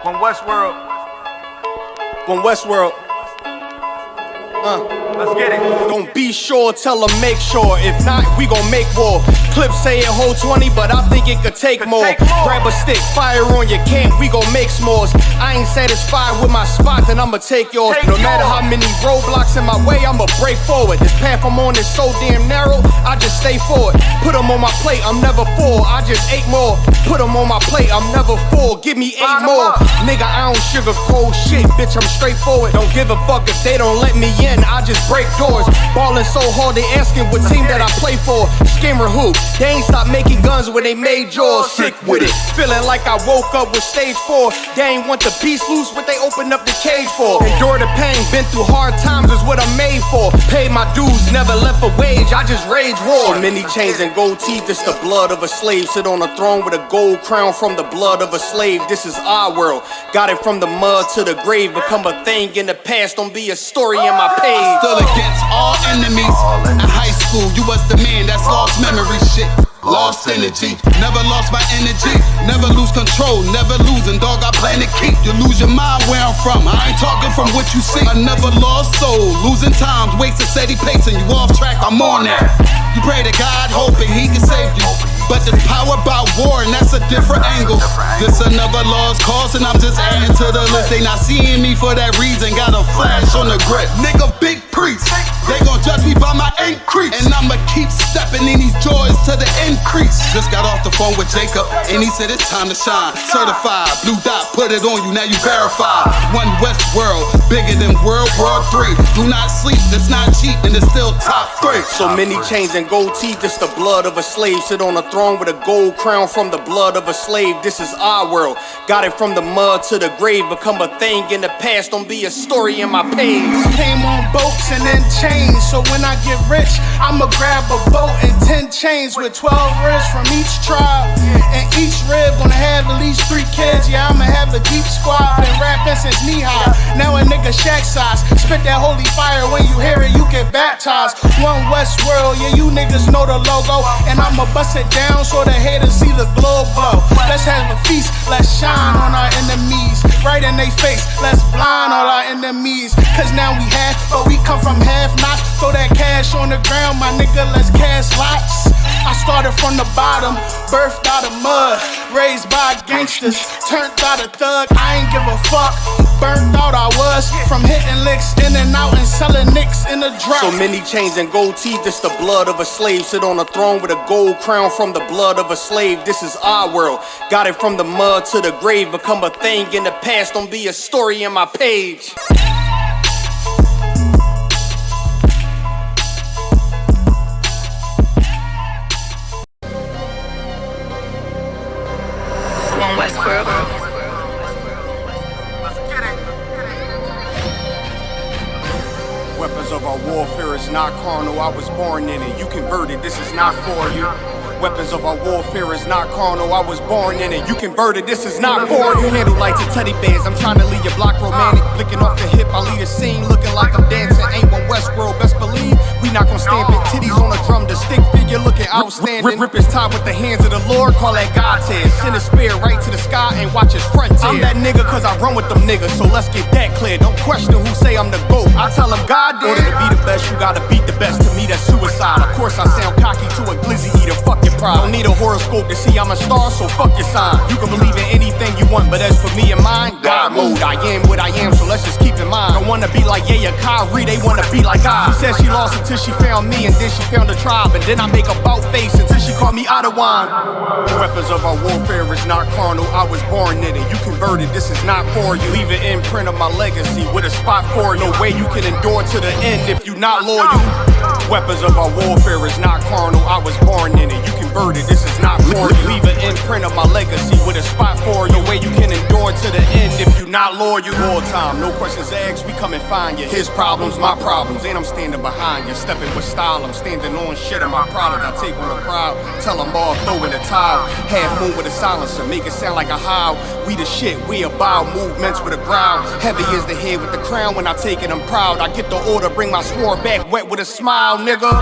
One Westworld. Let's get it. Don't be sure, tell them make sure. If not, we gon' make war. Clips say it hold 20, but I think it could take more. Grab a stick, fire on your camp, we gon' make s'mores. I ain't satisfied with my spot, then I'ma take yours. No matter how many roadblocks in my way, I'ma break forward. This path I'm on is so damn narrow, I just stay forward. Put them on my plate, I'm never full, I just ate more. Put them on my plate, I'm never full, give me 8 more. Nigga, I don't sugarcoat shit, bitch, I'm straightforward. Don't give a fuck if they don't let me in, I just break doors. Ballin' so hard, they asking what team that I play for. Scammer who? They ain't stopped making guns when they made yours. Sick with it, feeling like I woke up with stage 4. They ain't want the beast loose, what they opened up the cage for. Endure the pain, been through hard times is what I'm made for. Paid my dues, never left a wage, I just rage war. So many chains and gold teeth, it's the blood of a slave. Sit on a throne with a gold crown from the blood of a slave. This is our world, got it from the mud to the grave. Become a thing in the past, don't be a story in my page. Stood against all enemies. In high school, you was the man that's lost memory shit. Lost energy, never lost my energy. Never lose control, never losing, dog, I plan to keep. You lose your mind where I'm from, I ain't talking from what you see. I never lost soul, losing times, wasting steady pacing. You off track, I'm on that. You pray to God, hoping he can save you. But there's power about war, and that's a different angle. This another lost cause, and I'm just adding to the list. They not seeing me for that reason, got a flash on the grip. Nigga, big priest, they gon' judge me by my increase. And I'ma keep stepping in these joys to the increase. Just got off the phone with Jacob, and he said it's time to shine. Certified, blue dot, put it on you, now you verified. One Westworld, bigger than World War III. Do not sleep, it's not cheap, and it's still top 3. So many chains and gold teeth, it's the blood of a slave. Sit on a throne with a gold crown from the blood of a slave. This is our world, got it from the mud to the grave. Become a thing in the past, don't be a story in my page. Came on boats and then chains, so when I get rich, I'ma grab a boat and 10 chains with 12 ribs from each tribe. And each rib gonna have at least 3 kids. Yeah, I'ma have a deep squad. Been rapping since knee high, now a nigga shack size. Spit that holy fire, when you hear it, you get baptized. One Westworld, yeah, you niggas know the logo. And I'ma bust it down so the haters see the glow glow. Let's have a feast, let's shine on our enemies. Right in they face, let's blind all our enemies. Cause now we half, but we come from half knots. Throw that cash on the ground, my nigga, let's cast lots. I started from the bottom, birthed out of mud. Raised by gangsters, turned out a thug. I ain't give a fuck, burnt out I was. From hitting licks in and out and selling nicks in the drop. So many chains and gold teeth, it's the blood of a slave. Sit on a throne with a gold crown from the blood of a slave. This is our world, got it from the mud to the grave. Become a thing in the past, don't be a story in my page. One Westworld. Let's get it. Weapons of our warfare is not carnal, I was born in it. You converted, this is not for you. Weapons of our warfare is not carnal, I was born in it. You converted, this is not for you. Handle lights and teddy bears, I'm trying to leave your block romantic. Flicking off the hip, I leave the scene looking like I'm dancing. Ain't one Westworld, best believe we not gon' stand big titties on a drum. The stick figure looking outstanding. Rip his top with the hands of the Lord, call that God tears. Send a spear right to the sky and watch his front tear. I'm that nigga cause I run with them niggas, so let's get that clear. Don't question who say I'm the GOAT, I tell them God did. In order to be the best, you gotta beat the best. To me that's suicide. Of course I sound cocky to a glizzy eater, fuck your pride. Don't need a horoscope to see I'm a star, so fuck your sign. You can believe in anything you want, but as for me and mine, God mode. I am what I am, so let's just keep in mind. Don't wanna be like Yaya Kyrie, they wanna be like I. She said she lost until she found me, and then she found a tribe. And then I make a bout face until she called me out of wine. Weapons of our warfare is not carnal, I was born in it. You converted, this is not for you. Leave an imprint of my legacy with a spot for you. No way you can endure to the end if you not loyal. Weapons of our warfare is not carnal, I was born in it. You converted, this is not for you. Leave an imprint of my legacy with a spot for you. No way you can endure to the end if you not loyal. All time, no questions asked, we come and find you. His problems, my problems, and I'm standing behind you. Stepping with style, I'm standing on shit of my product. I take on the crowd, tell them all, throw in the towel. Half moon with a silencer, make it sound like a howl. We the shit, we about movements with a growl. Heavy is the head with the crown, when I take it I'm proud. I get the order, bring my sword back wet with a smile, nigga.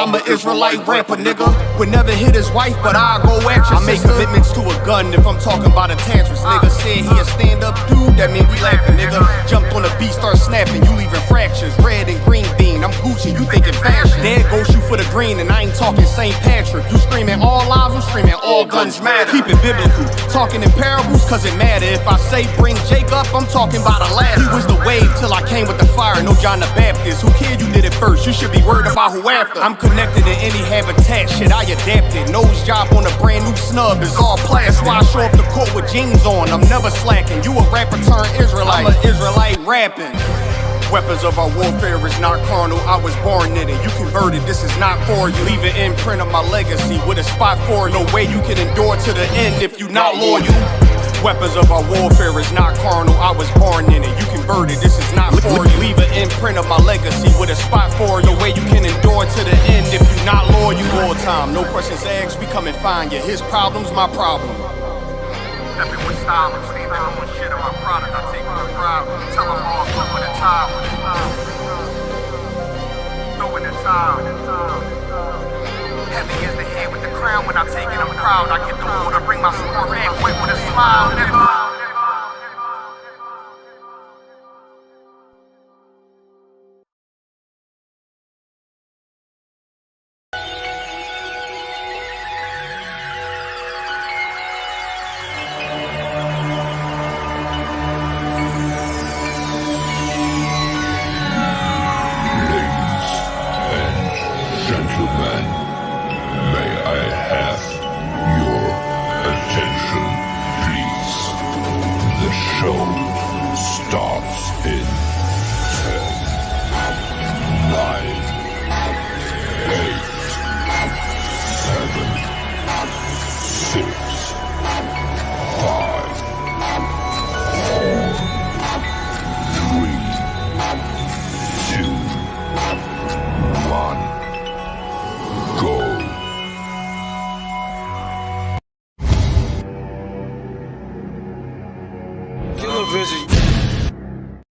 I'm an Israelite rapper, nigga. Would never hit his wife, but I'll go at you. I make commitments to a gun if I'm talking about a tantrums. Nigga said he a stand-up dude, that mean we laughing, nigga. Jumped on the beat, start snapping, you leaving fractures. Red and green bean, I'm Gucci, you thinking fashion. Dad go shoot for the green, and I ain't talking St. Patrick. You screaming all lives, I'm screaming all guns matter. Keep it biblical, talking in parables, cause it matter. If I say bring Jake up, I'm talking about a ladder. He was the wave till I came with the fire, no John the Baptist. Who cared you did it first? You should be worried about who after. I'm connected in any habitat, shit I adapted. Nose job on a brand new snub is all plastic. That's why I show up the court with jeans on, I'm never slacking. You a rapper turned Israelite, I'm an Israelite rapping. Weapons of our warfare is not carnal, I was born in it. You converted, this is not for you. Leave an imprint of my legacy with a spot for it. No way you can endure to the end if you not loyal. Weapons of our warfare is not carnal, I was born in it. You converted, this is not for you. Leave an imprint of my legacy with a spot for it. No way you can endure to the end if you not loyal. All time, no questions asked, we come and find you. His problem's my problem. Stepping with style, I'm standing on shit on my product. I take my pride. Tell them all, throw in the towel. Throw in the towel. Heavy as the head with the crown. When I take it, I'm proud. I get the wood, I bring my sword back quick with a smile, nigga.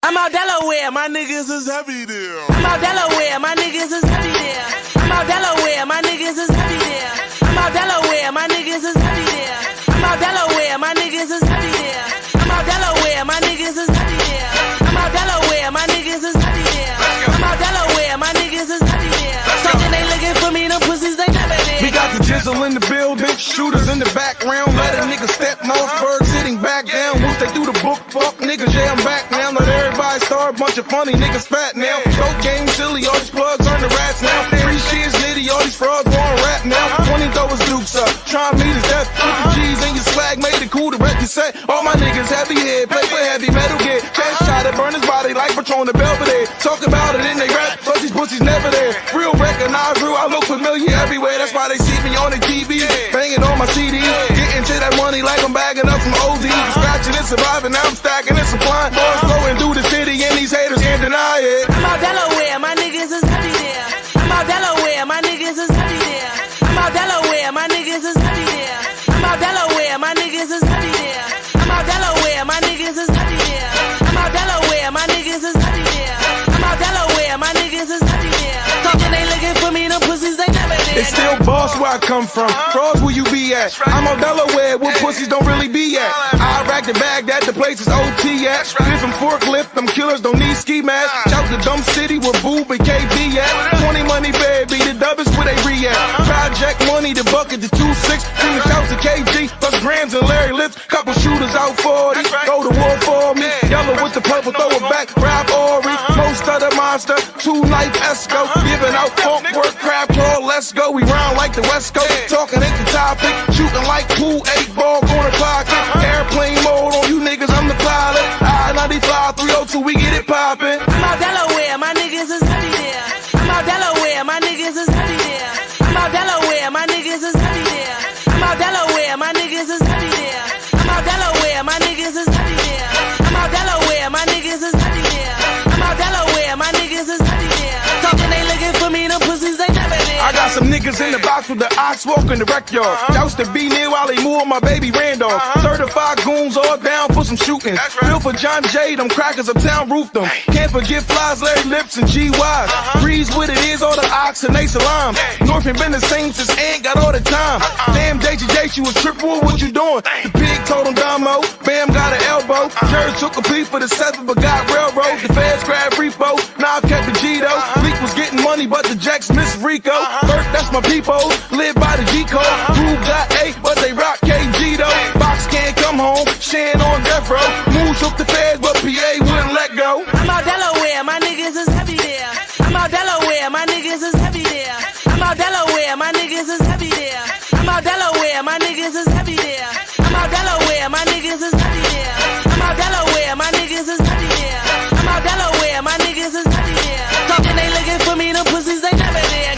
I'm out Delaware, my niggas is heavy there. I'm out Delaware, my niggas is heavy there. I'm out Delaware, my niggas is heavy there. I'm out Delaware, my niggas is heavy there. I'm out Delaware, my niggas is heavy there. I'm out Delaware, my niggas is heavy there. I'm out Delaware, my niggas is heavy there. I'm out Delaware, my niggas is heavy there. Thinking they looking for me, them pussies they never did. We got the jizzle in the building, shooters in the background. Let a nigga step Mossberg sitting back down. Once they do the book, fuck niggas, yeah, I'm back now. Let everybody start, bunch of funny niggas fat now. Dope game silly, all these plugs turn to rats now. 3 shears nitty, all these frauds want rap now. 20 throw his dukes up, try meet his death. Put the G's in your swag, made it cool to wreck your set. All my niggas heavy head, play for heavy metal gear. Chest shot it, burn his body like Patron the Belvedere. Talk about it in they rap, plus these pussies never there. Real recognize real, I look familiar everywhere. That's why they see me on the TV, banging on my CD. Getting to that money like I'm bagging up some OZ. Scratching and surviving, now I'm stacking and supplying. Boys flowing through the city and these haters can't deny it. I'm out Delaware, my niggas is heavy there. I'm out Delaware, my niggas is heavy there. I'm out Delaware, my niggas is heavy there. I'm out Delaware, my niggas is heavy there. I'm out Delaware, my niggas is heavy there. I'm out Delaware, my niggas is heavy there. I'm out Delaware, my niggas is heavy there. Thinking they looking for me, them pussies they never did. They still boss where I come from. Frauds where you be at. I'm on Delaware where pussies don't really be at. I rack the bag that the place is OT at. Different forklift, them killers don't need ski masks. Shout the dumb city where Boob and KB at. 20 money baby, the dub is where they react. Project money, the bucket, the 2-6. Fingers out to KG, plus grams and Larry Lips. Couple shooters out 40, go to war for me. Yellow with the purple, throw it back, grab Ori. Most of the monster, 2-life Esco. Giving out funk work, crab claw, let's go. We round like the West Coast, talking ain't the topic. Shooting like pool, 8-ball, corner pocket. Airplane mode on you niggas, I'm the pilot. I-95, 302, we get it poppin'. I'm out Delaware, my niggas is heavy there. I'm out Delaware, my niggas is heavy there. I'm out Delaware, my niggas is heavy there. I'm out Delaware, my niggas is heavy there. I'm out Delaware, my niggas is heavy there. I'm out Delaware, my niggas is heavy there. I'm out Delaware, my niggas is heavy there. Talking they looking for me, them pussies they never did. I got some Niggas in the box with the ox walking the wreck yard. Joust to be near while they move on my baby Randolph. Certified goons all down for some shooting. Bill for John J, them crackers uptown roofed them. Can't forget Flies, Larry Lips, and G-Wise. Breeze with it is all the ox and they salams. North ain't been the same since Ant got all the time. Damn, JGJ, she was triple, what you doing? The pig told him Damo, Bam got an elbow. Jerry took a piece for the 7th but got railroad. The feds grabbed repo, now I've kept the G-Do. Leak was getting money but the Jacks miss Rico. Bert, that's my people, live by the G-Code. Groove got 8 but they rock KG though. Box can't come home, Shan on death row. Moose shook the feds but PA wouldn't let go. I'm out Delaware, my niggas is heavy there. I'm out Delaware, my niggas is heavy there. I'm out Delaware, my niggas is heavy there. I'm out Delaware, my niggas is heavy there. I'm out Delaware, my niggas is heavy there. I'm out Delaware, my niggas is heavy there. I'm out Delaware, my niggas is heavy there. Talking they looking for me, them pussies they never there.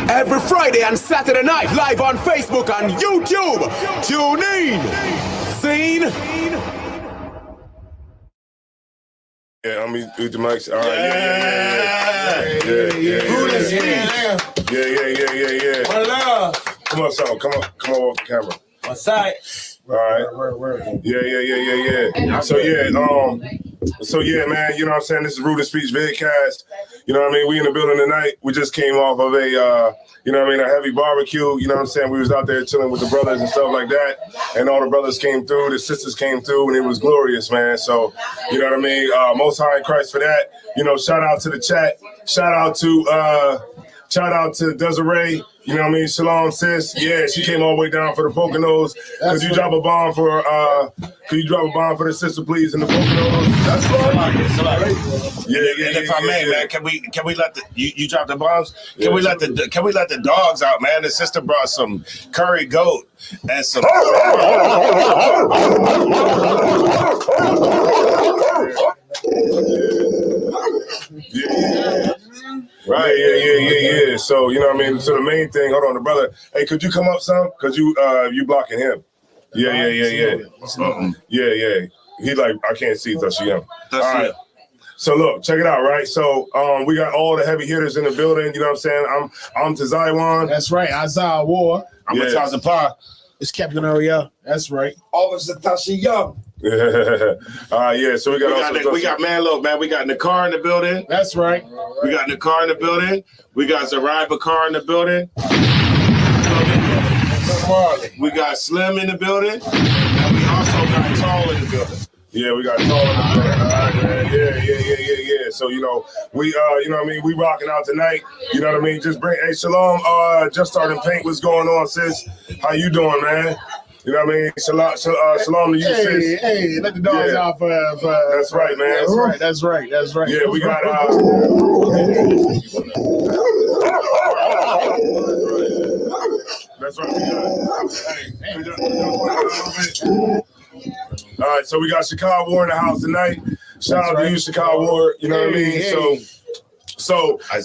Every Friday and Saturday night, live on Facebook and YouTube. Tune in. Scene. Yeah, I'm with the mics. All right, yeah. One love. Come on, son. Come on off the camera. One side. All right. Word. Yeah. So yeah, man. You know what I'm saying? This is Rude of Speech Vidcast. You know what I mean? We in the building tonight. We just came off of a heavy barbecue. You know what I'm saying? We was out there chilling with the brothers and stuff like that. And all the brothers came through, the sisters came through, and it was glorious, man. So, you know what I mean? Most high in Christ for that. You know, shout out to the chat. Shout out to Desiree. You know what I mean? Shalom, sis. Yeah, she came all the way down for the Poconos. Could you drop a bomb for the sister, please, in the Poconos? That's right. Yeah. And if I may, man, can we let the you drop the bombs? Can we let the dogs out, man? The sister brought some curry goat and some. Yeah. Right, yeah. So, you know what I mean? So the main thing, hold on, the brother, hey, could you come up some? Because you blocking him. Yeah. Yeah. He like, I can't see, that's him. All right. So look, check it out, right? So we got all the heavy hitters in the building, you know what I'm saying? I'm Tazaiwan. That's right, Isaiah War. I'm a Tazapa. It's Captain Ariel. That's right. Officer Tashi Young. Yeah, so we got Manlo, man. We got Nakar in the building. That's right. We got Nakar in the building. We got Zarai Bakar in the building. We got Slim in the building. And we also got Tall in the building. Yeah, we got Tall in the building. Yeah. So, you know, we you know what I mean, we rocking out tonight. You know what I mean? Just bring Shalom, just starting paint. What's going on, sis? How you doing, man? You know what I mean? Shalom to you, sis. Hey, let the dogs out for That's right, man. That's right. Yeah, we got That's right. All right, so we got Chicago War in the house tonight. Shout out to you, Chicago War. You know what I mean? So, I'm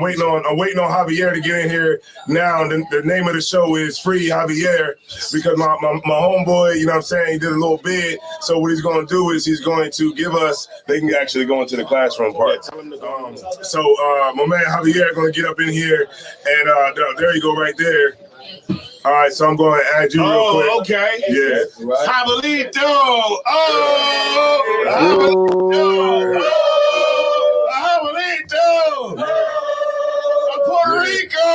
waiting on Javier to get in here now. The name of the show is Free Javier because my homeboy, you know what I'm saying, he did a little bid. So what he's going to do is he's going to give us, they can actually go into the classroom part. My man Javier going to get up in here and there you go right there. All right, so I'm going to add you real quick. Oh, okay. Yeah. Jabalito. Jabalito. Puerto Rico.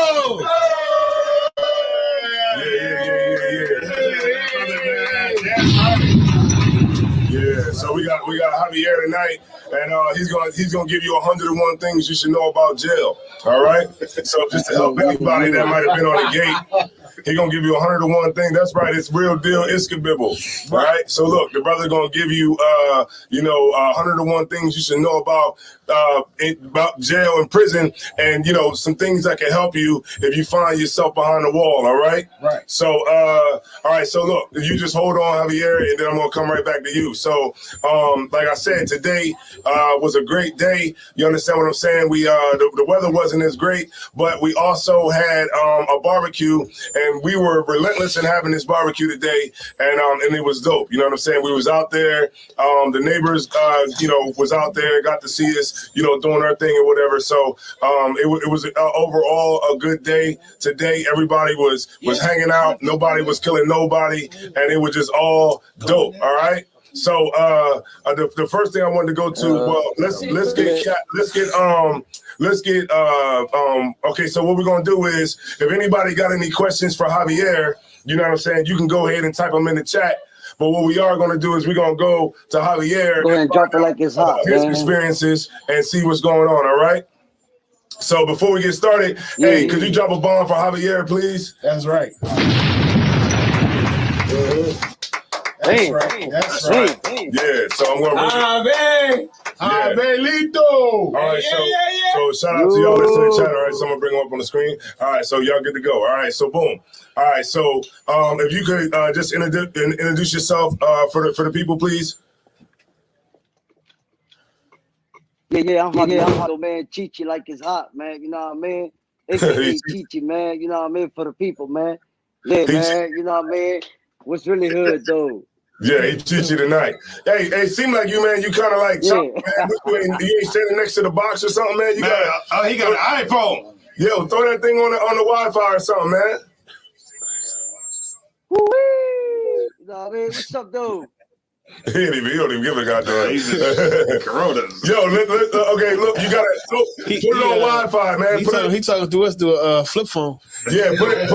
Yeah. So we got Javier tonight, and he's gonna give you 101 things you should know about jail. All right. So just to help anybody that might have been on the gate. He's going to give you 101 things. That's right. It's real deal. It's Iskabibble. Right? So, look, the brother's going to give you, 101 things you should know about jail and prison and, some things that can help you if you find yourself behind the wall. All right? Right. So, all right. So, look, you just hold on, Javier, and then I'm going to come right back to you. So, like I said, today was a great day. You understand what I'm saying? We the weather wasn't as great, but we also had a barbecue, and and we were relentless in having this barbecue today, and it was dope. You know what I'm saying? We was out there. The neighbors, was out there, got to see us, doing our thing or whatever. So it was overall a good day today. Everybody was hanging out. Nobody was killing nobody, and it was just all dope. All right. So the first thing I wanted to go to, okay, so what we're gonna do is, if anybody got any questions for Javier, you know what I'm saying, you can go ahead and type them in the chat. But what we are gonna do is we're gonna go to Javier, go ahead and drop it like it's hot, his man. experiences and see what's going on. All right. So before we get started, hey, could you drop a bomb for Javier, please? That's right. That's right. Yeah, so I'm gonna Abelito. All right, so shout out to y'all that's in the chat. All right, so I'm gonna bring them up on the screen. All right, so y'all good to go. All right, so boom. All right, so if you could just introduce yourself for the people, please. I'm hot, man. Chichi like it's hot, man. You know what I mean? AKA Chichi, man. You know what I mean? For the people, man. Yeah, man. You know what I mean? What's really hood, though? Yeah, he Chichi tonight. Hey, seem like you, man. You kind of like, man. You ain't standing next to the box or something, man. You got he got an iPhone. Yo, throw that thing on the Wi-Fi or something, man. Woo-wee. You know what I mean? What's up, though? He don't even give a goddamn. Corona. Yo, okay, look, you gotta put it on Wi-Fi, man. He talking to us through a flip phone. Yeah, put it.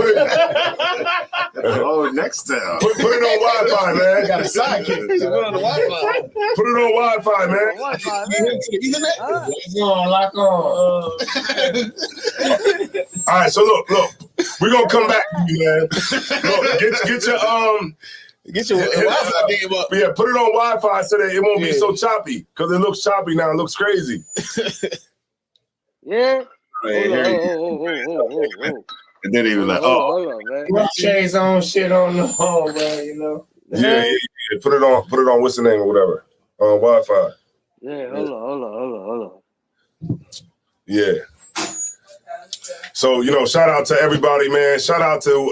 Next time. Put it on Wi-Fi, man. You got a sidekick. Put it on the Wi-Fi. Put it on Wi-Fi, man. Lock on. All right, so look, we're gonna come back to you, man. Look, get your Wi-Fi game up. Yeah, put it on Wi-Fi so that it won't be so choppy. Because it looks choppy now. It looks crazy. Yeah. And then he was like, hold on, man. Shades on shit on the home, man, Yeah. Put it on what's the name or whatever. On Wi-Fi. Yeah, hold on. Yeah. So, shout out to everybody, man. Shout out to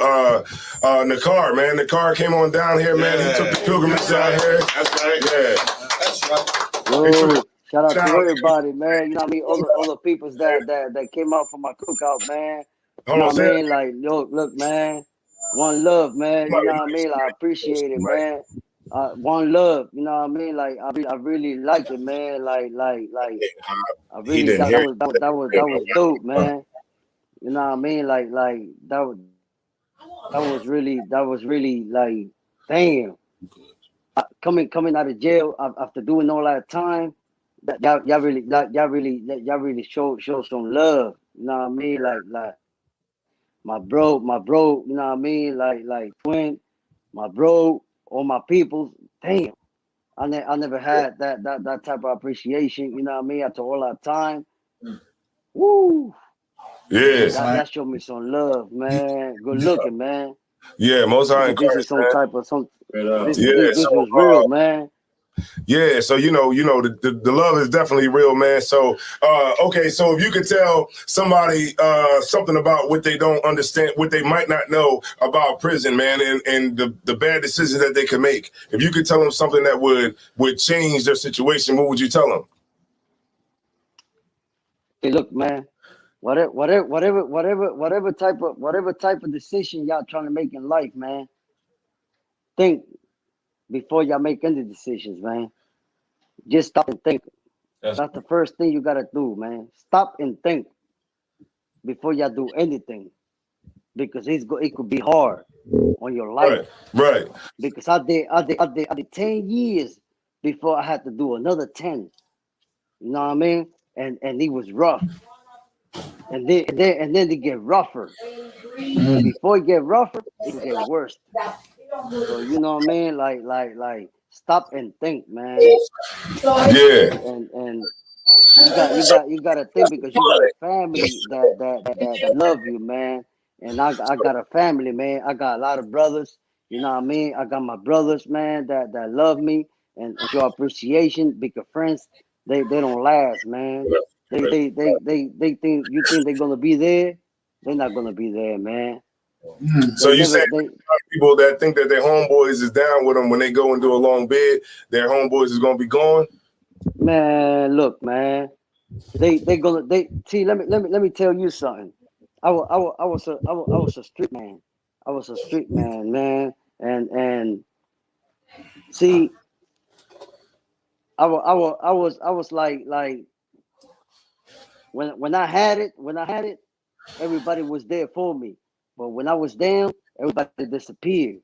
Nakar, man. Nakar came on down here, man. He took the pilgrimage down here. That's right. Yeah. That's right. Yo, shout out to everybody, man. You know what I mean? All the people that came out for my cookout, man. You know what I mean? Like, yo, look, man. One love, man. You know what I mean? Like, I appreciate it, man. One love, you know what I mean? Like, I really like it, man. Like, I really that was dope, man. You know what I mean? Like that was really like, damn. Coming out of jail after doing all that time, y'all really show some love. You know what I mean? Like my bro, you know what I mean? Like twin, my bro, all my people. Damn, I never had that type of appreciation. You know what I mean? After all that time, woo. Yeah, that showed me some love, man. Good looking, man. Yeah, most high encouraged, some man. type of some. This So, was real, man. Yeah, so the love is definitely real, man. So okay, so if you could tell somebody something about what they don't understand, what they might not know about prison, man, and the bad decisions that they can make. If you could tell them something that would change their situation, what would you tell them? Hey, look, man. Whatever type of decision y'all trying to make in life, man. Think before y'all make any decisions, man. Just stop and think. That's the first thing you gotta do, man. Stop and think before y'all do anything, because it could be hard on your life. Right. Because I did 10 years before I had to do another 10. You know what I mean? And it was rough. And then they get rougher. And before it get rougher, it get worse. So you know what I mean? Like stop and think, man. Yeah. And you gotta think, because you got a family that love you, man. And I got a family, man. I got a lot of brothers. You know what I mean? I got my brothers, man, that love me and show appreciation. Because friends, they don't last, man. They think they're gonna be there. They're not gonna be there, man. So you say people that think that their homeboys is down with them when they go and do a long bid, their homeboys is gonna be gone? Man, look, man. They see. Let me tell you something. I was a street man. I was a street man, man. And see, I was like when I had it, everybody was there for me. But when I was down, everybody disappeared.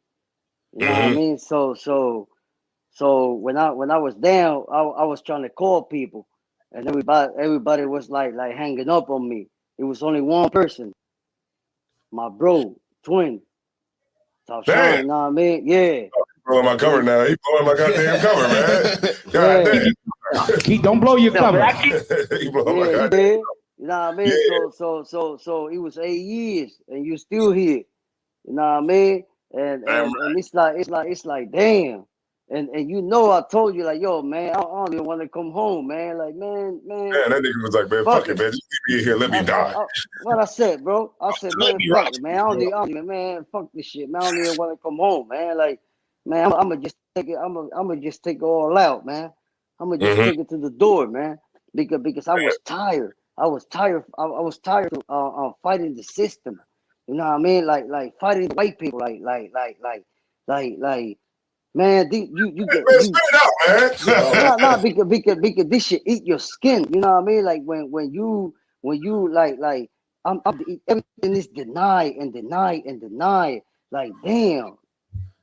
You know what I mean? So when I was down, I was trying to call people, and everybody was like hanging up on me. It was only one person, my bro, twin. Top Sean, you know what I mean? Yeah. Blowing my cover now. He blowing my goddamn cover, man. God damn. Don't blow your cover. He blowing my goddamn cover. You know what I mean? Yeah. So it was 8 years, and you still here. You know what I mean? And it's like damn. And you know, I told you like, yo, man, I don't even want to come home, man. Like, man. Man, that nigga was like, man, fuck it, man. Just leave me here, let me die. What I said, bro? I said, man, fuck it, man. I don't even, man, fuck this shit, man. I don't even want to come home, man. Like, man, I'm gonna just take it. I'm gonna just take it all out, man. I'm gonna just take it to the door, man. Because I was tired. I was tired of fighting the system. You know what I mean? Like fighting white people. Like. Man, you get spit it out, man. nah, because this shit eat your skin. You know what I mean? Like when you like I'm everything is denied. Like damn,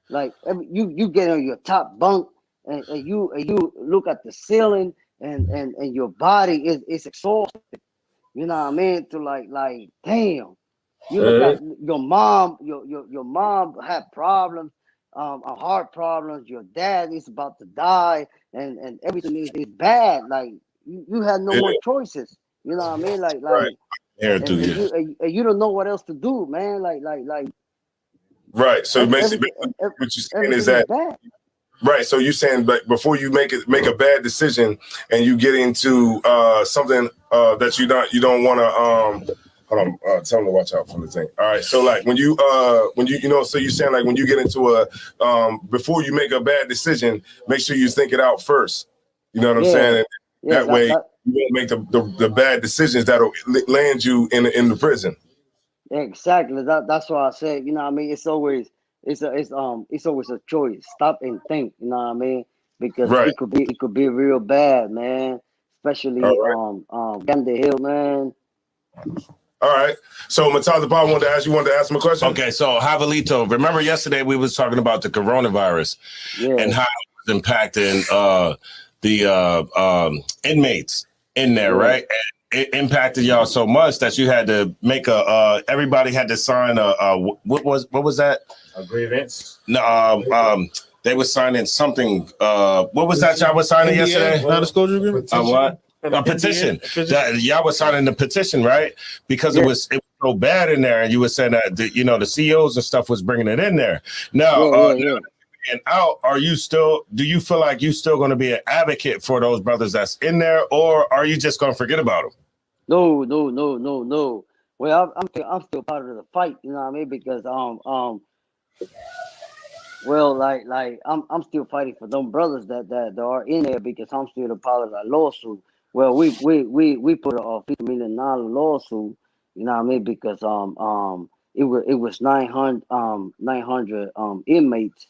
like you get on your top bunk and you look at the ceiling and your body is exhausted. You know what I mean? To like damn, you look at your mom. Your mom had problems. Heart problems. Your dad is about to die, and everything is bad. Like you had no more choices. You know what I mean? Like and you don't know what else to do, man. Like. Right. So basically, what you're saying is that. Right. So you're saying, but before you make a bad decision and you get into something that you don't want to hold on, tell them to watch out for the thing. All right, so like when you so you're saying like when you get into a before you make a bad decision, make sure you think it out first. You know what I'm saying? And that way you won't make the bad decisions that'll land you in the prison. Exactly. That's why I said. You know what I mean? It's always a choice. Stop and think. You know what I mean? Because it could be real bad, man. Especially down the hill, man. All right. So Mataza Paul wanted to ask him a question. Okay, so Javelito, remember yesterday we was talking about the coronavirus and how it was impacting the inmates in there, right? And it impacted y'all so much that you had to make everybody had to sign what was that? A grievance? No, they were signing something. What was that y'all was signing yesterday? Non-disclosure agreement? What? A petition. Y'all was signing the petition, right? Because it was so bad in there, and you were saying that the CEOs and stuff was bringing it in there. Now, and out, do you feel like you still going to be an advocate for those brothers that's in there, or are you just going to forget about them? No. Well, I'm still part of the fight. You know what I mean? Because well, like I'm still fighting for them brothers that are in there because I'm still a part of that lawsuit. Well, we put a $50 million lawsuit, you know what I mean? Because it was 900 inmates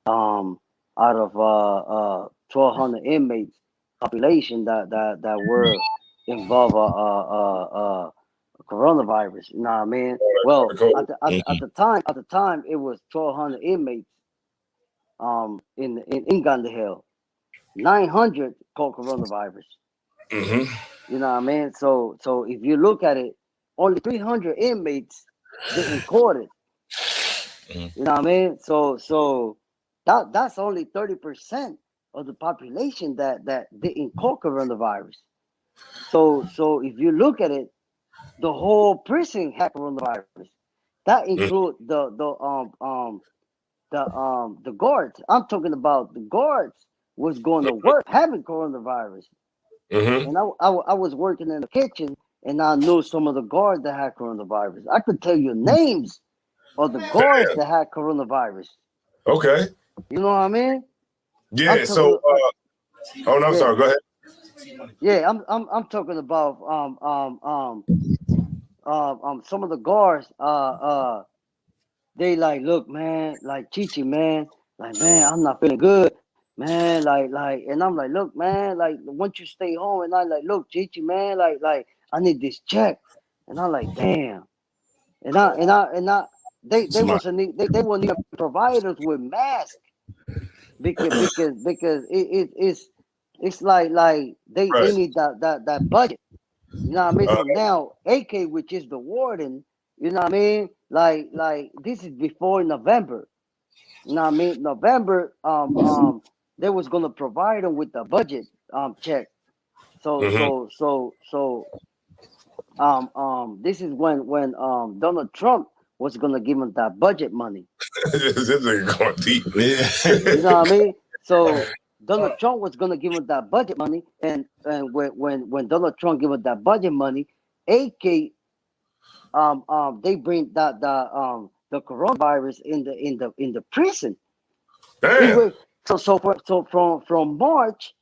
out of 1,200 inmates population that were involved coronavirus. You know what I mean? Well, at the time it was 1,200 inmates in Gandahel. 900 called coronavirus. You know what I mean? So if you look at it, only 300 inmates didn't caught it. You know what I mean? So that's only 30% of the population that didn't caught coronavirus. So if you look at it, the whole prison had coronavirus. That includes the guards. I'm talking about the guards was going to work having coronavirus. And I was working in the kitchen, and I knew some of the guards that had coronavirus. I could tell you names or the guards that had coronavirus. Okay. You know what I mean? Yeah. So, oh no, I'm sorry. Go ahead. Yeah, I'm talking about some of the guards they like, look, man, like Chichi, man, like, man, I'm not feeling good, man, like, and I'm like, look, man, like, once you stay home, and I like, look, Chichi, man, like, I need this check, and I'm like, damn, and I, they wasn't even providers with masks because it's like they need that budget, you know what I mean? So now AK, which is the warden, you know what I mean? Like this is before November. You know what I mean? November, they was gonna provide them with the budget check. So this is when Donald Trump was gonna give them that budget money. This is going deep. You know what I mean? So Donald Trump was gonna give him that budget money, and when Donald Trump gave him that budget money, AK they bring the coronavirus in the prison. Damn. So from March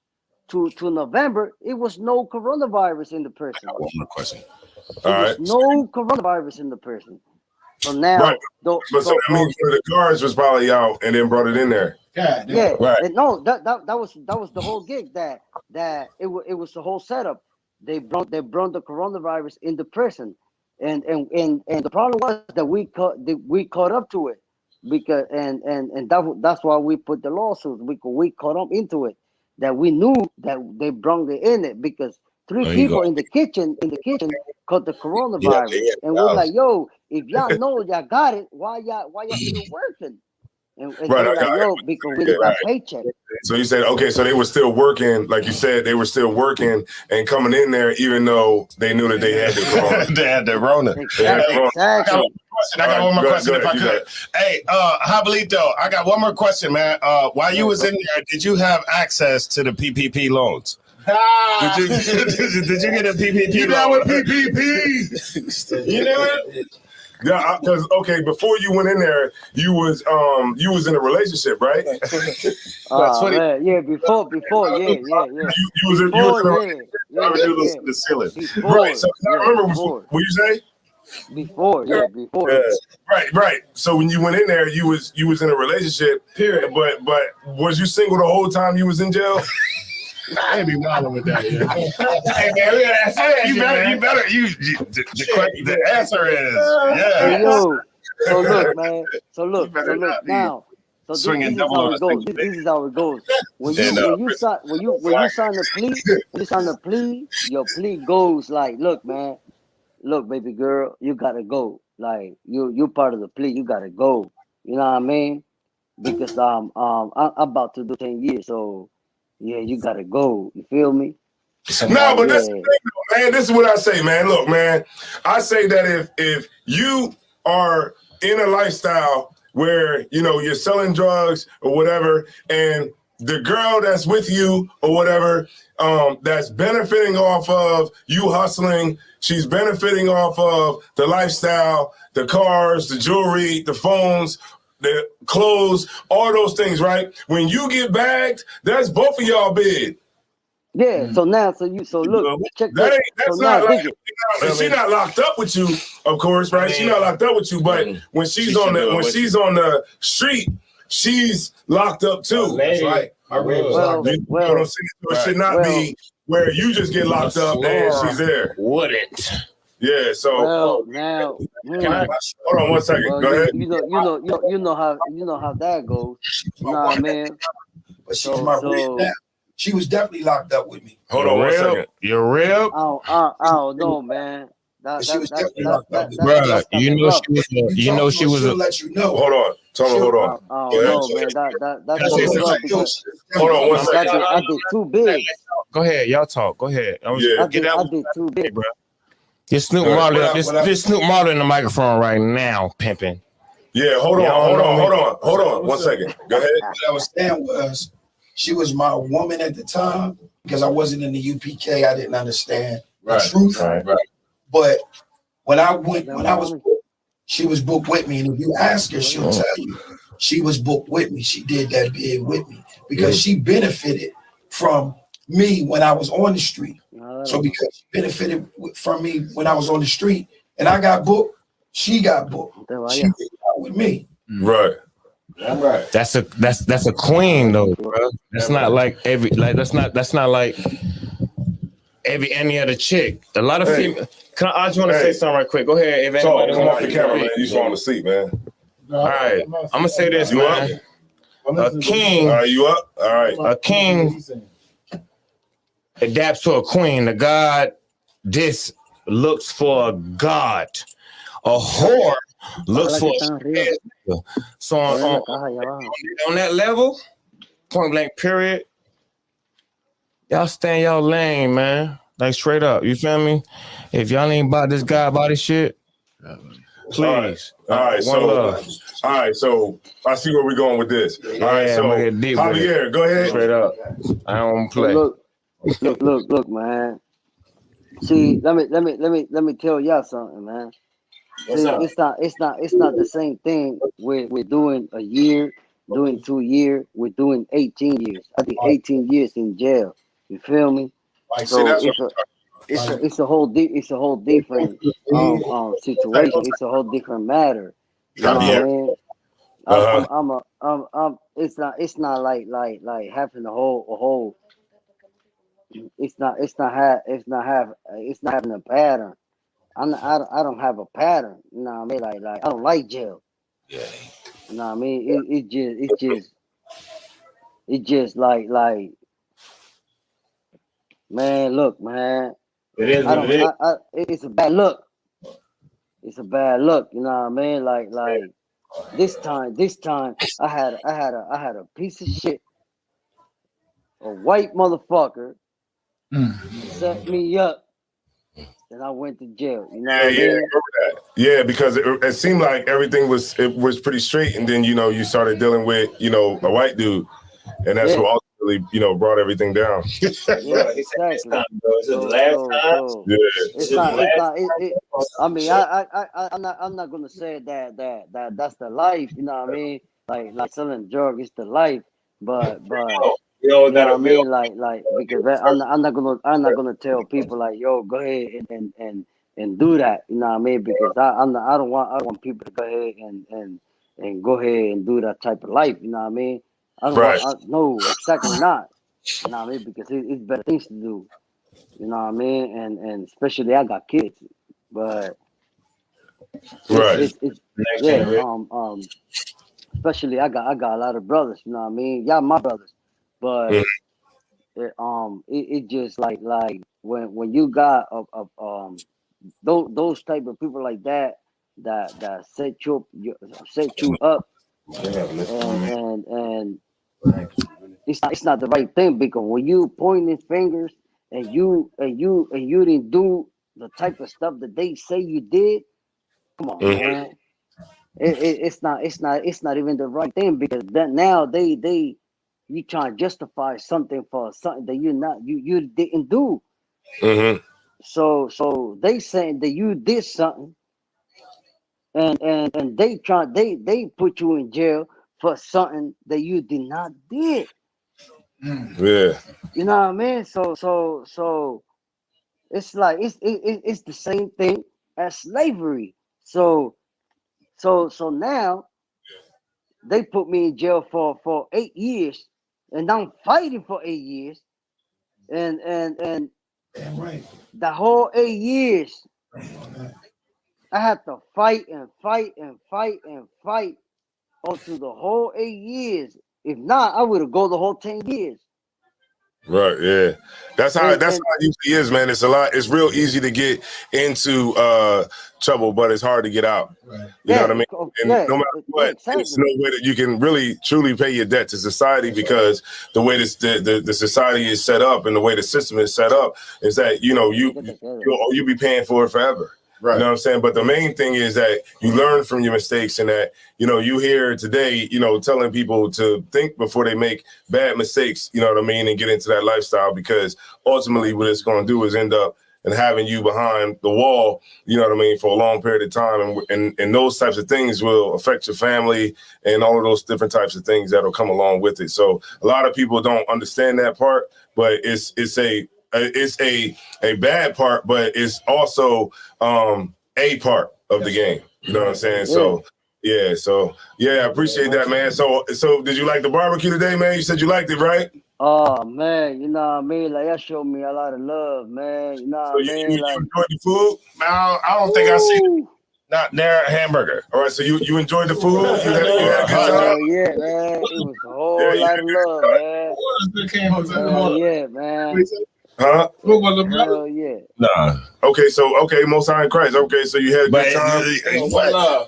to November, it was no coronavirus in the prison. One more question. No coronavirus in the prison. So now, right. But so that means the guards was probably out and then brought it in there. Yeah, right. And no, that was the whole gig. That it was the whole setup. They brought the coronavirus in the prison, and the problem was that we caught up to it because and that's why we put the lawsuits. We caught up into it, that we knew that they brought it in it because three people in the kitchen caught the coronavirus, and we're like, yo, if y'all know y'all got it, why y'all still working? And they're like, yo, because we got paycheck. So you said, okay, so they were still working, like you said, they were still working and coming in there, even though they knew that they had the corona. They had the Rona. Exactly. I got one more question if I could. Hey, Jabalito, I got one more question, man. While you was in there, did you have access to the PPP loans? Did you get a PPP? You down with PPP? You know it? Yeah, because before you went in there, you was in a relationship, right? Man, yeah, before, yeah. You was in the ceiling, right? So I remember what you say? Before. Right. So when you went in there, you was in a relationship. Period. But was you single the whole time you was in jail? I ain't be wilding with that. Yeah. Hey man, you better. The answer is Hey, yo. So look now. So this is how it goes. This is how it goes. When you sign the plea, your plea goes like, look, man, look, baby girl, you gotta go. Like you part of the plea, you gotta go. You know what I mean? Because I'm about to do 10 years, so. Yeah, you gotta go. You feel me? No, but that's the thing, though, man. This is what I say, man. Look, man. I say that if you are in a lifestyle where you're selling drugs or whatever, and the girl that's with you or whatever, that's benefiting off of you hustling, she's benefiting off of the lifestyle, the cars, the jewelry, the phones, the clothes, all those things, right? When you get bagged, that's both of y'all bid. Yeah. So now, look, check that. That's not like she's not locked up with you, of course, right? She's not locked up with you, but when she's on the street, she's locked up too. That's right. It should not be where you just get locked up and she's there. Wouldn't. Yeah, so now hold on 1 second. Go ahead. You know how that goes. You know what I mean? But she's my real now. She was definitely locked up with me. Hold on 1 second. You're real? I don't know, man. She was definitely locked up with me. Bro, you know she was. She'll let you know. Hold on. Hold on. Oh no, man. That's hold on 1 second. I did too big. Go ahead, y'all talk. Go ahead. I did too big, bro. This Snoop Marley in the microphone right now, pimping. Yeah, hold on 1 second. Go ahead. What I was saying was, she was my woman at the time because I wasn't in the UPK. I didn't understand the truth. Right. But when I was She was booked with me. And if you ask her, she'll tell you she was booked with me. She did that bid with me because she benefited from me when I was on the street. So because she benefited from me when I was on the street and I got booked, she got booked. She did that with me. Right. Right. That's a queen though, bro. That's not like that's not like any other chick. A lot of female. I just want to say something right quick. Go ahead. If come off the camera, man. You falling asleep, man. All right. I'm gonna say this, man. A king. Are you up? All right. A king adapts to a queen. A god looks for a god. A whore looks for a so on that level, point blank period, y'all stay in y'all lane, man. Like straight up, you feel me? If y'all ain't about this guy body shit, please. All right, so I see where we're going with this. All right, so Javier, go ahead. Straight up. I don't play. Look, man. See, let me tell y'all something, man. See, it's not the same thing. We're doing a year, doing 2 years, we're doing 18 years. I did 18 years in jail. You feel me? So it's a whole different situation. It's a whole different matter. You know what I mean? It's not like having a whole. It's not having a pattern. I don't have a pattern. You know what I mean? Like I don't like jail. Yeah. You know what I mean? It just like man, look, man. It is what it is. It's a bad look. It's a bad look. You know what I mean? Like this time I had a piece of shit, a white motherfucker set me up. And I went to jail. You know what I mean? I remember that. Yeah, because it seemed like everything was pretty straight, and then you started dealing with a white dude, and that's what ultimately brought everything down. Yeah, exactly. It's the last time. Yeah. I mean, I'm not gonna say that's the life. You know what I mean? Like selling drugs is the life, but. You know what I mean? Like because I'm not gonna tell people like, yo, go ahead and do that. You know what I mean? Because I don't want people to go ahead and go ahead and do that type of life. You know what I mean? I don't want, no, exactly not. You know what I mean? Because it's better things to do. You know what I mean? And especially I got kids, but especially I got a lot of brothers. You know what I mean? Y'all my brothers. But it just like when you got those type of people like that set you up and it's not the right thing, because when you pointing fingers and you didn't do the type of stuff that they say you did, come on, man. It's not even the right thing, because that now they you trying to justify something for something that you didn't do. Mm-hmm. So they saying that you did something, and they put you in jail for something that you did not did. Yeah. You know what I mean? So it's like it's the same thing as slavery. So now they put me in jail for 8 years. And I'm fighting for 8 years, and the whole 8 years, I had to fight all through the whole 8 years. If not, I would have go the whole 10 years. Right, yeah. That's how it usually is, man. It's real easy to get into trouble, but it's hard to get out. Right. You know what I mean? And no matter what, there's no way that you can really truly pay your debt to society, because the way the society is set up and the way the system is set up is that you'll be paying for it forever. Right. You know what I'm saying? But the main thing is that you learn from your mistakes, and that, you here today, telling people to think before they make bad mistakes, you know what I mean, and get into that lifestyle, because ultimately what it's going to do is end up and having you behind the wall, you know what I mean, for a long period of time. And those types of things will affect your family and all of those different types of things that'll come along with it. So a lot of people don't understand that part, but it's a bad part, but it's also a part of the game. You know what I'm saying? So I appreciate that, man. So did you like the barbecue today, man? You said you liked it, right? Oh man, you know what I mean? Like that showed me a lot of love, man. You know what I mean? You Like enjoyed the food? I don't think I seen not near a hamburger. All right, so you enjoyed the food? You had a good time? hell yeah, man. It was a whole lot of love, man. Hell yeah, man. Huh? Hell yeah. Nah. Okay, Most High in Christ. Okay, so you had a good time.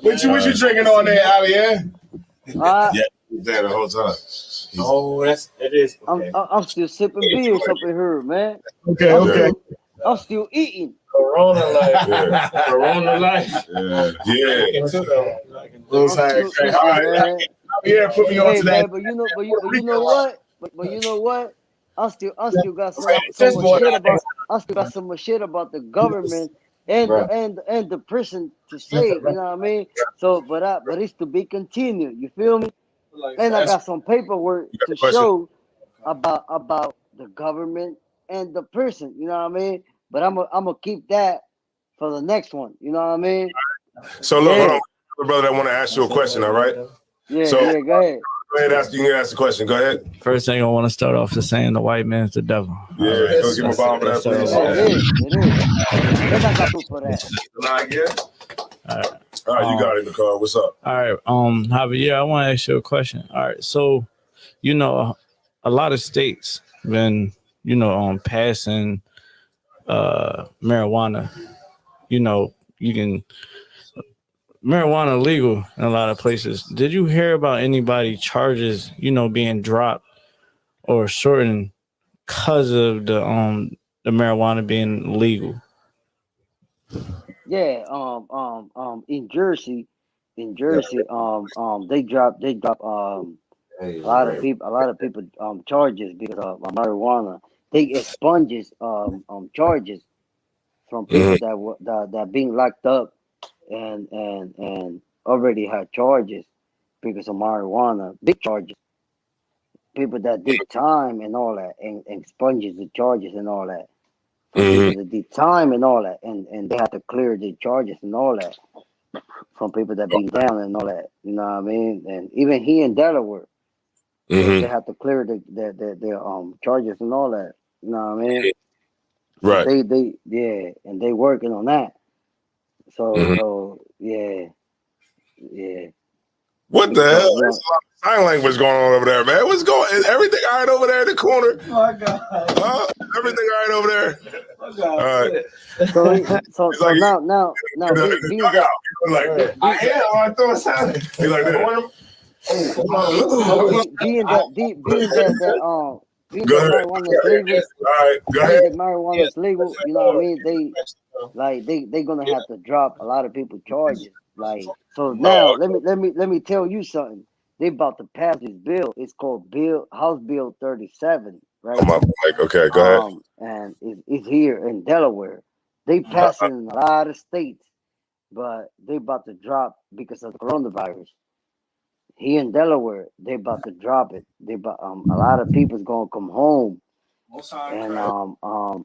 What you drinking on there, Javier? Yeah, there the whole time. Oh, it is. Okay. I'm still sipping beers up in here, man. Okay. I'm still eating. Corona life. Corona life. Yeah. Most High in Christ. All right. Javier, put me on to that. Man, but you know what? But you know what? I still got some more shit about. I still got some more shit about the government and the person to say. You know what I mean? So, but it's to be continued. You feel me? And I got some paperwork to show about the government and the person. You know what I mean? But I'm gonna keep that for the next one. You know what I mean? So look, hold on, brother. I want to ask you a question. All right? Yeah. Go ahead. Go ahead. You can ask the question. Go ahead. First thing I want to start off is saying the white man's the devil. Yeah, go give him a bomb for that, please. It is. Then I got to for that. All right, you got it, Nicole. What's up? All right, Javier, I want to ask you a question. All right, so you know, a lot of states been passing marijuana. You know, marijuana legal in a lot of places. Did you hear about anybody charges, being dropped or shortened because of the marijuana being legal? Yeah, in Jersey, they drop a lot of people charges because of marijuana. They expunges charges from people that being locked up and already had charges because of marijuana, big charges. People that did time and all that, and expunges the charges and all that. People that did time and all that, and they had to clear the charges and all that from people that been down and all that. You know what I mean? And even here in Delaware, they had to clear the charges and all that. You know what I mean? Right. So they and they working on that. So yeah. What the hell? There's a lot of sign language going on over there, man. What's going? Is everything all right over there in the corner? Oh my God. Everything all right over there? Oh God. All right. So now being that I am. I throw a sound. He's like that. Being that marijuana is legal. All right, go ahead. Marijuana is legal. You know what I mean? They gonna have to drop a lot of people charges. So now let me tell you something. They about to pass this bill. It's called House Bill 37, right? Oh, my mic. Okay, go ahead. And it's here in Delaware. They pass it in a lot of states, but they about to drop because of the coronavirus. Here in Delaware, they about to drop it. A lot of people's gonna come home, and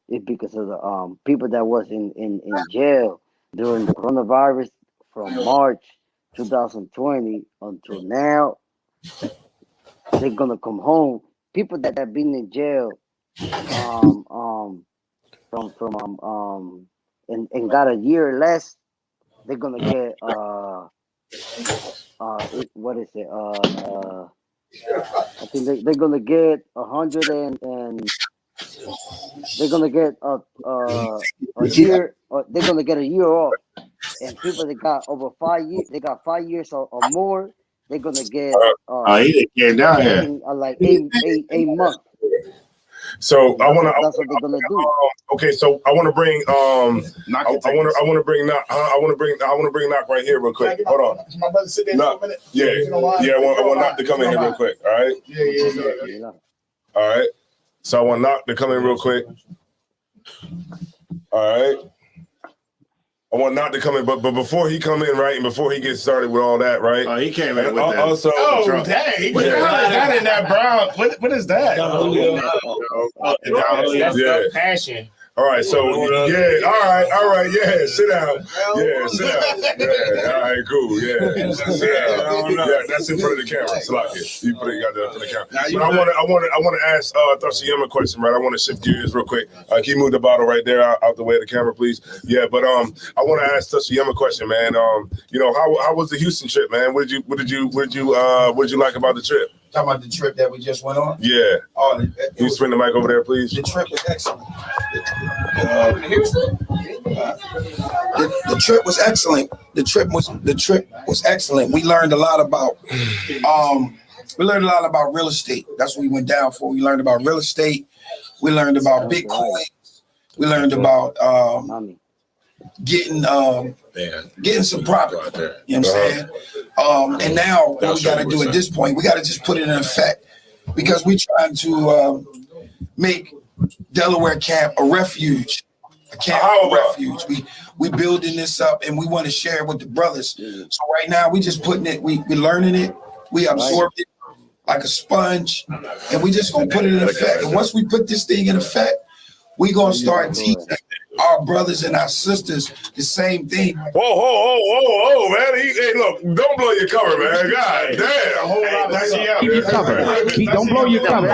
it's because of the people that was in jail during the coronavirus from March 2020 until now. They're gonna come home. People that have been in jail, and got a year less, they're gonna get what is it? I think they're gonna get 100 and they're gonna get a year. They're gonna get a year off. And people that got over 5 years, they got 5 years or more. They're gonna get down here. Like eight months. So I want to. That's what they're gonna do. Okay, so I want to bring I want to bring Knock right here real quick. Hold on. My brother sit there for a minute. Yeah. I want Knock to come in here real quick. All right. Yeah. All right. So I want Knock to come in real quick. All right. I want not to come in, but before he come in, right, and before he gets started with all that, right? Oh, he came in with that. Also, dang! He put that in that brown. What is that? That's passion. All right, so all right, sit down, sit down, all right, cool, sit down, that's in front of the camera, you put it got that in front of the camera. But I want to ask Thashiyama a question, right? I want to shift gears real quick. Can you move the bottle right there out the way of the camera, please? Yeah, but I want to ask Thashiyama a question, man. How was the Houston trip, man? What did you like about the trip? Talking about the trip that we just went on? Yeah. Can you spin the mic over there, please? The trip was excellent. The trip was excellent. The trip was excellent. We learned a lot about real estate. That's what we went down for. We learned about real estate. We learned about Bitcoin. We learned about getting some property. You know what I'm saying? And now what we got to do at this point, we got to just put it in effect because we're trying to make Delaware Camp a refuge, refuge. We building this up and we want to share it with the brothers. So right now we just putting it, we learning it, we absorbed it like a sponge, and we just gonna put it in effect. And once we put this thing in effect, we gonna start teaching our brothers and our sisters the same thing. Whoa, man! Hey, look, don't blow your cover, man. God damn! Keep your cover. Don't blow your cover.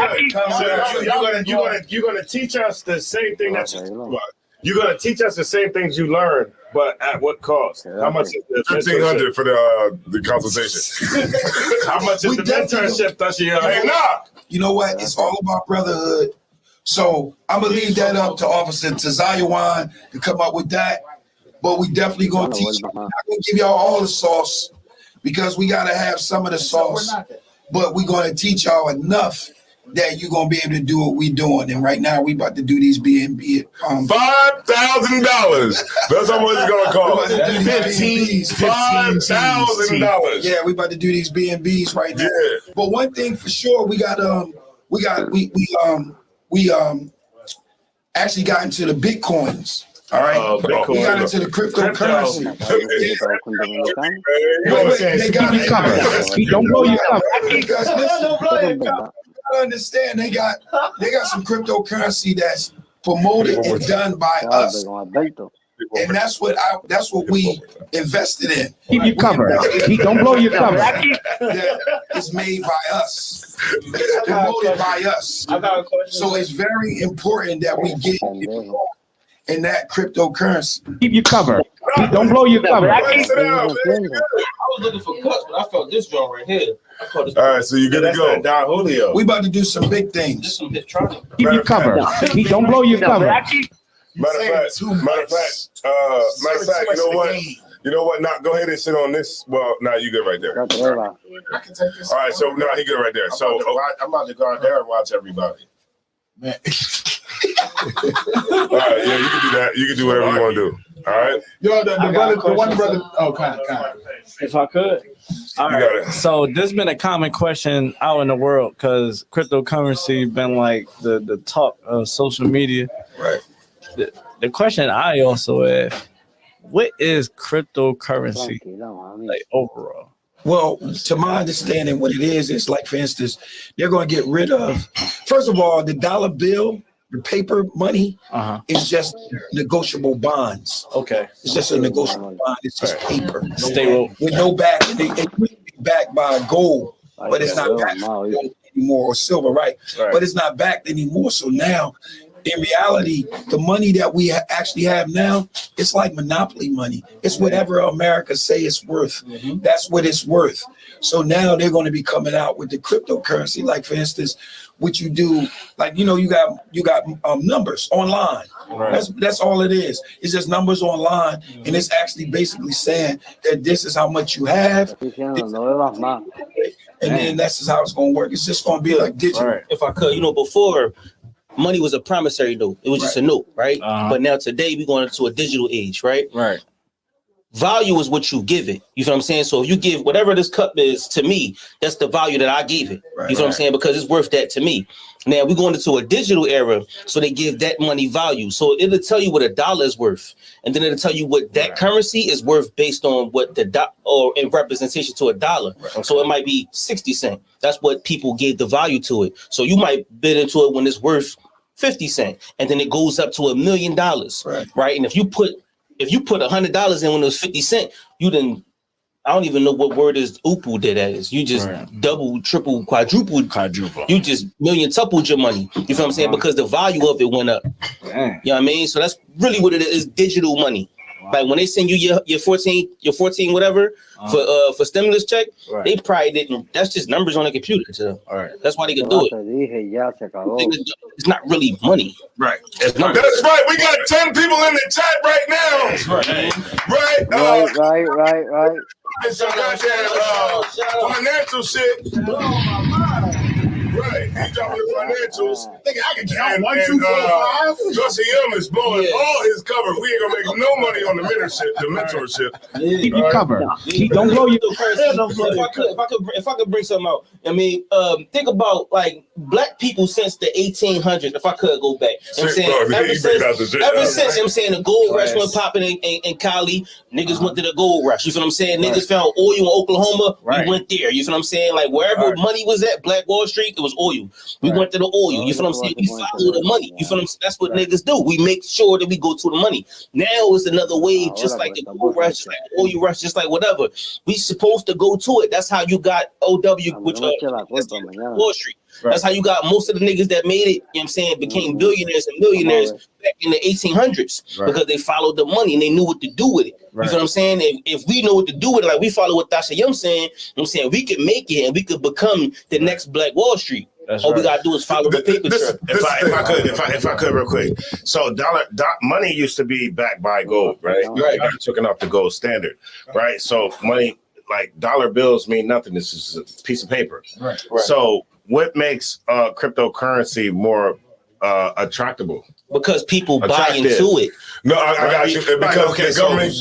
You're gonna teach us the same thing you're gonna teach us the same things you learned, but at what cost? How much is the $1,500 for the consultation? How much is the mentorship, Thashiyama? Hey, nah. You know what? It's all about brotherhood. So I'm gonna leave that up to Officer Tazayawan to come up with that. But we definitely gonna teach you. I'm not gonna give y'all all the sauce because we gotta have some of the sauce. But we're gonna teach y'all enough that you're gonna be able to do what we doing. And right now we about to do these BNB. $5,000. That's how much it's gonna cost. $5,000. Yeah, we about to do these BNBs right now. Yeah. But one thing for sure, we actually got into the Bitcoins. All right, we got into the cryptocurrency. They got it covered. Don't blow your cover. Understand they got some cryptocurrency that's promoted and done by us, and that's what we invested in. Keep your cover. Don't blow your cover. It's made by us. It's promoted by us. So it's very important that we get in that cryptocurrency. Keep your cover. Don't blow your cover. I was looking for cuts, but I felt this joint right here. All right, so you're good to go. Don Julio. We about to do some big things. Keep your cover. Don't blow your cover. Matter of fact, you know what? Now go ahead and sit on this. Well, now you good right there. I can take this. All right, so now he good right there. So I'm about to go out there and watch everybody. Man. All right, yeah, you can do that. You can do whatever you want to do. All right. Yo, the one brother. Oh, kind of. If I could. All right. So this has been a common question out in the world because cryptocurrency been like the talk of social media. Right. The question I also ask, what is cryptocurrency like overall? Well, to my understanding, what it is like, for instance, they're going to get rid of, first of all, the dollar bill, the paper money is just negotiable bonds. Okay. It's just a negotiable bond. It's just paper. Stable. With no back. It could be backed by gold, but it's not backed by gold anymore, or silver, right? But it's not backed anymore. So now, in reality, the money that we actually have now, it's like monopoly money. It's whatever America say it's worth. That's what it's worth. So now they're going to be coming out with the cryptocurrency. Like, for instance, what you do, like, you got numbers online. Right. That's all it is. It's just numbers online, and it's actually basically saying that this is how much you have, and then that's how it's going to work. It's just going to be like digital. Right. If I could, before, money was a promissory note. It was just a note, right? But now today we're going into a digital age, right? Right. value is what you give it. You feel what I'm saying? So if you give whatever this cup is to me, that's the value that I gave it. You feel what I'm saying? Because it's worth that to me. Now we're going into a digital era, so they give that money value. So it'll tell you what $1 is worth, and then it'll tell you what that currency is worth based on what or in representation to $1. So it might be 60 cents. That's what people gave the value to it. So you might bid into it when it's worth 50 cents, and then it goes up to $1 million, right? And if you put $100 in when it was 50 cents, you didn't. I don't even know what word is upu that is. You just double, triple, quadruple. You just million-tupled your money. You feel what I'm saying? Because the value of it went up. You know what I mean? So that's really what it is, digital money. Like when they send you your 14 whatever for stimulus check, they probably didn't. That's just numbers on a computer. So that's why they can do it. It's not really money. Right. That's right. We got 10 people in the chat right now. Right. It's some goddamn financial shit. Right. He's dropping the financials. I can count 1, 2, 4, 5. Justin Yum is blowing all his cover. We ain't gonna make no money on the mentorship. Keep your cover. Don't blow your If I could bring something out, I mean, think about like black people since the 1800s. If I could go back, ever since I'm saying the gold rush went popping in Cali, niggas went to the gold rush. You feel what I'm saying? Niggas found oil in Oklahoma. We went there. You feel what I'm saying? Like wherever money was at, Black Wall Street, it was oil. We went to the oil. You feel what I'm saying? We follow the money. You feel what I'm saying? That's what niggas do. We make sure that we go to the money. Now it's another wave, just like the gold rush, just like the oil rush, just like whatever. We supposed to go to it. That's how you got OW, which Wall Street. That's how you got most of the niggas that made it, you know what I'm saying, became billionaires and millionaires back in the 1800s because they followed the money and they knew what to do with it. You feel what I'm saying? If we know what to do with it, like we follow what Tasha Yum saying, I'm saying we can make it and we could become the next Black Wall Street. All we gotta do is follow the paper trail. If I could real quick. So money used to be backed by gold, right? They got taken off the gold standard, right? So money, like dollar bills mean nothing. This is a piece of paper. Right. So what makes cryptocurrency more attractable? Because people buy into it. No, I got you. Because the government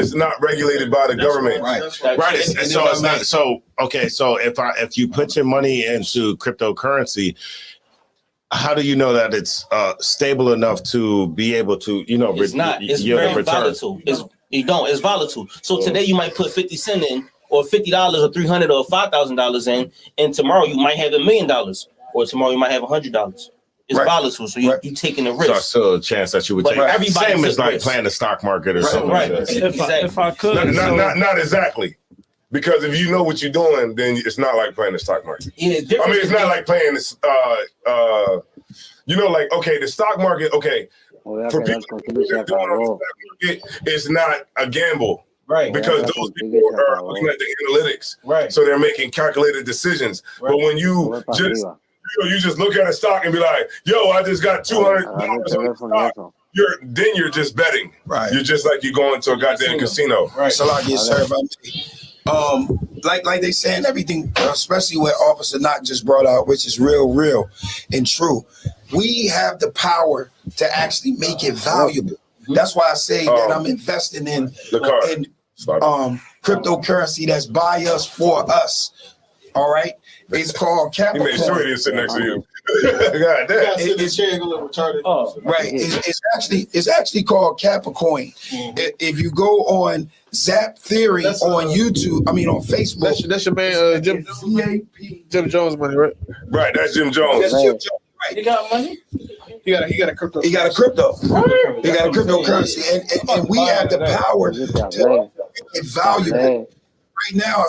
it's not regulated by the government. Right. So it's not. So okay. So if you put your money into cryptocurrency, how do you know that it's stable enough to be able to It's not. It's very volatile. It's volatile. So today you might put 50 cents in, or $50 or $300 or $5,000 in, and tomorrow you might have $1 million, or tomorrow you might have $100. It's volatile, so you taking a risk. So still a chance that you would take. Same as like playing the stock market or something. Right. If I could, not exactly. Because if you know what you're doing, then it's not like playing the stock market. Yeah, I mean, it's not like playing this. Like the stock market. Okay, for people that doing on the stock market, it's not a gamble. Right. Because those people are looking at the analytics. Right. So they're making calculated decisions. Right. But when you just look at a stock and be like, yo, I just got $200 on the stock. You're just betting. Right. You're just like you're going to a goddamn casino. Right. So like like they saying everything, especially what Officer Knock just brought out, which is real and true. We have the power to actually make it valuable. That's why I say that I'm investing in cryptocurrency that's by us for us. All right. It's called Capricorn. He made sure he didn't sit next to you. God damn. It's actually called Capricorn. If you go on Zap Theory on YouTube, on Facebook. That's your man, Jim Jones money, right? Right, that's Jim Jones. That's Jim Jones. Right. He got money? He got a crypto. He got a crypto. He got a cryptocurrency. And we have the power to make it valuable. Right now,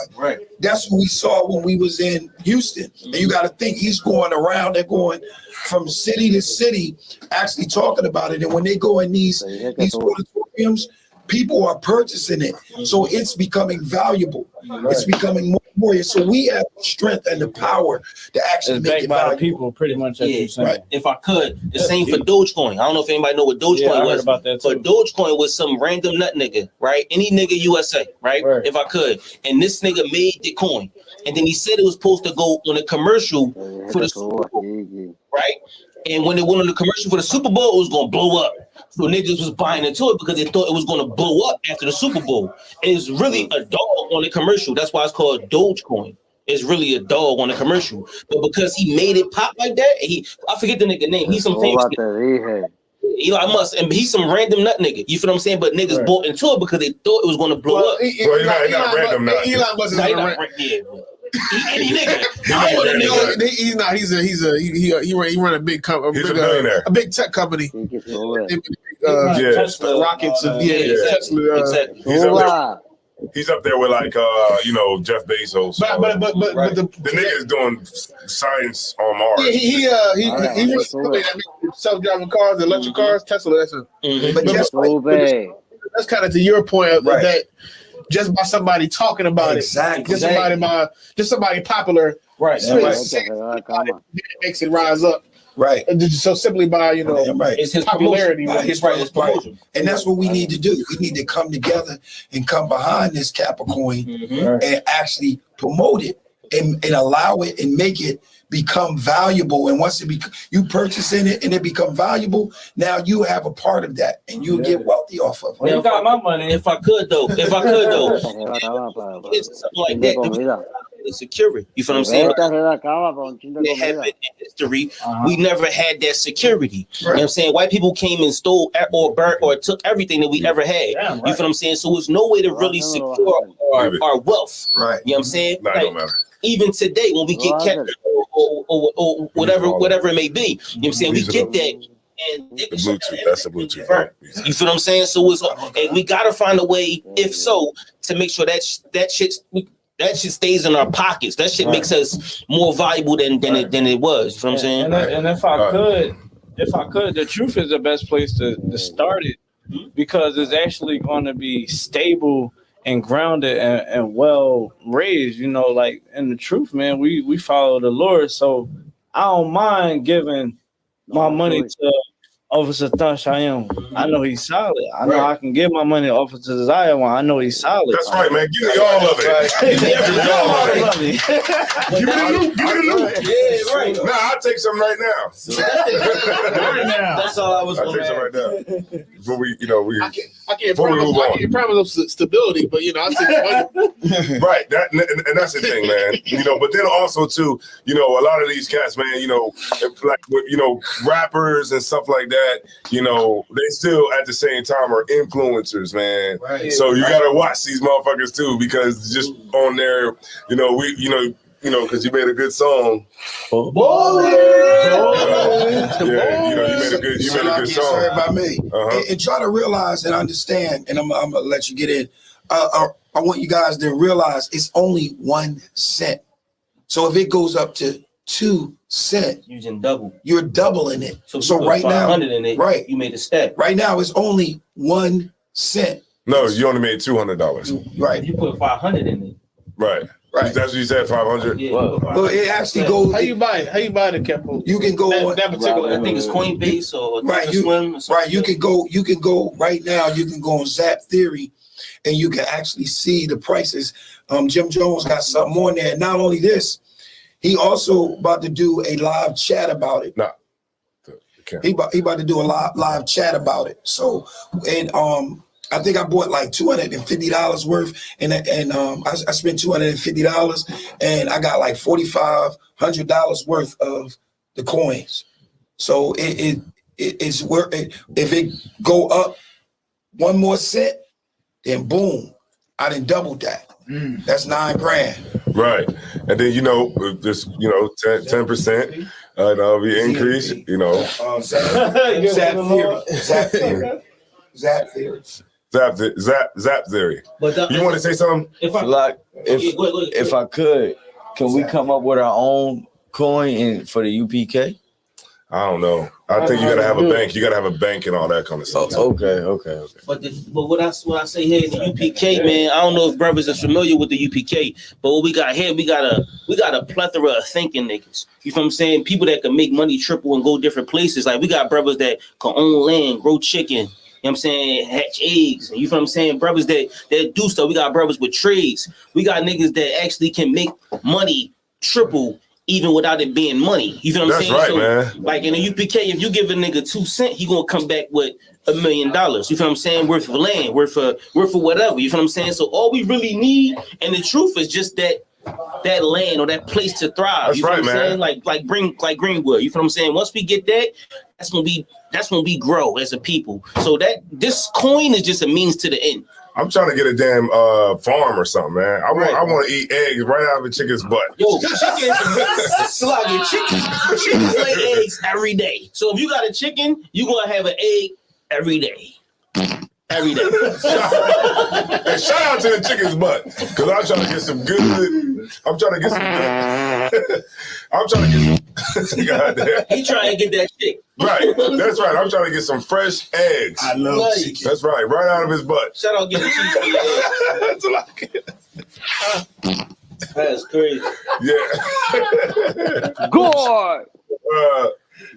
that's what we saw when we was in Houston. And you got to think he's going around. They're going from city to city, actually talking about it. And when they go in these auditoriums, people are purchasing it. So it's becoming valuable. It's becoming more. So we have the strength and the power to actually make it valuable. People, pretty much. If I could, the same for Dogecoin. I don't know if anybody know what Dogecoin was. About that too. But Dogecoin was some random nut nigga, right? Any nigga USA, right? If I could. And this nigga made the coin. And then he said it was supposed to go on a commercial for the Super Bowl, right? And when it went on the commercial for the Super Bowl, it was going to blow up. So niggas was buying into it because they thought it was going to blow up after the Super Bowl. It's really a dog on the commercial. That's why it's called Dogecoin. It's really a dog on the commercial. But because he made it pop like that, I forget the nigga name. He's some famous nigga. Elon Musk, and he's some random nut nigga. You feel what I'm saying? But niggas bought into it because they thought it was going to blow up. He's not random nut. Elon Musk is Any nigga. He's not. He run a big company. A big tech company. Tesla, rockets. Tesla. He's up there with like Jeff Bezos. But the nigga is doing science on Mars. He runs self-driving cars, electric cars, Tesla. That's it. But that's kind of to your point of that. Just by somebody talking about it, just somebody popular, right? It makes it rise up. Right. So simply by it's his popularity, his promotion. And that's what we need to do. We need to come together and come behind this Capricorn and actually promote it and allow it and make it become valuable. And once you purchase in it and it become valuable, now you have a part of that and you get wealthy off of it. Well, got my money. If I could though, it's something like that. Security. You feel what I'm saying? They have it in history. We never had that security. You know what I'm saying? White people came and stole or burnt or took everything that we ever had. You feel what I'm saying? So there's no way to really secure our wealth. Right. You know what I'm saying? No, it don't matter. Even today, when we get kept or whatever it may be, you know what I'm saying? We get that. And the Bluetooth, that's the Bluetooth. Right. You feel what I'm saying? So and we gotta find a way, if so, to make sure that shit stays in our pockets. That shit makes us more valuable than it was. You know what I'm saying? And if I could, the truth is the best place to start it because it's actually going to be stable and grounded and well raised. Like in the truth, man, we follow the Lord. So I don't mind giving my money to Officer Thashayim. I know he's solid. I know I can give my money to Officer Zion. I know he's solid. That's right, man. Give me all of it. Give me the loot. Yeah, right. Nah, I'll take some right now. That's all I was I'll take some right now. Before we I can't promise stability, but I'll take money. Right. And that's the thing, man. But then also too, a lot of these cats, man, rappers and stuff like that. They still at the same time are influencers, man. Right. So you gotta watch these motherfuckers too, because just on there, because you made a good song. You made a good song. By me. And try to realize and understand, and I'm gonna let you get in. I want you guys to realize it's only 1 cent. So if it goes up to 2 cents, you're doubling it. So right now, in it, right, you made a step. Right now, it's only 1 cent. No, you only made $200. Right. You put 500 in it. Right. That's what you said, 500. Yeah. Well, it actually goes. How you buy the Kepo? You can go on that particular. I think it's Coinbase or Swim. Right. You can go right now. You can go on Zap Theory, and you can actually see the prices. Jim Jones got something on there. Not only this, he also about to do a live chat about it. No. He about to do a live chat about it. So, and I think I bought like $250 worth, and I spent $250, and I got like $4,500 worth of the coins. So it's worth it. If it go up 1 more cent, then boom, I done doubled that. That's $9,000. Right, and then just 10%. That'll be increase. Zap Theory. Zap Theory. But you want to say something? If I could, can we come up with our own coin for the UPK? I don't know. I think you gotta have a bank. You gotta have a bank and all that kind of stuff. Okay. But what I say here is the UPK, man. I don't know if brothers are familiar with the UPK, but what we got here, we got a plethora of thinking niggas. You feel what I'm saying? People that can make money triple and go different places. Like we got brothers that can own land, grow chicken. You know what I'm saying? Hatch eggs. You feel what I'm saying? Brothers that do stuff. We got brothers with trades. We got niggas that actually can make money triple even without it being money. You feel what I'm saying? That's So, right, man. like in a UPK, if you give a nigga 2 cents, he gonna come back with $1 million. You feel what I'm saying? Worth of land, worth of whatever. You feel what I'm saying? So all we really need, and the truth is just that land or that place to thrive. That's you feel right, what I'm saying? Like Greenwood. You feel what I'm saying? Once we get that, that's when we grow as a people. So that this coin is just a means to the end. I'm trying to get a damn farm or something, man. I want to eat eggs right out of a chicken's butt. Yo, chickens lay eggs every day. So if you got a chicken, you gonna have an egg every day. Every day. Hey, shout out to the chicken's butt, because I'm trying to get some good. I'm trying to get goddamn. He trying to get that chick. Right, that's right. I'm trying to get some fresh eggs. I love chicken. That's right, right out of his butt. Shout out, get the cheese. That's what I get. That's crazy. Yeah. God.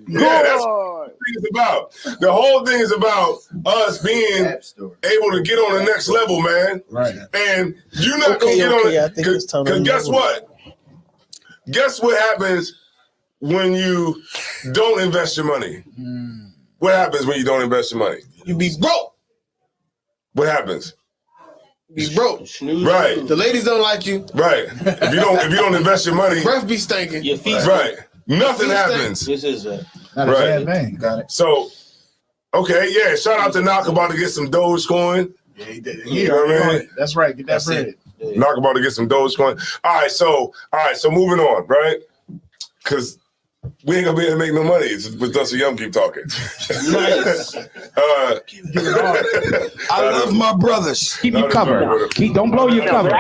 Yeah, that's what the thing is about. The whole thing is about us being able to get on the next level, man. Right. And you're not gonna get on it. Because guess what? Guess what happens when you don't invest your money? What happens when you don't invest your money? You be broke. What happens? Be broke. Right. The ladies don't like you. Right. If you don't invest your money, breath be stinking. Your feet. Right. Nothing happens. This is not a right. bad thing. Got it. So, okay, yeah. Shout out to Knock about to get some Dogecoin. Yeah, he did. You know what I mean? That's right. Get that bread. Knock about to get some Dogecoin. All right, so moving on, right? Because we ain't gonna be able to make no money with Dusty Young keep talking. Nice. I love my brothers. Keep you covered. Don't blow your cover.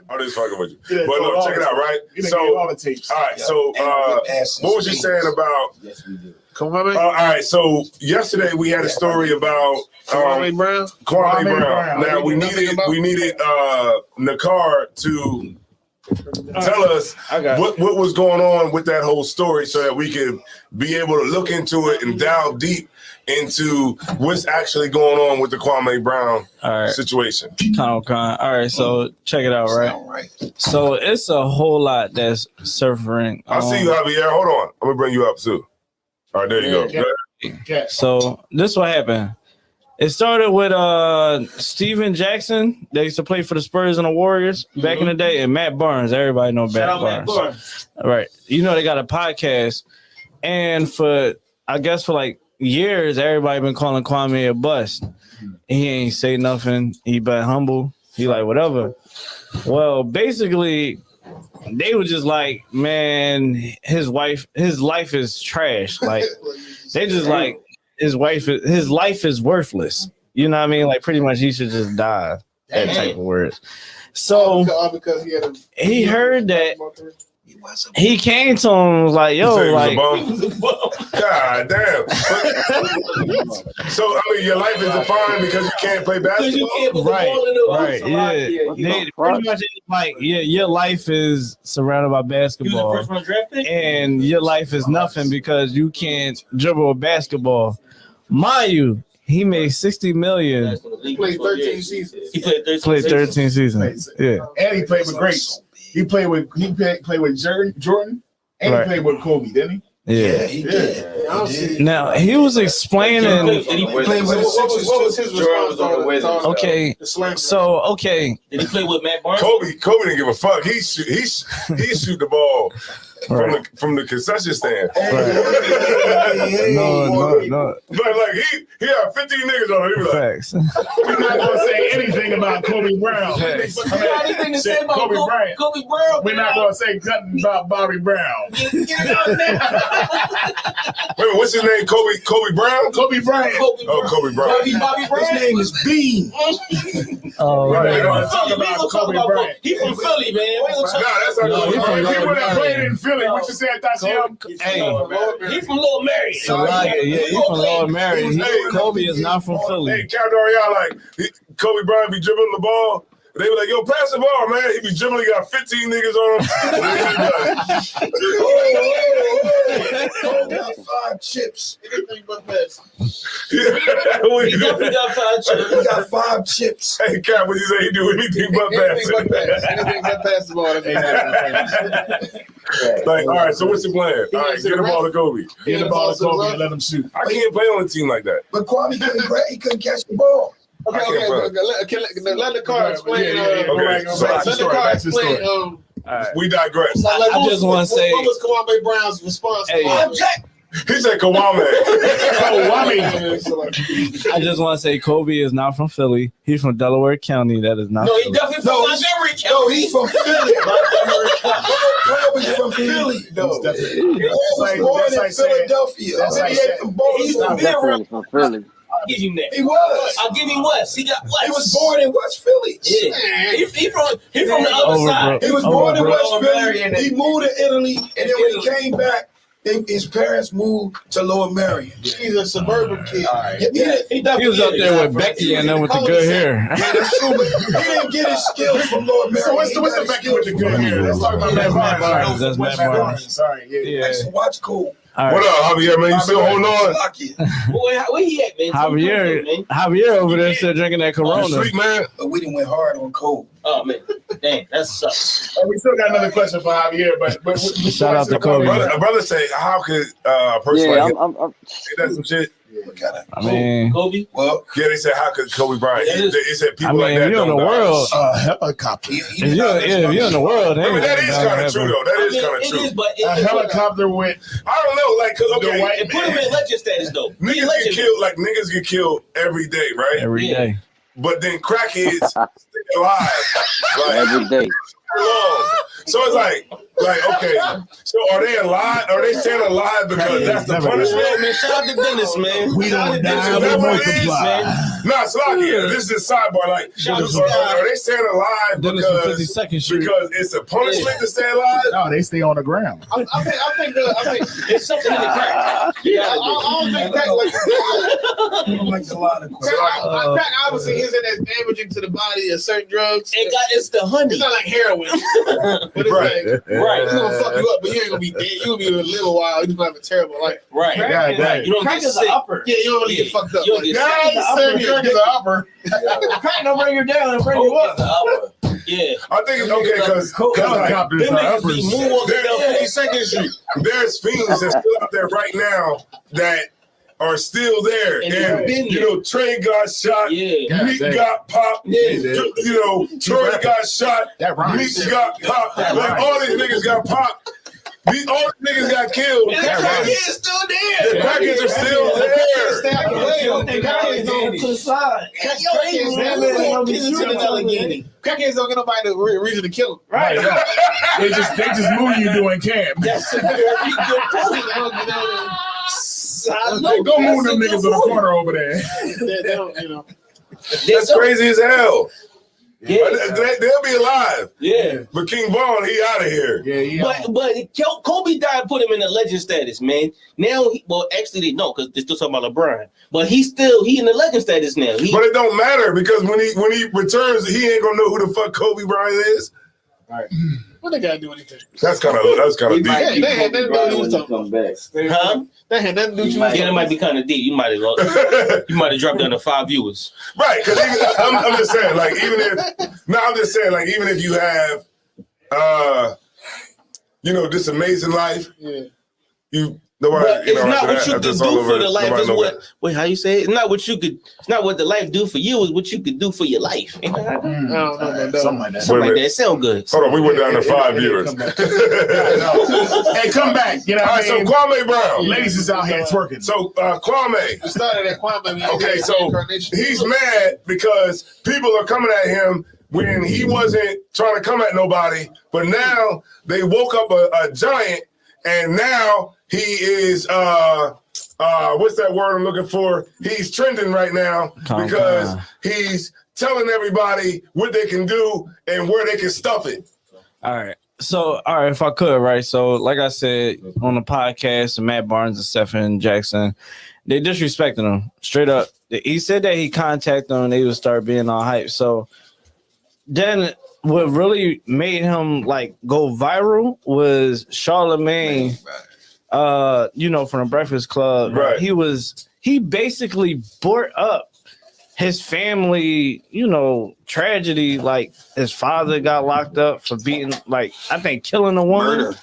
I'm just fucking with you. Yeah, but look, check it out, right? So, all right, so what was you saying about? Yes, we do. Come on, man. All right, so yesterday we had a story about Kwame Brown. Kwame Brown. Now we needed Nakar to tell us what was going on with that whole story so that we could be able to look into it and delve deep into what's actually going on with the Kwame Brown situation. All right, so check it out, right? So it's a whole lot that's surfing. I see you, Javier. Hold on. I'm going to bring you up, too. All right, there you go. So this what happened. It started with Steven Jackson. They used to play for the Spurs and the Warriors back in the day, and Matt Barnes. Everybody know Matt Barnes. All right. You know they got a podcast, and for like years, everybody been calling Kwame a bust. He ain't say nothing. He been humble. He like whatever. Well, basically, they were just like, man, his life is trash. Like they just like his life is worthless. You know what I mean? Like pretty much he should just die. That type of words. So because he heard that. He came to him and was like, yo, like, God damn. So, I mean, your life is defined because you can't play basketball? Right, yeah. Pretty much like, your life is surrounded by basketball. And your life is nothing because you can't dribble a basketball. Mind you, he made $60 million. He played 13 seasons. He played 13 seasons. Yeah. And he played with greats. He played with Jordan, and he played with Kobe, didn't he? Yeah, he did. Now he was explaining. What was his response? Okay, so okay. Did he play with Matt Barnes? Kobe didn't give a fuck. He shoot the ball from the concession stand. No. But like he had 15 niggas on him. Facts. We're not gonna say anything about Kobe Brown. Anything to say about Kobe Brown? We're not gonna say nothing about Bobby Brown. Wait, what's his name? Kobe Brown? Kobe Bryant. Kobe Bryant. Bobby Brown. His name is Bean. We're not gonna talk about Kobe Bryant. He from Philly, man. That's not If he would have played in Philly, what you say? Hey, he from Little Mary. He from Lower Mary. Kobe is not from Philly. Hey, Cal Dorian, like Kobe Bryant be dribbling the ball, They were like, yo, pass the ball, man. He be dribbling, got 15 niggas on him. Cole got 5 chips. Anything but pass. He definitely got 5 chips. He got 5 chips. Hey, Cap, what you say? He do anything but pass. Anything but pass the ball. Like, all right, so what's the plan? All right, get the ball to Kobe. Get the ball to Kobe and let him shoot. I can't play on a team like that. But Kwame couldn't catch the ball. Okay. Let the car explain. Okay, let the car explain. We digress. I just want to say, what was Kwame Brown's response? Hey. He said Kawame. I just want to say Kobe is not from Philly. He's from Delaware County. That is not. No, he Philly. definitely from Montgomery County. No, he's from Philly. Kobe's from Philly. No, He was born in Philadelphia. He's from Philly. I'll give him that. He was. I'll give him West. He got West. He was born in West Philly. Yeah. He from the other side. He was born in West Philly. He moved to Italy, and then when he came back, his parents moved to Lower Marion. He's a suburban kid. He was up there with Becky and them with the good hair. Yeah, that's true, but he didn't get his skills from Lower Marion. So what's the Becky with the good hair? Let's talk about Matt Barnes. That's Matt Barnes. Sorry, yeah. So watch Cole. Right. What up, Javier, man? You still holding on? Where he at, man? Javier over there still drinking that Corona. Sweet, man. But we didn't went hard on Cole. Oh, man. Dang, that sucks. We still got another question for Javier, but shout out to Kobe. Brother say, how could a person like him say that some shit? I mean, Kobe. Well, yeah, they said how could Kobe Bryant? They said people like if that. you're in the world, helicopter. if you're in the world, I mean, that is kind of true, though. That is kind of true. A helicopter went. I don't know, like, cause okay, and put him in legend status though. Niggas get killed every day, right? Every day. But then crackheads stay alive, like, Every day. long. So it's like, okay, so are they alive? Are they staying alive because that's the punishment? Man, shout out to Dennis, man. We don't die, we multiply. Nah, Slakia, this is a sidebar. Like, are they staying alive because it's a punishment to stay alive? No, they stay on the ground. I think it's something in the crack. I don't think crack like a lot of crack obviously isn't as damaging to the body as certain drugs. It's the honey. It's not like heroin. But it's Right. It's gonna fuck you up, but you ain't gonna be dead. You'll be a little while. You're gonna have a terrible life. Right. You don't get sick. Yeah, you don't really get fucked up. You don't get sick. Crack is the upper. Crack don't bring you down and bring you up. Yeah. I think it's okay because Helicopters are uppers. There's fiends that's still out there right now that are still there. And you know, Trey got shot, Meek got popped, you know, Troy got shot, Meek got popped, like all these niggas got popped. All these niggas got killed. The crackheads still there. The crackheads are still there. Stay out the way. To the side. Crackheads don't get nobody to reason to kill them. Right. They just move you doing camp. Go move them niggas in the corner over there. They don't, you know. That's crazy as hell. Yeah. They'll be alive. Yeah. But King Vaughn, he out of here. Yeah. But Kobe died, put him in the legend status, man. Now, actually they know because they're still talking about LeBron. But he in the legend status now. But it don't matter because when he returns, he ain't gonna know who the fuck Kobe Bryant is. Right. What they gotta do anything? That's kind of deep. They had nothing to do with Huh? They had nothing to do with Yeah, that might be kind of deep. You might have dropped down to 5 viewers. Right, because I'm just saying, like, even if you have, you know, this amazing life, It's not what you could do for the life. It's what how you say it? It's not what you could. It's not what the life do for you. It's what you could do for your life. I don't know about that. Something like that. Something like that. It sound good. Hold on, we went down to 5 viewers. Hey, come back. You know, all right. So Kwame Brown, ladies is out here twerking. So Kwame. It started at Kwame. Okay, so he's mad because people are coming at him when he wasn't trying to come at nobody, but now they woke up a giant, and now he is what's that word I'm looking for? He's trending right now because he's telling everybody what they can do and where they can stuff it. All right. So, if I could, right? So, like I said on the podcast, Matt Barnes and Stephen Jackson, they disrespecting him straight up. He said that he contacted them and they would start being all hype. So, then what really made him like go viral was Charlemagne, you know, from the Breakfast Club. Right. He basically brought up his family, you know, tragedy. Like his father got locked up for beating, like, I think killing a woman. Murder.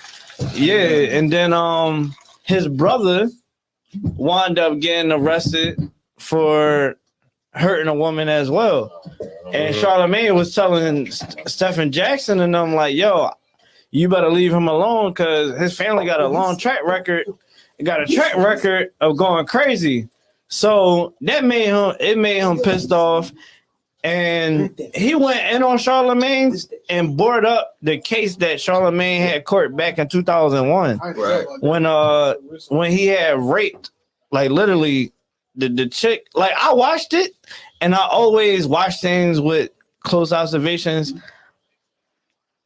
Yeah, and then his brother wound up getting arrested for hurting a woman as well. And Charlemagne was telling Stephen Jackson and them like, yo, you better leave him alone because his family got a long track record, of going crazy. So that made him pissed off. And he went in on Charlemagne and brought up the case that Charlemagne had court back in 2001 when he had raped, like literally the chick. Like I watched it, and I always watch things with close observations.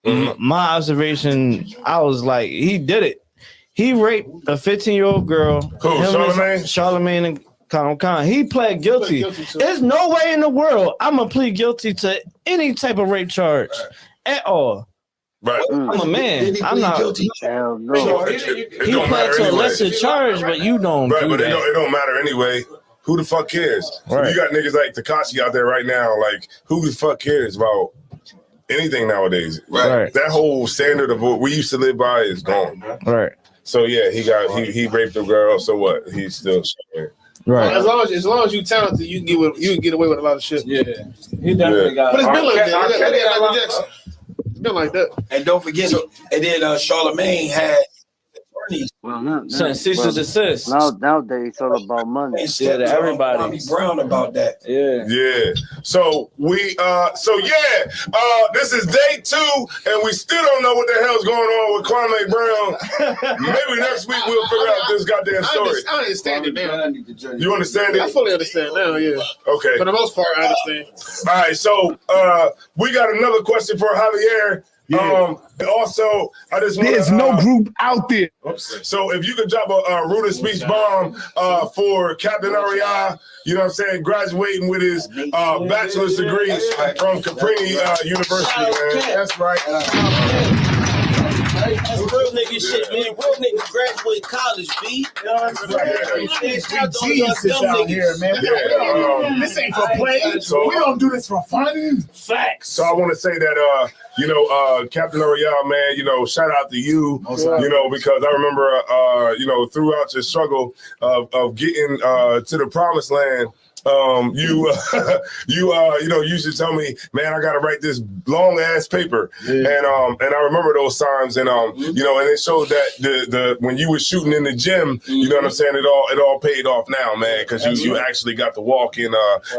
My observation, I was like, he did it. He raped a 15-year-old girl. Who, Charlemagne and Khan. He pled guilty. There's no way in the world I'm gonna plead guilty to any type of rape charge at all. Right. I'm a man. I'm not. Hell no. So He pled to a lesser charge, but you don't Right, do but that. it don't matter anyway. Who the fuck cares? Right. You got niggas like Tekashi out there right now. Like, who the fuck cares about anything nowadays? Right. That whole standard of what we used to live by is gone. Right. So yeah, he raped a girl. So what? He's still sharing. Right. As long as you talented, you can get away with a lot of shit. Yeah. He definitely got. But it's been like that. R. Look Kelly at Michael Jackson. It's been like that. And don't forget, and then Charlemagne had attorneys. Well, cease and desist. Nowadays, it's all about money. Yeah, to everybody. Bobby Brown about that. Yeah. Yeah. So this is day 2, and we still don't know what the hell's going on with Kwame Brown. Maybe next week we'll figure out this goddamn story. I understand it now. You understand it? I fully understand now, yeah. Okay. For the most part, I understand. All right, so we got another question for Javier. Also, I just want There's no group out there. So if you could drop a root of speech bomb for Captain Ariah, you know what I'm saying, graduating with his bachelor's degree from Caprini University, man. That's right. That's real nigga shit, man. Real nigga graduate college, B. You know what I'm saying? Shout out to all y'all dumb out here, niggas. man. This ain't for play. We don't do this for fun. Facts. So I want to say that, Captain Ariel, man, shout out to you, because I remember, throughout your struggle of getting to the promised land, you used to tell me, man, I got to write this long ass paper. And I remember those times and it showed that the when you were shooting in the gym, you know what I'm saying? It all paid off now, man, because you actually got to walk in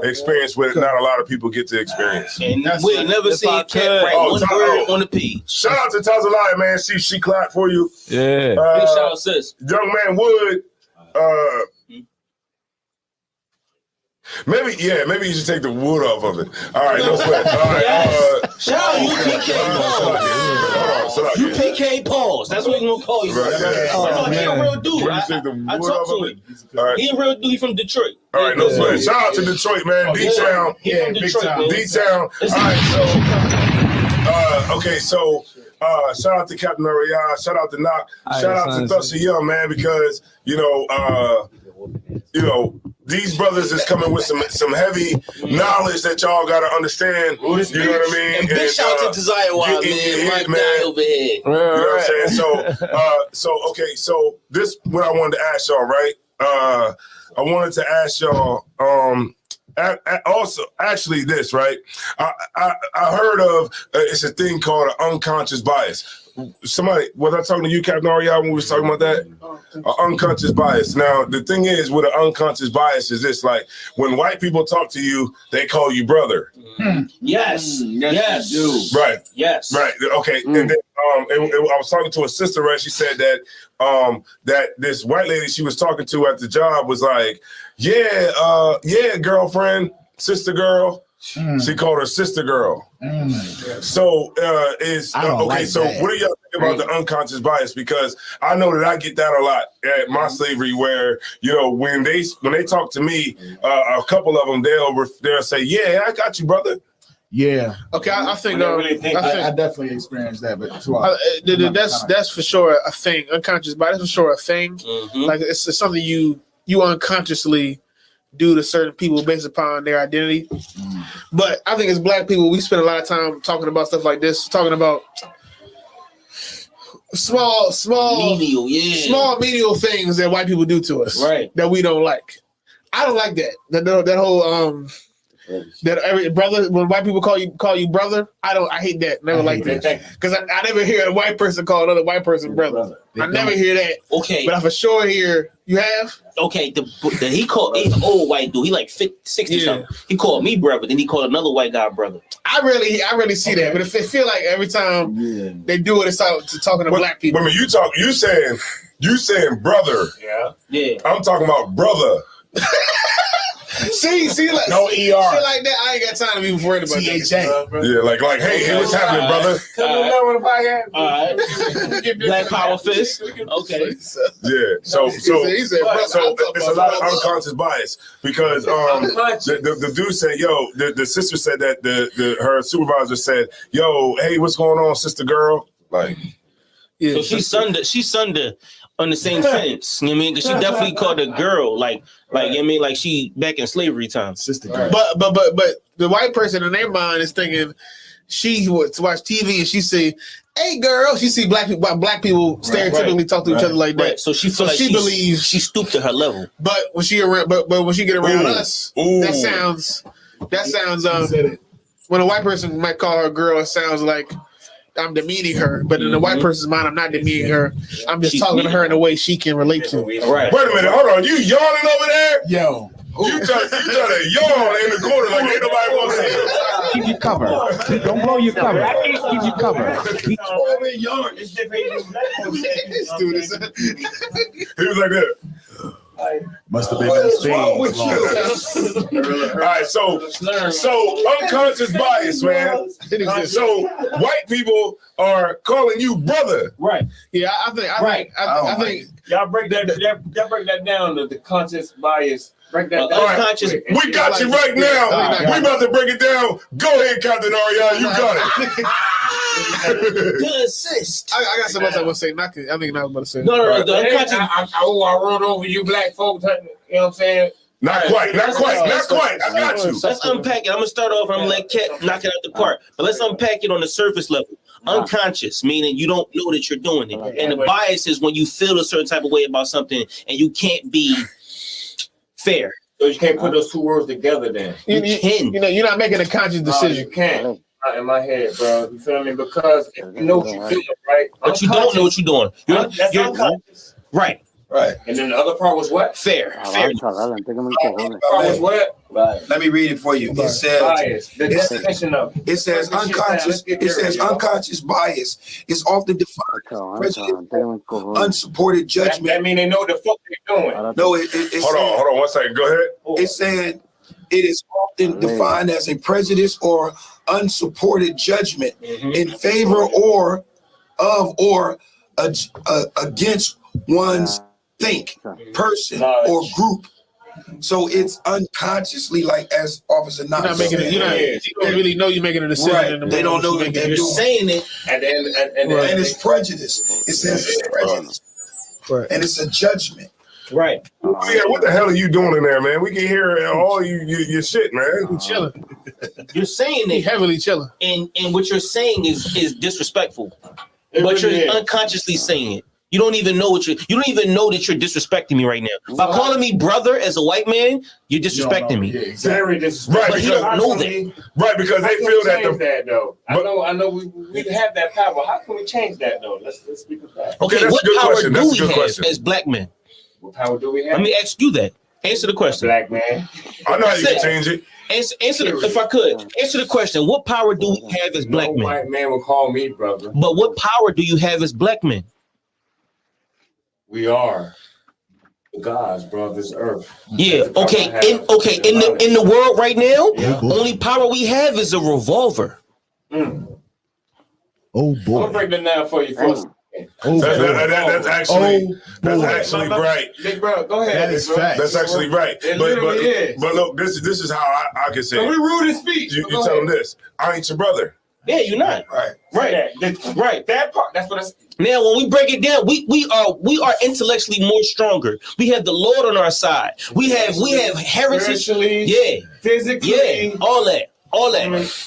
experience with not a lot of people get to experience. And we'll never see a cat write one word on the page. Shout out to Tazalaya, man. She clapped for you. Yeah. Big shout out, sis. Young man Wood, maybe you should take the wood off of it. All right, no sweat. All right, shout out UPK Pause. That's what we're gonna call you. Right. He a real dude. I talked to him. All right. He a real dude. He from Detroit. All right, no sweat. Shout out to Detroit, man. D-Town. Yeah, Detroit. D-Town. All right, so shout out to Captain Ariah. Shout out to Knock. Shout out to Thusser Young, man, because these brothers is coming with some heavy knowledge that y'all gotta understand. You know what I mean? And big shout out to Desire Wild, man. My guy over here. You know what I'm saying? So this what I wanted to ask y'all, right? I wanted to ask y'all also actually this, right? I heard of it's a thing called an unconscious bias. Somebody, was I talking to you, Captain Ariel, when we was talking about that? Unconscious bias. Now, the thing is with an unconscious bias is this, like, when white people talk to you, they call you brother. Yes. Yes. Right. Yes. Right. Okay. And then I was talking to a sister, right? She said that that this white lady she was talking to at the job was like, yeah, girlfriend, sister girl. She called her sister girl. So okay. So what do y'all think about the unconscious bias? Because I know that I get that a lot at my slavery, where when they talk to me, a couple of them they'll say, "Yeah, I got you, brother." Yeah. Okay, I think I definitely experienced that, but that's for sure a thing. Unconscious bias, that's for sure a thing. Like it's something you unconsciously do to certain people based upon their identity. But I think as Black people, we spend a lot of time talking about stuff like this, talking about small menial things that white people do to us, right? That we don't like. I don't like that. That whole that every brother, when white people call you brother, I hate that. Never like that because I never hear a white person call another white person brother. I never hear that. Okay, but I for sure hear you have. Okay, he's an old white dude. He like 60 something. He called me brother. Then he called another white guy brother. I really see that, but if it feel like every time they do it, it's talking to Black people. I mean, you saying brother. Yeah. I'm talking about brother. See, like, no ER. Shit like that, I ain't got time to be worried about that. Yeah, like, hey, what's happening, brother? All right. Black Power Fist. Okay. Yeah. So it's a lot of unconscious bias because the dude said, yo, the sister said that her supervisor said, yo, hey, what's going on, sister girl? Like, yeah. So she sunned her on the same sentence. You know what I mean? Because she definitely called a girl you know what I mean, like she back in slavery time. Sister girl. But the white person in their mind is thinking she would watch TV and she say, "Hey girl," she see black people stereotypically talk to each other like that. Right. So she feel like she believes she stooped to her level. But when she around, but when she get around us, that sounds when a white person might call her a girl, it sounds like I'm demeaning her, but in the white person's mind, I'm not demeaning her. I'm just talking to her in a way she can relate to. Right. Wait a minute, hold on. You yawning over there? Yo. You try to yawn in the corner like ain't nobody want to see you. Keep your cover. Don't blow your cover. Keep your cover. He was like that. Must have been those All right, so unconscious bias, man. So white people are calling you brother, right? Yeah, I think y'all break that down to the conscious bias. Break that down. Unconscious. We got you right now. We about to break it down. Go ahead, Captain Ariana. You got it. Good assist. I got something else I was saying. I think I was about to say. No. I run over you black folks. You know what I'm saying? Not quite. I got you. Let's unpack it. I'm gonna start off. I'm gonna let Kat knock it out the park. But let's unpack it on the surface level. Unconscious, meaning you don't know that you're doing it, and the bias is when you feel a certain type of way about something and you can't be fair. So you can't put those two words together. Then you can. You know, you're not making a conscious decision. You can't. Not in my head, bro. You feel me? Because you know what you're doing, right? But you don't know what you're doing. You're unconscious. Right. And then the other part was what? Fair. Fairness. Was what? Let me read it for you. It says unconscious bias is often defined as unsupported judgment. That mean they know what the fuck they're doing. No, hold on 1 second. Go ahead. It said it is often defined as a prejudice or unsupported judgment in favor or against one's person or group. So it's unconsciously, like as Officer Knox. You're not making it. You don't really know you're making a decision. Right. They don't know that they're saying it, and it's prejudice. It says it's prejudice, and it's a judgment. Right. Yeah, what the hell are you doing in there, man? We can hear all your shit, man. Chilling. You're saying it heavily chilling, and what you're saying is disrespectful, but you're unconsciously saying it. You don't even know you don't even know that you're disrespecting me right now. By calling me brother as a white man, you're disrespecting me. Very disrespectful. But you don't know that. Right, because they feel that though. I know we have that power. How can we change that though? Let's speak of that. Okay, what power do we have as black men? What power do we have? Let me ask you that. Answer the question. Black man. I know how you can change it. If I could answer the question, what power do we have as black men? White man will call me brother. But what power do you have as black men? We are the gods, bro, of this earth. Yeah. Okay. In the world right now, only power we have is a revolver. Oh boy. I'm gonna break that down for you first. That's actually right. Big bro, go ahead. That is fact. That's actually right. But look, this is how I can say. So we rude in speech. You tell them this. I ain't your brother. Yeah, you're not. Right. That part. That's what I. Now, when we break it down, we are intellectually more stronger. We have the Lord on our side. We have heritage. Physically, all that.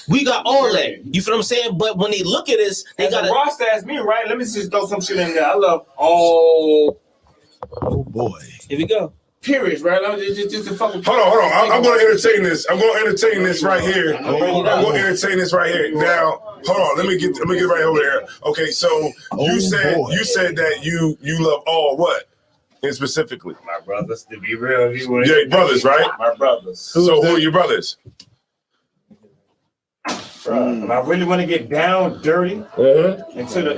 We got all that. You feel what I'm saying? But when they look at us, they got Ross asked me, right? Let me just throw some shit in there. I love all. Oh boy. Here we go. Periods, right? Just the fucking. Hold on. I'm going to entertain this. I'm going to entertain this right here. I'm going to entertain this right here. Now, hold on. Let me get right over there. Okay, so you said that you love all what? And specifically, my brothers. To be real, yeah, brothers, right? My brothers. So who are your brothers? If I really want to get down dirty into the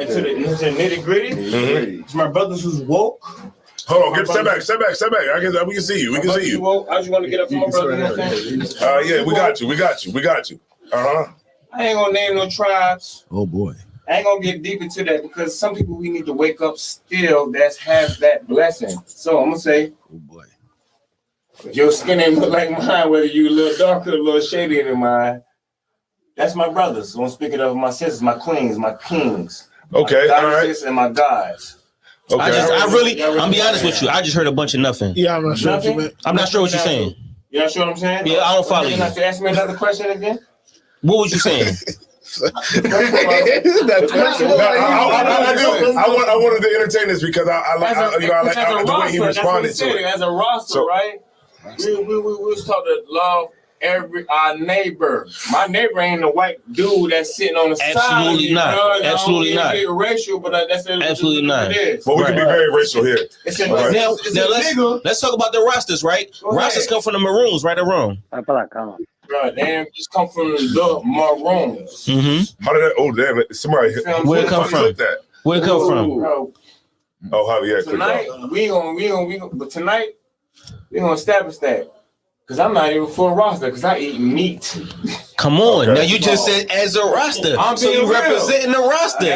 nitty gritty, it's my brothers who's woke. Hold on, step back. We can see you. We can see you. I just want to get up from my brother. Yeah, we got you. I ain't gonna name no tribes. Oh boy. I ain't gonna get deep into that because some people we need to wake up still that has that blessing. So I'm gonna say, oh boy, if your skin ain't look like mine, whether you a little darker, a little shadier than mine, that's my brothers. So I'm speaking of my sisters, my queens, my kings. Okay, all right. And my guys. Okay. I'm be honest with you. I just heard a bunch of nothing. Yeah, I'm not sure what you meant. I'm not sure what you're saying. You not sure what I'm saying? Yeah, I don't follow you. You have to ask me another question again. What was you saying? I wanted to entertain this because I like the way he responded to it. As a roster, right? We was taught to love our neighbor. My neighbor ain't a white dude that's sitting on the side. Absolutely not. Absolutely not. Racial, but that's absolutely not. But we can be very racial here. Now let's talk about the rosters, right? Rosters come from the Maroons, right or wrong? Right, they just come from the Maroons. Mm-hmm. How did that? Oh damn it! Somebody hit. Where it come from? Where it come from? Oh, how yeah? Tonight but tonight we gonna establish that. Because I'm not even full roster, because I eat meat. Come on. Okay. Now you just said as a roster. So you representing the roster.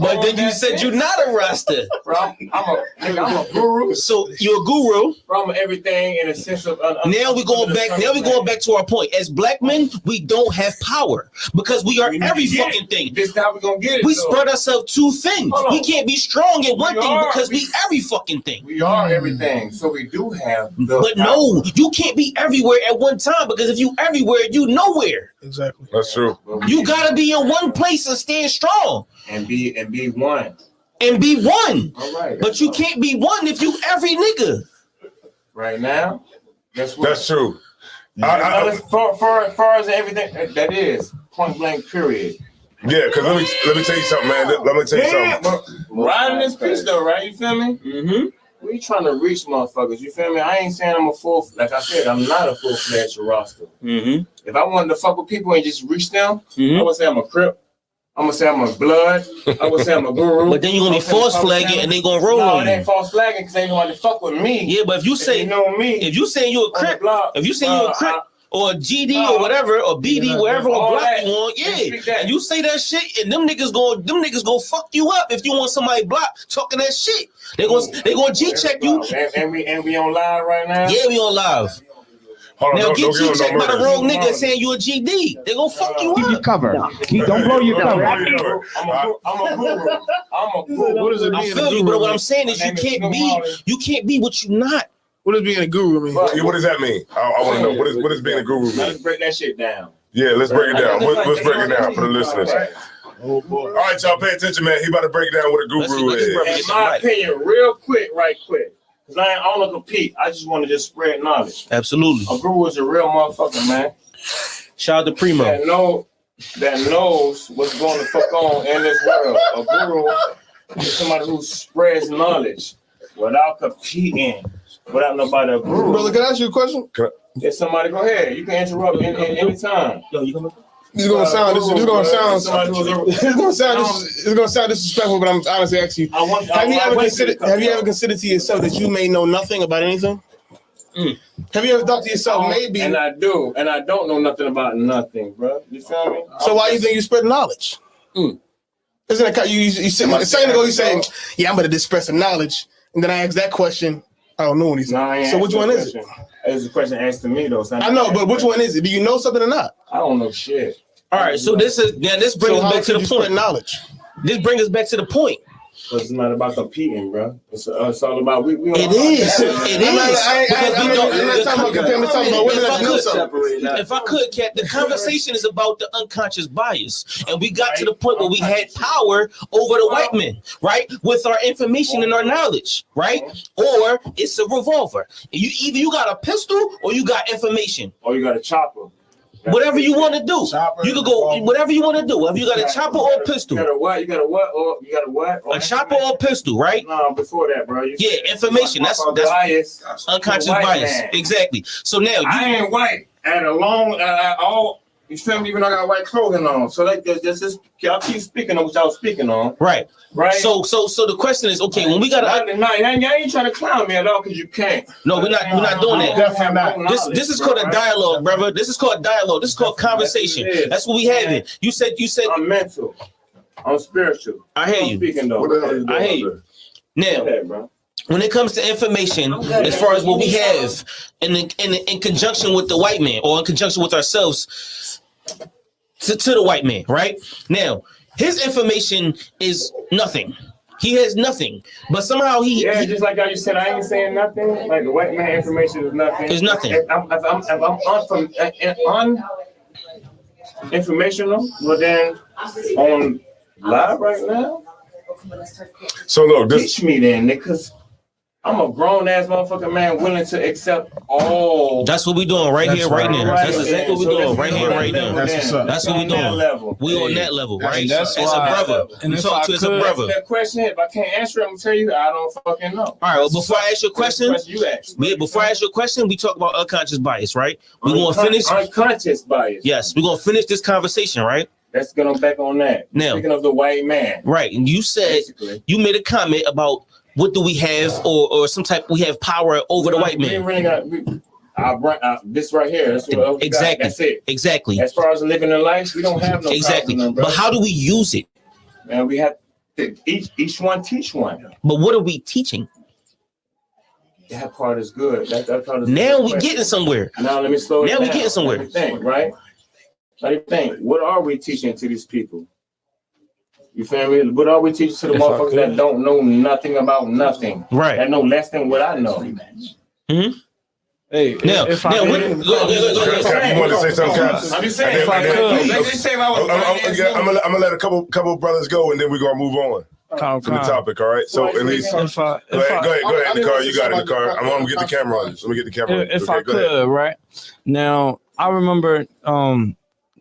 But then you said you're not a roster. Bro, I'm a guru. So you're a guru. Bro, I'm everything in a sense of now we're going back to our point. As black men, we don't have power. Because we are every fucking thing. This is how we're gonna get it. We spread ourselves too thin. We can't be strong at one thing because we every fucking thing. We are everything. So we do have the But power. no, you can't be everywhere at one time because if you everywhere, you nowhere. Exactly. That's true. You gotta be in one place and stand strong. And be one. And be one. All right. But you can't be one if you every nigga. Right now, that's true. As far as everything that is point blank period. Yeah, because let me tell you something, man. Let me tell you something. Riding this pitch though, right? You feel me? Mm-hmm. We trying to reach motherfuckers. You feel me? I ain't saying I'm a full. Like I said, I'm not a full-fledged roster. Mm-hmm. If I wanted to fuck with people and just reach them, I would say I'm a Crip. I'm gonna say I'm a Blood. I would say I'm a Guru. But then you're gonna be false flagging and they gonna roll on you. No, it ain't false flagging because ain't nobody fuck with me. Yeah, but if you say you know me, if you saying you a Crip, if you say you a Crip or a GD or whatever or BD, wherever on block you want, yeah, and you say that shit, and them niggas gonna fuck you up if you want somebody blocked talking that shit. They gonna G check you. And we on live right now. Yeah, we on live. Now get G checked by the wrong nigga saying you a GD. They gonna fuck you up. Keep your cover. Don't blow your cover. I'm a guru. I'm a guru. What does it I mean? feel you, but what I'm saying is you can't be what you not. What does being a guru mean? What does that mean? I want to know. What is being a guru mean? Let's break that shit down. Yeah, let's break it down. Let's break it down for the listeners. Oh boy. All right, y'all, pay attention, man. He about to break down what a guru is. In my opinion, real quick, right quick. Because I don't want to compete. I just want to just spread knowledge. Absolutely. A guru is a real motherfucker, man. Shout out to Primo. That knows what's going to fuck on in this world. A guru is somebody who spreads knowledge without competing, without nobody a guru. Brother, can I ask you a question? Yeah, somebody go ahead. You can interrupt any time. Yo, you come It's gonna sound disrespectful, but I'm honestly asking you. Have you ever considered to yourself that you may know nothing about anything? Have you ever thought to yourself, maybe? And I do, and I don't know nothing about nothing, bro. You feel me? So why do you think you spread knowledge? Isn't that you sit a second ago? You saying, "Yeah, I'm going to disperse the knowledge," and then I asked that question. I don't know what he said. So which one is it? It's a question asked to me though. I know, but which one is it? Do you know something or not? I don't know shit. All right, so this brings us back to the point. Knowledge. This brings us back to the point. Because it's not about competing, bro. It's all about we It is. If I could, Cat, the conversation is about the unconscious bias, and we got to the point where we had power over the white men, right? With our information and our knowledge, right? Or it's a revolver. Either you got a pistol or you got information, or you got a chopper. Whatever you want to do, you can go whatever you want to do. Whether you got a chopper or a pistol, you got a what? You got a what? Or you got a what? A chopper or a pistol, right? No, before that, bro. Information. That's bias. Unconscious bias. Man. Exactly. So now I ain't white at all. You feel me? Even though I got white clothing on, so just y'all keep speaking on what y'all speaking on. Right. Right. So the question is, okay, when we got y'all ain't trying to clown me at all because you can't. No, we're not doing that. Definitely not. This is called a dialogue, brother. This is called dialogue. This is called conversation. That's what we having. You said I'm mental. I'm spiritual. I hear you. Speaking though. I hear you. Now, when it comes to information, as far as what we have in conjunction with the white man or in conjunction with ourselves to the white man, right? Now, his information is nothing. He has nothing, but somehow he just like how you said, I ain't saying nothing. Like the white man information is nothing. It's nothing. If I'm informational, well then on live right now. So look, teach me then, because I'm a grown ass motherfucking man willing to accept all. That's what we doing right here, right now. That's exactly what we doing right here, right now. That's what we doing. We on that level, right? That's as a brother. And talk to as a brother. That question, if I can't answer it, I'm gonna tell you I don't fucking know. All right. Well, before I ask your question, before I ask your question, we talk about unconscious bias, right? We gonna finish unconscious bias. Yes, we gonna finish this conversation, right? Let's get on back on that. Now, speaking of the white man, right? And you said you made a comment about. What do we have, or some type? We have power over the white man. This right here. That's what exactly. That's it. Exactly. As far as living a life, we don't have no exactly. Problem, but how do we use it? Man, we have to each one teach one. But what are we teaching? That part is good. That part is now we getting somewhere. Now let me slow it down. Now we getting somewhere. Let me think, right? Let me think. What are we teaching to these people? You feel me? What are we teaching to the motherfuckers that don't know nothing about nothing? Right. That know less than what I know. Hmm? Hey, now, you want to say something, Cap? I'm just saying. If I could. I'm gonna let a couple brothers go, and then we're gonna move on to the topic. All right. So at least, go ahead, Nicole. You got it, Nicole. I'm gonna get the camera on. Let me get the camera. If I could, right now, I remember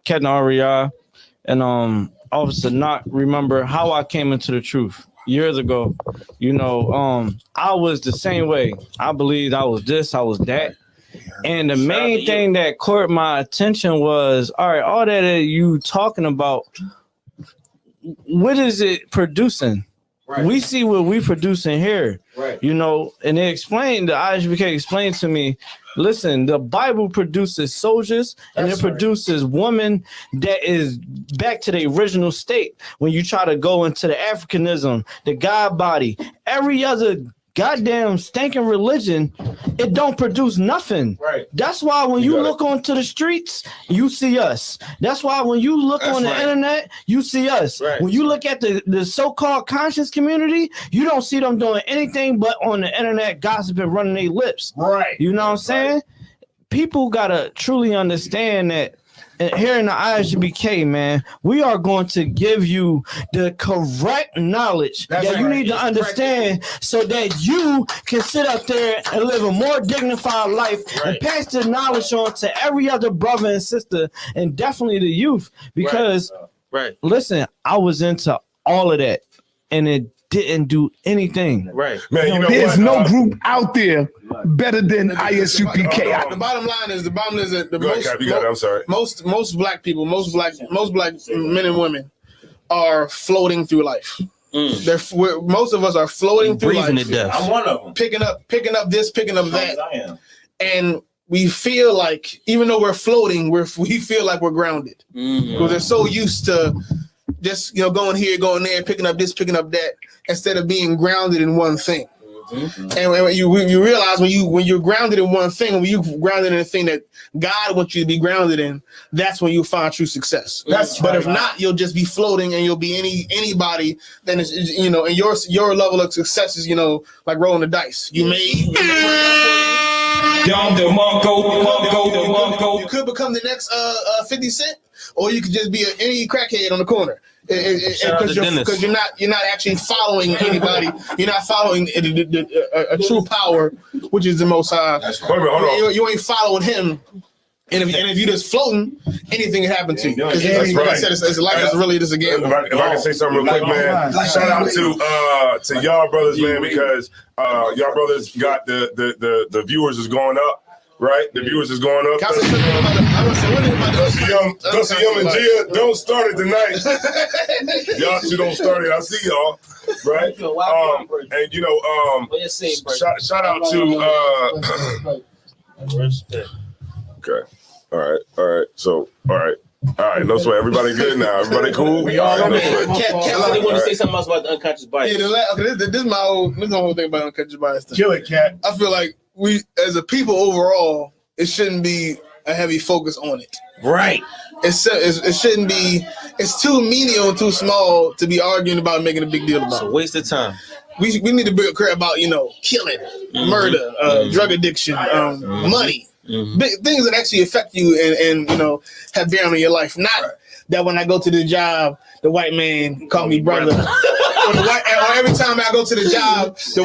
Captain Aria and Officer Knock remember how I came into the truth years ago. I was the same way. I believed I was this, I was that. And the main thing that caught my attention was, all right, all that you talking about, what is it producing? Right. We see what we producing here. Right. And they explained, the ISBK explained to me, listen, the Bible produces soldiers and it produces women that is back to the original state. When you try to go into the Africanism, the God body, every other goddamn stinking religion, it don't produce nothing. Right. That's why when you look onto the streets, you see us. That's why when you look on the internet, you see us. Right. When you look at the so-called conscious community, you don't see them doing anything but on the internet gossiping, running their lips. Right. You know what I'm saying? People gotta truly understand that. And here in the ISBK, man, we are going to give you the correct knowledge that you need to understand so that you can sit up there and live a more dignified life and pass the knowledge on to every other brother and sister and definitely the youth. Because, listen, I was into all of that and it didn't do anything. Right. Man, there's no group out there better than ISUPK. The bottom line is most black people, most black men and women are floating through life. Most of us are floating through life. To death. I'm one of them. Picking up this, picking up that. I am. And we feel like, even though we're floating, we feel like we're grounded because they're so used to just going here, going there, picking up this, picking up that, instead of being grounded in one thing. And when you realize when you're grounded in one thing, when you're grounded in a thing that God wants you to be grounded in, that's when you'll find true success. But if not, you'll just be floating and you'll be anybody. Then it's, and your level of success is like rolling the dice. You could become the next 50 Cent, or you could just be any crackhead on the corner. Because you're not actually following anybody. You're not following a true power, which is the Most High. You ain't following him. And if you're just floating, anything can happen to you. Like I said, it's like it's really just a game. If I can say something real quick, man, shout out to y'all brothers, man, because y'all brothers got the viewers is going up. Right, the viewers is going up. Dusty Young and Gia, don't start it tonight. Y'all two don't start it. I see y'all. Right, and shout out to. Okay, all right. So, all right. No sweat. Everybody good now. Everybody cool. We all right. Cat, they want to say something else about the unconscious bias. Yeah, this is my whole thing about unconscious bias. Kill it, Cat. I feel like we, as a people overall, it shouldn't be a heavy focus on it. Right. It shouldn't be. It's too menial and too small to be arguing about and making a big deal about. It's a waste of time. We need to be clear about killing, murder, drug addiction, money. Big things that actually affect you and have bearing on your life. Not that when I go to the job, the white man call me brother. Or every time I go to the job, the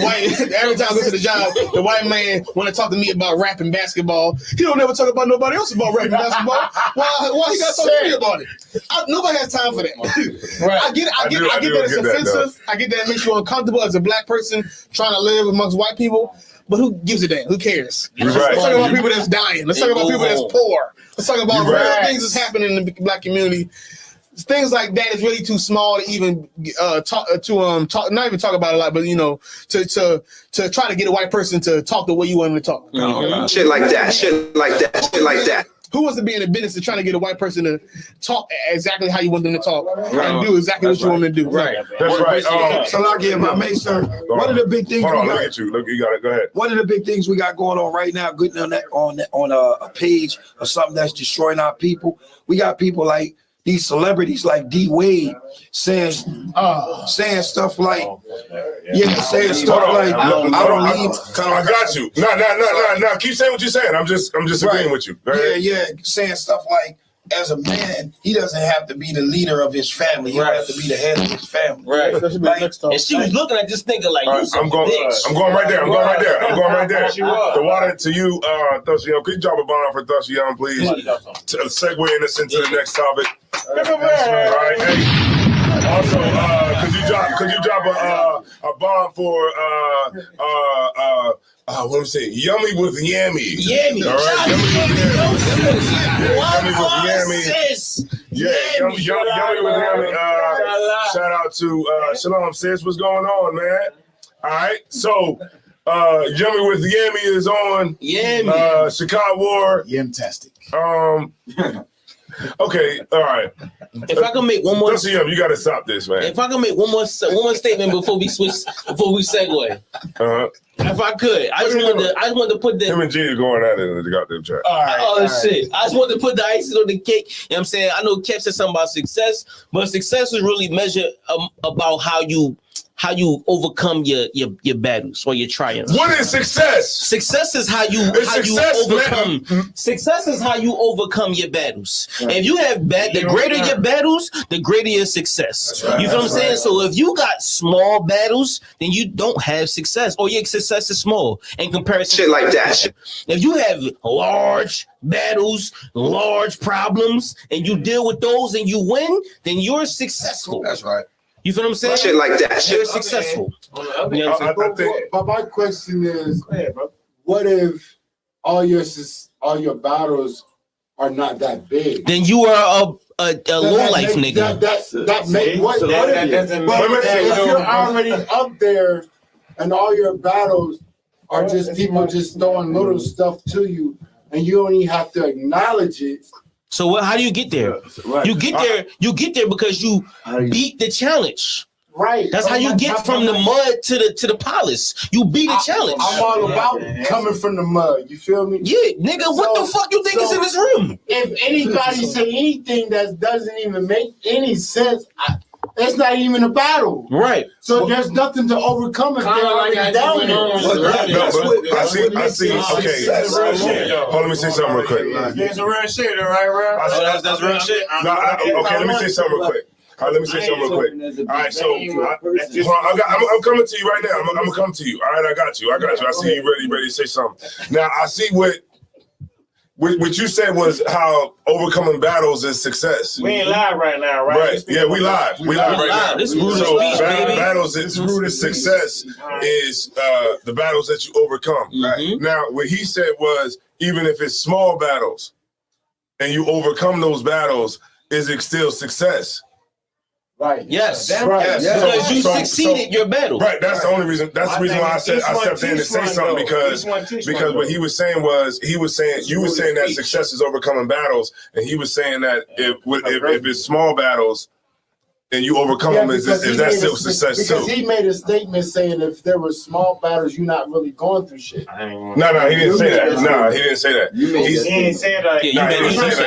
white man want to talk to me about rap and basketball. He don't never talk about nobody else about rap and basketball. Why he got to talk to me about it? Nobody has time for that. Right. I get that it's offensive. I get that it makes you uncomfortable as a black person trying to live amongst white people. But who gives a damn? Who cares? Let's talk about people that's dying. Let's talk about people that's poor. Let's talk about real things that's happening in the black community. Things like that is really too small to even talk. Not even talk about a lot, but to try to get a white person to talk the way you want them to talk. Shit like that. Who wants to be in the business of trying to get a white person to talk exactly how you want them to talk and do exactly what you want them to do? Right. That's right. Salaki, if I may, sir, one of the big things. Hold on, look at you. Look, you got it. Go ahead. One of the big things we got going on right now, good on a page of something that's destroying our people. We got people like these celebrities like D Wade saying stuff like, saying stuff like, I don't leave. I got you. No. Keep saying what you're saying. I'm just agreeing with you. Yeah. Saying stuff like, as a man, he doesn't have to be the leader of his family. He don't have to be the head of his family. Right. And she was looking at this thinking like, I'm going right there. The water to you, Thushy Young. Could you drop a bomb for Thushy Young, please? To segue us into the next topic. All right. Hey. Also, could you drop a bomb for what am I saying? Yummy with Yammy. Yammy. All right. Yummy with Yammy. Yeah. Yummy with Yammy. Shout out to Shalom Sis. What's going on, man? All right. So Yummy with Yammy is on. Yammy. Chicago War. Yamtastic. Okay, all right. If I can make one more, you got to stop this, man. If I can make one more statement before we segue. If I could, I just wanted to put the him and G going at it in the goddamn chat. All right. Shit. I just wanted to put the icing on the cake. You know what I'm saying? I know Kev said something about success, but success is really measured about how you overcome your battles or your triumphs. What is success? Success is how you overcome. Man. Success is how you overcome your battles. Right. If you have the greater your battles, the greater your success. Right. You feel what I'm saying? So if you got small battles, then you don't have success, or your success is small in comparison. Shit like that. If you have large battles, large problems, and you deal with those and you win, then you're successful. That's right. You feel what I'm saying? Shit like that. You're successful. But my question is, what if all your battles are not that big? Then you are a low life nigga. If you're already up there and all your battles are just people just throwing little stuff to you and you don't even have to acknowledge it, So how do you get there? Right. You get there because you beat the challenge. Right. That's how you get from the mud to the palace. You beat the challenge. I'm all about coming from the mud. You feel me? Yeah, nigga. What the fuck you think is in this room? If anybody say anything that doesn't even make any sense, it's not even a battle. Right. So there's nothing to overcome if they're already down there. I see. Okay. Hold on, let me say something real quick. It's a real shit, right, bro? That's real shit. Okay, let me say something real quick. All right, let me say something real quick. All right, so I'm coming to you right now. I'm gonna come to you. All right, I got you. I see you ready to say something. Now I see what you said was how overcoming battles is success. We ain't live right now, right? Right. Yeah, we live. We live right now. This rooted So speech, baby. battles, its rooted success is the battles that you overcome. Right. Now, what he said was even if it's small battles and you overcome those battles, is it still success? Right. Yes. Right. Yes. Because you succeeded your battle. Right. That's the only reason. That's the reason why I stepped in to say something because what he was saying was you were saying that success is overcoming battles, and he was saying that if it's small battles and you overcome them, is that still success too? Because he made a statement saying if there were small battles, you're not really going through shit. No, he didn't say that. No, he didn't say that. He didn't say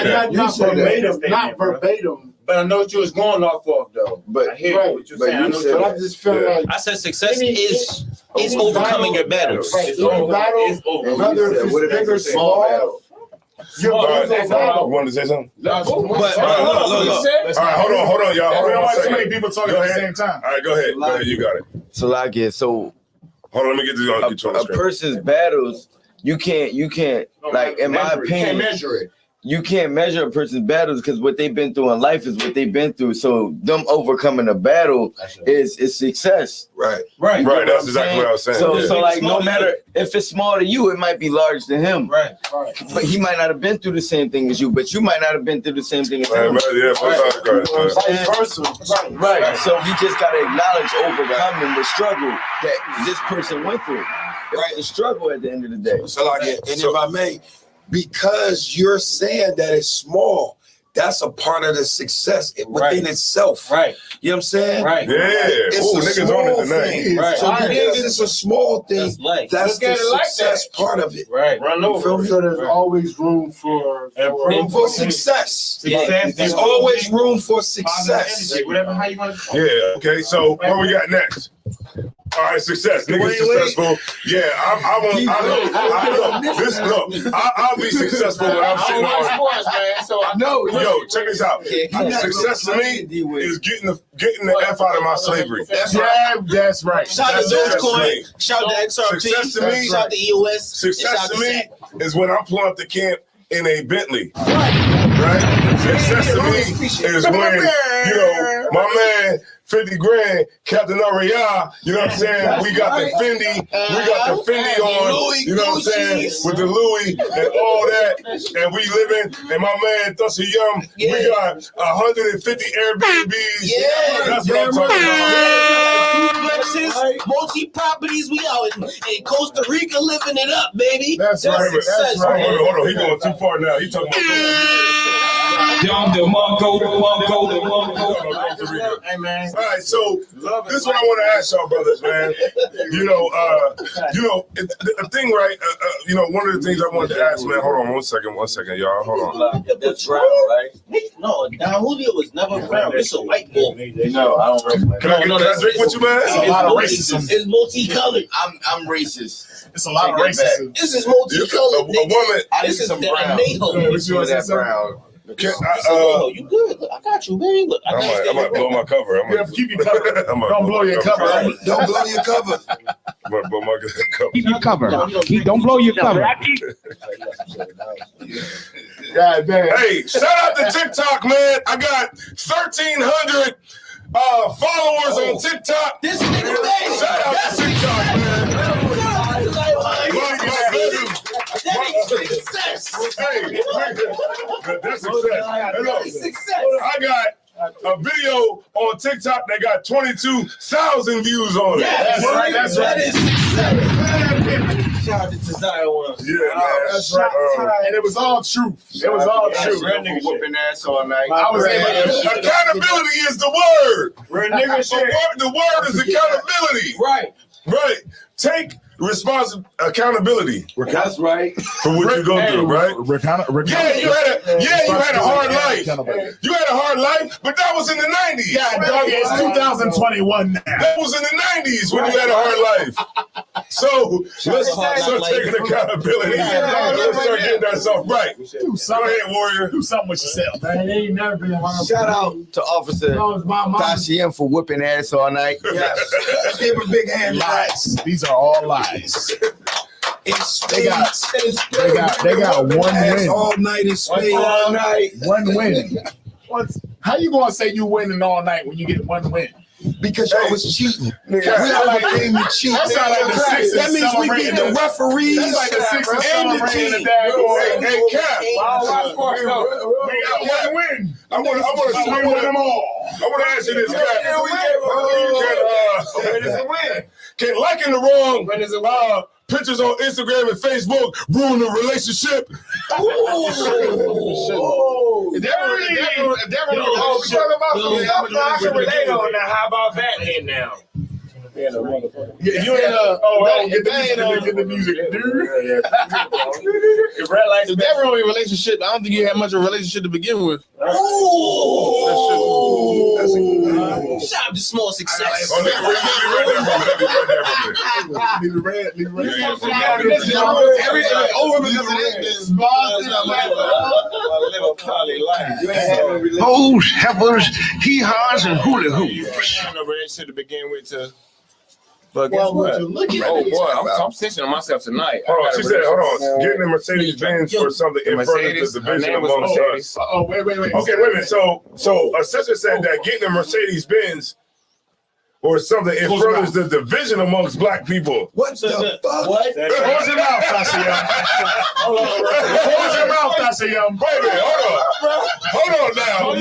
that. Not verbatim. But I know what you was going off of, though. But I hear what you're saying. But I just feel like I said success is overcoming your battles. Right. Whether if it's big or small. You wanted to say something? Look. All right, hold on, y'all. Hold on. So many people talking at the same time. All right, go ahead. You got it. So like so hold on, let me get this on the screen. A person's battles, you can't like in my opinion, you can't measure it. You can't measure a person's battles because what they've been through in life is what they've been through. So them overcoming a battle is success. Right. That's exactly what I was saying. So like no matter if it's small to you, it might be large to him. Right. But he might not have been through the same thing as you, but you might not have been through the same thing as him. Vice versa. Right. So we just gotta acknowledge overcoming the struggle that this person went through. Right. The struggle at the end of the day. So like, and if I may, because you're saying that it's small, that's a part of the success within itself. Right. You know what I'm saying? Right. Yeah. It's a niggas small on it tonight. thing. Right. So because it's a small thing, that's the success part of it. Right. Run over. So there's always room for success. Success. There's always room for success. Whatever, how you want to. Yeah. Okay. So what we got next? All right, success. Niggas successful. Yeah, I'll be successful when I'm sitting on. So I know. Yo, check this out. Success to me is getting the F out of my slavery. That's right. That's right. Shout out to Dogecoin. Shout out to XRP. Success to me. Shout out to EOS. Success to me is when I'm pulling up the camp in a Bentley. Right? Success to me is when, my man, 50 grand, Captain Ariah, you know what I'm saying? We got the Fendi on, you know what I'm saying? With the Louis and all that, and we living, and my man Thusser Yum, we got 150 Airbnbs. Yeah, that's what I'm talking about. Duplexes, multi-properties, we out in Costa Rica living it up, baby. That's right. Success, Hold on, he going too far now. He talking about Hey man. All right, so this is what I want to ask y'all, brothers, man. The thing, right? One of the things I wanted to ask, man. Hold on, one second, y'all. Hold on. That's brown, right? No, Don Julio was never brown. It's a white boy. No, I don't. Can I drink with you, man? It's a lot of racism. It's multicolored. I'm racist. It's a lot of racism. This is multicolored. A woman. I need some brown. That brown. You good? Look, I got you, man. Look, I might blow my cover. Keep your cover. Don't blow your cover. Don't blow your cover. I'm gonna blow my cover. Keep your cover. Don't blow your cover. God damn. Hey, shout out to TikTok, man. I got 1,300 followers on TikTok. This nigga, man. Shout out to TikTok, man. Success. Hey, that's success. Hey, look, I got a video on TikTok that got 22,000 views on it. That's right. That is success. Shout out to Zion. Yeah, man. That's right. And it was all truth. It was all truth. Real nigga whooping ass all night. I was able to. Accountability is the word. Real nigga shit. The word is accountability. Right. Right. Take accountability. That's right. For what you go through, right? Yeah, you had a hard life. You had a hard life, but that was in the 90s. Yeah, dog, it's 2021 now. That was in the 90s when you had a hard life. So let's start taking accountability. Let's start getting ourselves right. Go ahead, Warrior. Do something with yourself. Man, they ain't never been hard. Shout out to Officer Tashiem for whooping ass all night. Yes. Let's give him a big hand. Lies. These are all lies. They got one win all night in space. All night. One win. How you gonna say you winning all night when you get one win? Because I was cheating. We sound like game to cheat. that means we beat the referees that's like the Sixers and the celebrating team. Hey, Cap. We got one win. I want to swing with them all. I want to ask you this, Cap. Can liking the wrong pictures on Instagram and Facebook ruin the relationship? I can relate on that. How about that then now? You ain't get the music, dude. If red lights If that were a relationship, I don't think you had much of a relationship to begin with. Shout out to small success. Hoes, heifers, hee-haws, and hula hoops. No relationship to begin with but guess what? Oh boy, I'm stitching on myself tonight. Hold on, she said, hold on. Getting a Mercedes Benz for something in front of the division amongst us. Oh, wait. Okay, wait a minute. So a sister said that getting a Mercedes Benz or something in front of the division amongst black people. What the fuck? What? Close your mouth, Tashiem. Close your mouth, Tashiem. Wait a minute, hold on now.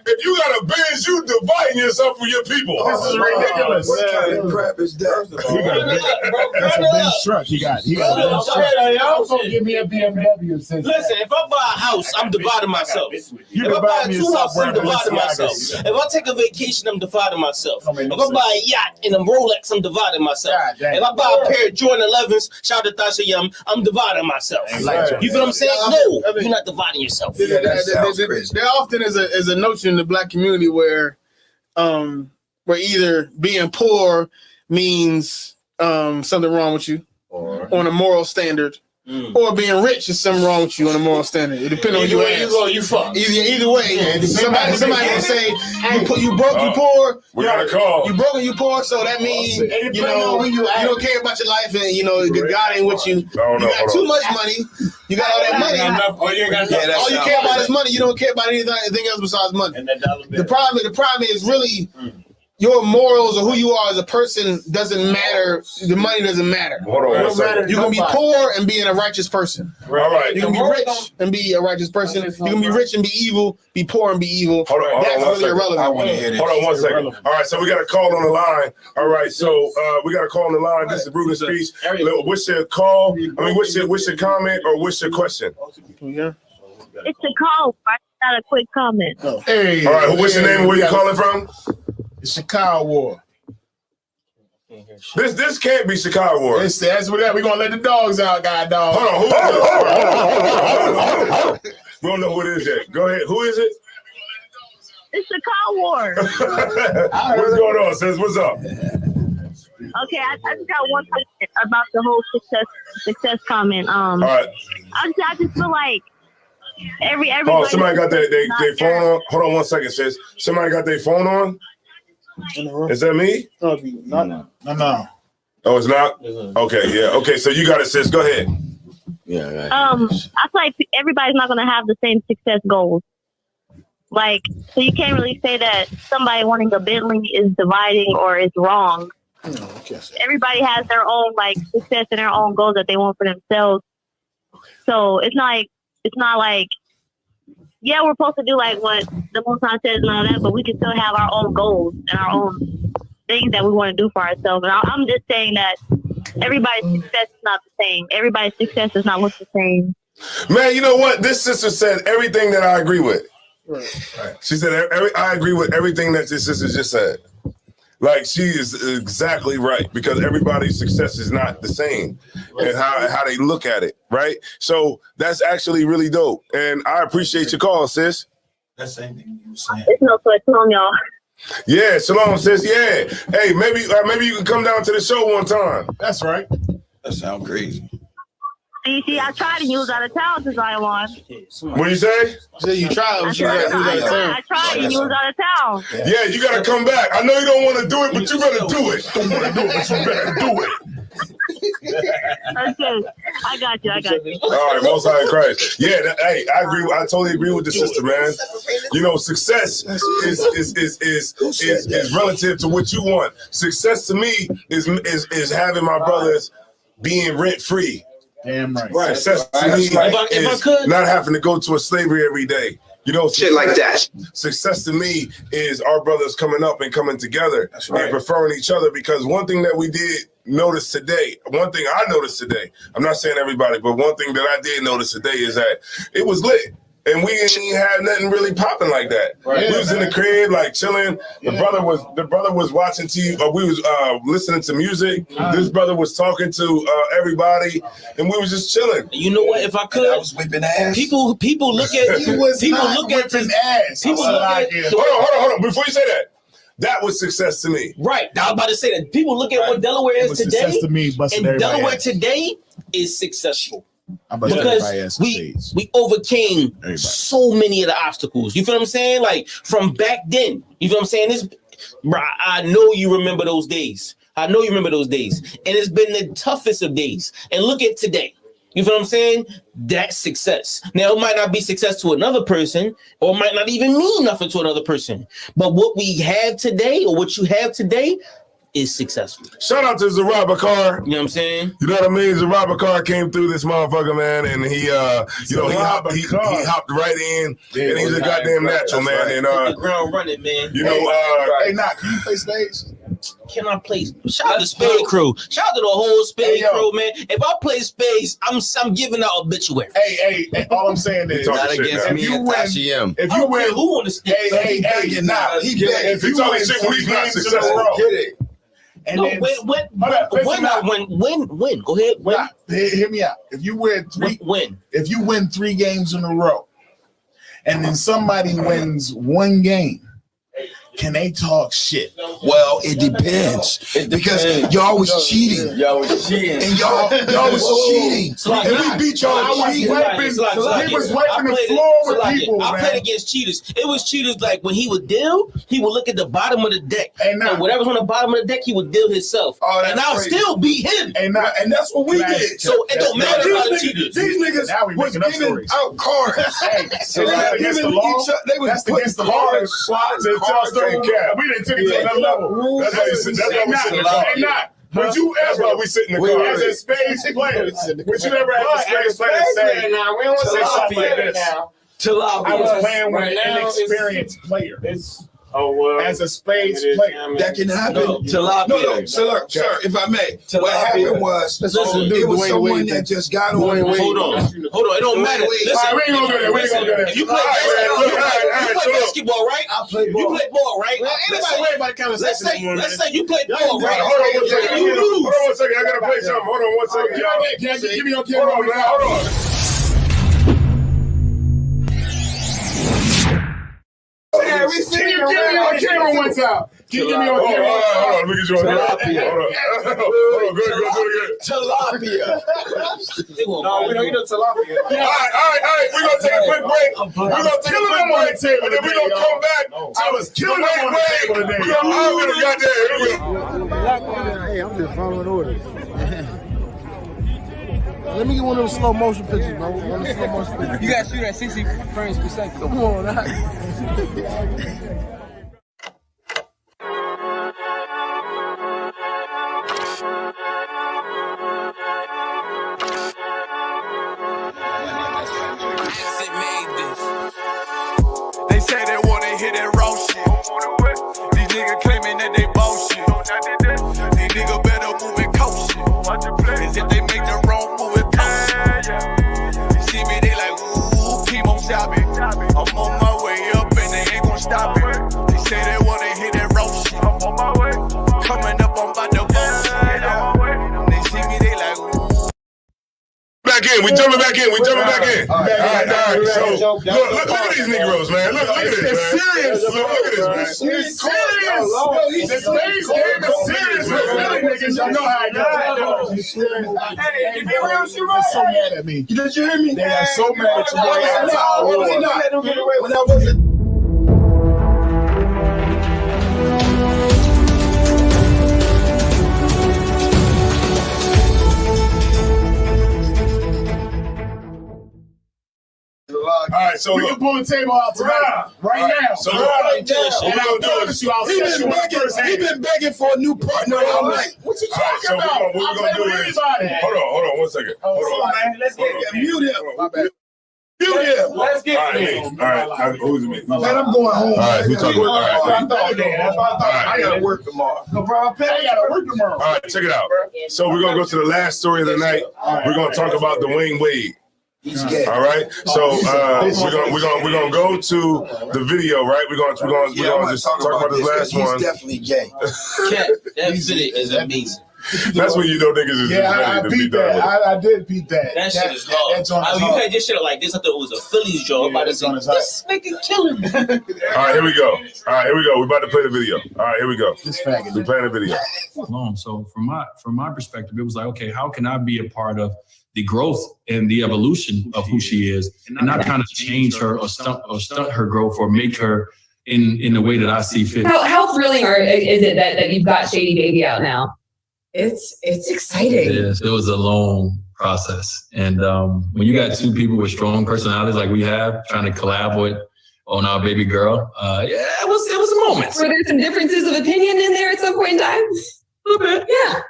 If you got a Benz, you dividing yourself from your people. This is ridiculous. What kind of crap is that? That's a Benz truck. He got a Benz truck. Y'all gonna give me a BMW since. Listen, if I buy a house, I'm dividing myself. You If I buy divide two yourself, houses, I'm brother. dividing myself. If I take a vacation, I'm dividing myself. If I buy a yacht and a Rolex, I'm dividing myself. If I buy a pair of Jordan 11s, shout out to Tashiem, I'm dividing myself. You feel what I'm saying? No, you're not dividing yourself. There often is a notion in the black community where either being poor means something wrong with you on a moral standard, or being rich is something wrong with you on a moral standard. It depends on who you ask. You fuck. Either way, somebody will say you broke, you poor. We got a call. You broke and you poor, so that means you don't care about your life, and God ain't with you. You got too much money. You got all that money. All you care about is money. You don't care about anything else besides money. The problem is really your morals or who you are as a person doesn't matter. The money doesn't matter. Hold on one second. You can be poor and being a righteous person. All right. You can be rich and be a righteous person. You can be rich and be evil, be poor and be evil. Hold on That's really irrelevant. I want to hear this. Hold on one second. All right, so we got a call on the line. All right, so we got a call on the line. This is Brutal Speech. What's your call? I mean, what's your comment or what's your question? Yeah. It's a call. I got a quick comment. Hey. All right, what's your name and where you calling from? It's Chicago War. This can't be Chicago War. That's what that. We're gonna let the dogs out, God dog. Hold on, who is it? We don't know who it is yet. Go ahead. Who is it? It's a call war. What's going on, sis? What's up? Okay, I just got one comment about the whole success comment. All right. I just feel like everybody. Oh, somebody got their phone on. Hold on one second, sis. Somebody got their phone on. Is that me? No. Oh, it's not? Okay, yeah. Okay, so you got it, sis. Go ahead. Yeah. I feel like everybody's not going to have the same success goals. Like, so you can't really say that somebody wanting a Bentley is dividing or is wrong. Everybody has their own success and their own goals that they want for themselves. So it's not like yeah, we're supposed to do what the Most High says and all that, but we can still have our own goals and our own things that we want to do for ourselves. And I'm just saying that everybody's success is not the same. Everybody's success does not look the same. Man, you know what? This sister said everything that I agree with. Right. She said, I agree with everything that this sister just said. Like, she is exactly right, because everybody's success is not the same and how they look at it, right? So that's actually really dope. And I appreciate your call, sis. That's the same thing you were saying. It's no sweat on y'all. Yeah, shalom, sis. Yeah. Hey, maybe you can come down to the show one time. That's right. That sounds crazy. See, I tried to use out of town since I won. What you say? You tried. I tried to use out of town. Yeah, you gotta come back. I know you don't want to do it, but you better do it. Don't want to do it, but you better do it. Okay, I got you. All right, Most High in Christ. Yeah, hey, I agree. I totally agree with the sister, man. You know, success is relative to what you want. Success to me is having my brothers being rent free. Damn right. Right. Success to me is not having to go to a slavery every day. You know, shit like that. Success to me is our brothers coming up and coming together and preferring each other, because one thing that we did notice today, one thing I noticed today, I'm not saying everybody, but one thing that I did notice today is that it was lit. And we didn't even have nothing really popping like that. Right. We was in the crib, like chilling. The brother was watching TV. We was listening to music. This brother was talking to everybody, and we was just chilling. You know what? If I could, I was whipping ass. People look at Hold on. Before you say that. That was success to me. Right. I was about to say that. People look at what Delaware is today. To me, and Delaware today is successful. Because we overcame so many of the obstacles. You feel what I'm saying? Like from back then. You feel what I'm saying? I know you remember those days. And it's been the toughest of days. And look at today. You feel what I'm saying? That's success. Now, it might not be success to another person, or it might not even mean nothing to another person. But what we have today, or what you have today, is successful. Shout out to Zarabakar. You know what I'm saying? You know what I mean? Zarabakar came through this motherfucker, man, and he hopped right in, and he's a goddamn natural, man. Right. And the ground running, man. You know, hey, Knock, can you play spades? Can I play? Shout out to Spade Crew. Shout out to the whole Spade Crew, man. If I play spades, I'm giving out obituary. Hey, all I'm saying is not against me and Tashi M. If you win, who on the stage? Hey, nah, if you talking shit when he's not successful, get it. And no, then, win. Go ahead, win. Hear me out. If you win if you win 3 games in a row, and then somebody wins 1 game, can they talk shit? Well, it depends. Because y'all was cheating. And y'all was cheating. And we beat y'all cheating. He was wiping the floor with people, I played against cheaters. It was cheaters like when he would deal, he would look at the bottom of the deck. And whatever's on the bottom of the deck, he would deal himself. And I'll still beat him. And that's what we did. So it don't matter about the cheaters. These niggas was giving out cards. They was putting cards, slots, and cards. We didn't take it to another level. That's why we sit in the car. Would you ever? We sit in the car. As a spades player, would you ever have a spades player say something like this? I was playing with an inexperienced player. As a spades player, that can happen. No, sir, if I may. What happened was, it was someone that just got on. Hold on. It don't matter. Listen, we ain't gonna do that. You play basketball, right? I play ball. You play ball, right? Let's say you play ball, right? Hold on one second. I gotta play something. Hold on one second. Give me your camera. Hold on. Yeah, we see you. Give me your camera one time. Give me your camera. Hold on. Let me get you on Tilapia. Hold on. Good. Tilapia. No, we don't eat no tilapia. All right. We're going to take a quick break. And then we're going to come back. I was killing them on the table today. We're going to goddamn. Hey, I'm just following orders. Let me get one of those slow motion pictures, bro. One of the slow motion pictures. You gotta shoot at 60 frames per second. Come on, They say they wanna hear that raw shit. These niggas claiming that they bullshit. niggas if they make the wrong move. It you see me, they like, ooh, keep on stopping. I'm on my way up and they ain't gon' stop it. They say they wanna hit that road shit. I'm on my way. Coming up, I'm about to bust. They see me, they like, ooh. Back in, we jumping back in. All right. So look at these Negroes, man. Look at this, man. It's serious. Look at this, man. It's serious. The stage game is serious with Philly niggas. Y'all know how it goes. Hey, they're so mad at me. Did you hear me? They are so mad at you. When I wasn't. All right, so we can pull the table out tonight, right now. So He been begging for a new partner all night. What you talking about? What we're gonna do is hold on 1 second. Hold on, man. Let's get mute him. My bad. Mute him. Let's get him. All right, who's me? Man, I'm going home. All right, who talking? All right, I gotta work tomorrow. No problem. I gotta work tomorrow. All right, check it out. So we're gonna go to the last story of the night. We're gonna talk about Dwayne Wade. He's gay. All right, so we're gonna go to the video, right? We're gonna just talk about this last one. He's definitely gay. Cat, that video is amazing. That's when you know niggas is I beat that. I did beat that. That shit is hard. You had this shit like this. I thought it was a Phillies job. I'm about to say, this nigga killing me. All right, here we go. We're about to play the video. All right, here we go. We're playing the video. So from my perspective, it was like, okay, how can I be a part of the growth and the evolution of who she is, and not kind of change her or stunt her growth or make her in the way that I see fit. How thrilling is it that you've got Shady Baby out now? It's exciting. Yes, it was a long process, and when you got two people with strong personalities like we have, trying to collaborate on our baby girl, it was a moment. Were there some differences of opinion in there at some point in time? A little bit. Yeah.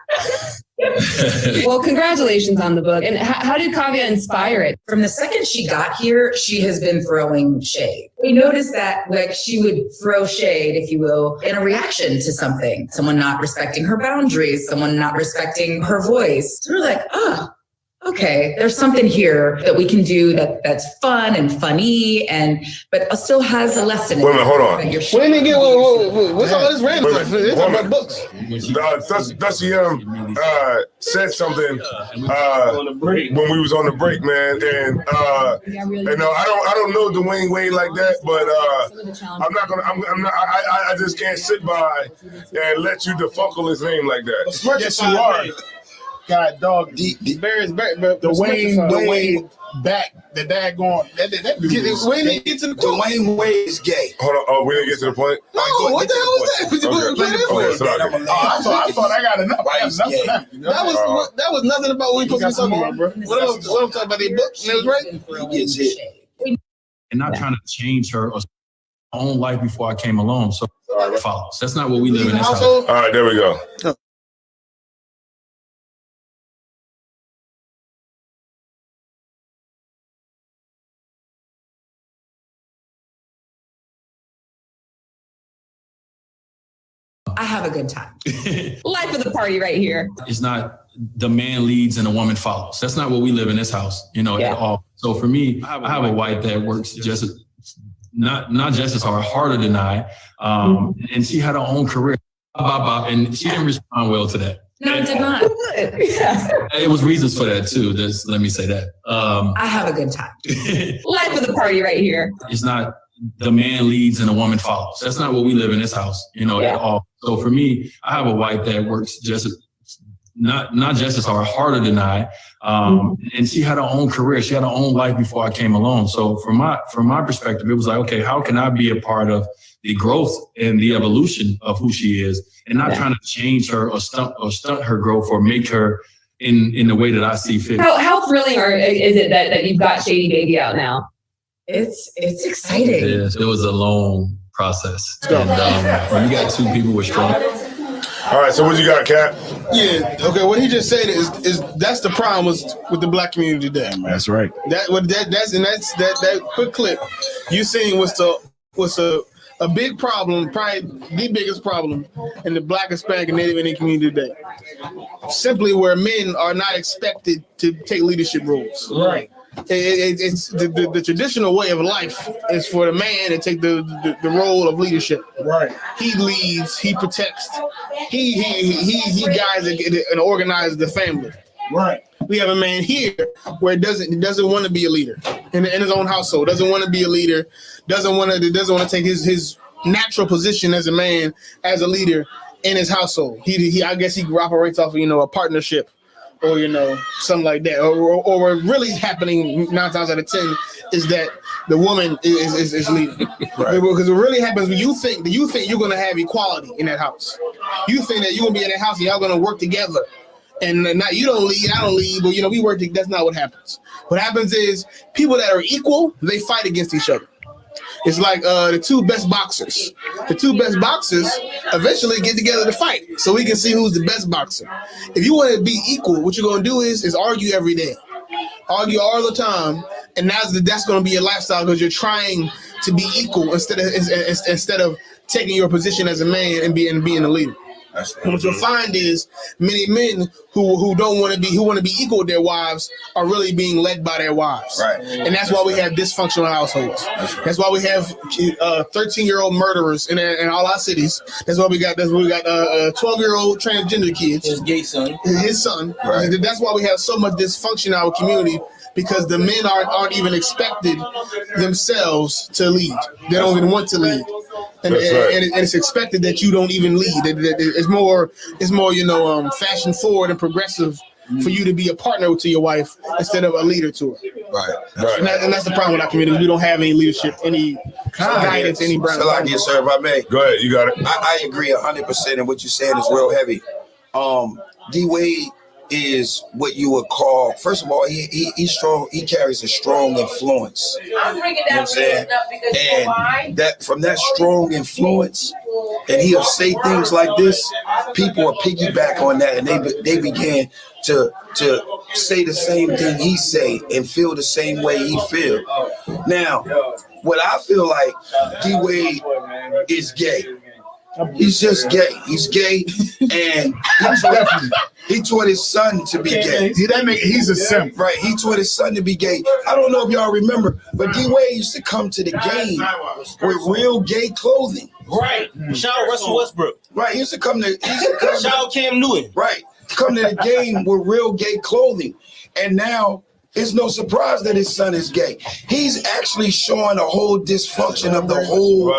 Well, congratulations on the book. And how did Kavya inspire it? From the second she got here, she has been throwing shade. We noticed that she would throw shade, if you will, in a reaction to something. Someone not respecting her boundaries, someone not respecting her voice. So we're like, okay, there's something here that we can do that's fun and funny, but still has a lesson. Wait a minute, hold on. What's all this random stuff? It's about books. Dusty said something when we was on the break, man, and I don't know Dwayne Wade like that, but I just can't sit by and let you defuckle his name like that. Yes, you are. God, dog. The Wayne back. The dad going. Wayne didn't get to the point. Dwayne Wade is gay. Hold on. Oh, we didn't get to the point? No, what the hell was that? I thought I got enough. That was nothing about what we supposed to be talking about, bro. What else? What I'm talking about? The book. And it was right. He gets hit. And not trying to change her own life before I came along. So it follows. That's not what we live in this house. All right, there we go. I have a good time. Life of the party right here. It's not the man leads and the woman follows. That's not what we live in this house, at all. So for me, I have a wife that works just not just as hard, harder than I. And she had her own career. And she didn't respond well to that. No, it did not. It was reasons for that too. Let me say that. I have a good time. Life of the party right here. It's not the man leads and the woman follows. That's not what we live in this house, at all. So for me, I have a wife that works just not just as hard, harder than I. And she had her own career. She had her own life before I came along. So from my perspective, it was like, okay, how can I be a part of the growth and the evolution of who she is, and not trying to change her or stunt her growth or make her in the way that I see fit. How thrilling is it that you've got Shady Baby out now? It's exciting. Yes, it was a long process. And when you got two people with strong. All right, so what you got, Cap? Yeah, okay. What he just said is that's the problem with the black community today, man. That's right. That quick clip you seen was the a big problem, probably the biggest problem in the Black, Hispanic, and Native Indian community today. Simply where men are not expected to take leadership roles. Right. It's the traditional way of life is for the man to take the role of leadership. Right. He leads, he protects, he guides and organizes the family. Right. We have a man here where doesn't want to be a leader in his own household. Doesn't want to be a leader. Doesn't want to take his natural position as a man, as a leader in his household. He I guess he operates off of a partnership, or something like that. Or what really happening 9 times out of 10 is that the woman is leading. Right. Because what really happens when you think you're gonna have equality in that house. You think that you're gonna be in that house and y'all gonna work together. And now you don't lead, I don't lead, but we work together. That's not what happens. What happens is people that are equal, they fight against each other. It's like the two best boxers. The two best boxers eventually get together to fight, so we can see who's the best boxer. If you want to be equal, what you're gonna do is argue every day, argue all the time, and that's gonna be your lifestyle because you're trying to be equal instead of taking your position as a man and being a leader. And what you'll find is many men who want to be equal with their wives are really being led by their wives. Right. And that's why we have dysfunctional households. That's why we have 13-year-old murderers in all our cities. That's why we got 12-year-old transgender kids. His gay son. His son. Right. That's why we have so much dysfunction in our community. Because the men aren't even expected themselves to lead. They don't even want to lead. And it's expected that you don't even lead. It's more fashion forward and progressive for you to be a partner to your wife instead of a leader to her. Right. And that's the problem with our community. We don't have any leadership, any guidance, any brand. Sir, if I may. Go ahead, you got it. I agree 100%, and what you're saying is real heavy. D Wade is what you would call, first of all, he's strong. He carries a strong influence. I'm bringing that up because and that from that strong influence, and he'll say things like this. People will piggyback on that, and they begin to say the same thing he say and feel the same way he feel. Now, what I feel like D Wade is gay. He's just gay. He's gay, and he taught his son to be gay. He's a simp. Right, he taught his son to be gay. I don't know if y'all remember, but D-Wade used to come to the game with real gay clothing. Right. Shout out Russell Westbrook. Right, he used to come shout out Cam Newton. Right, come to the game with real gay clothing. And now it's no surprise that his son is gay. He's actually showing a whole dysfunction of the whole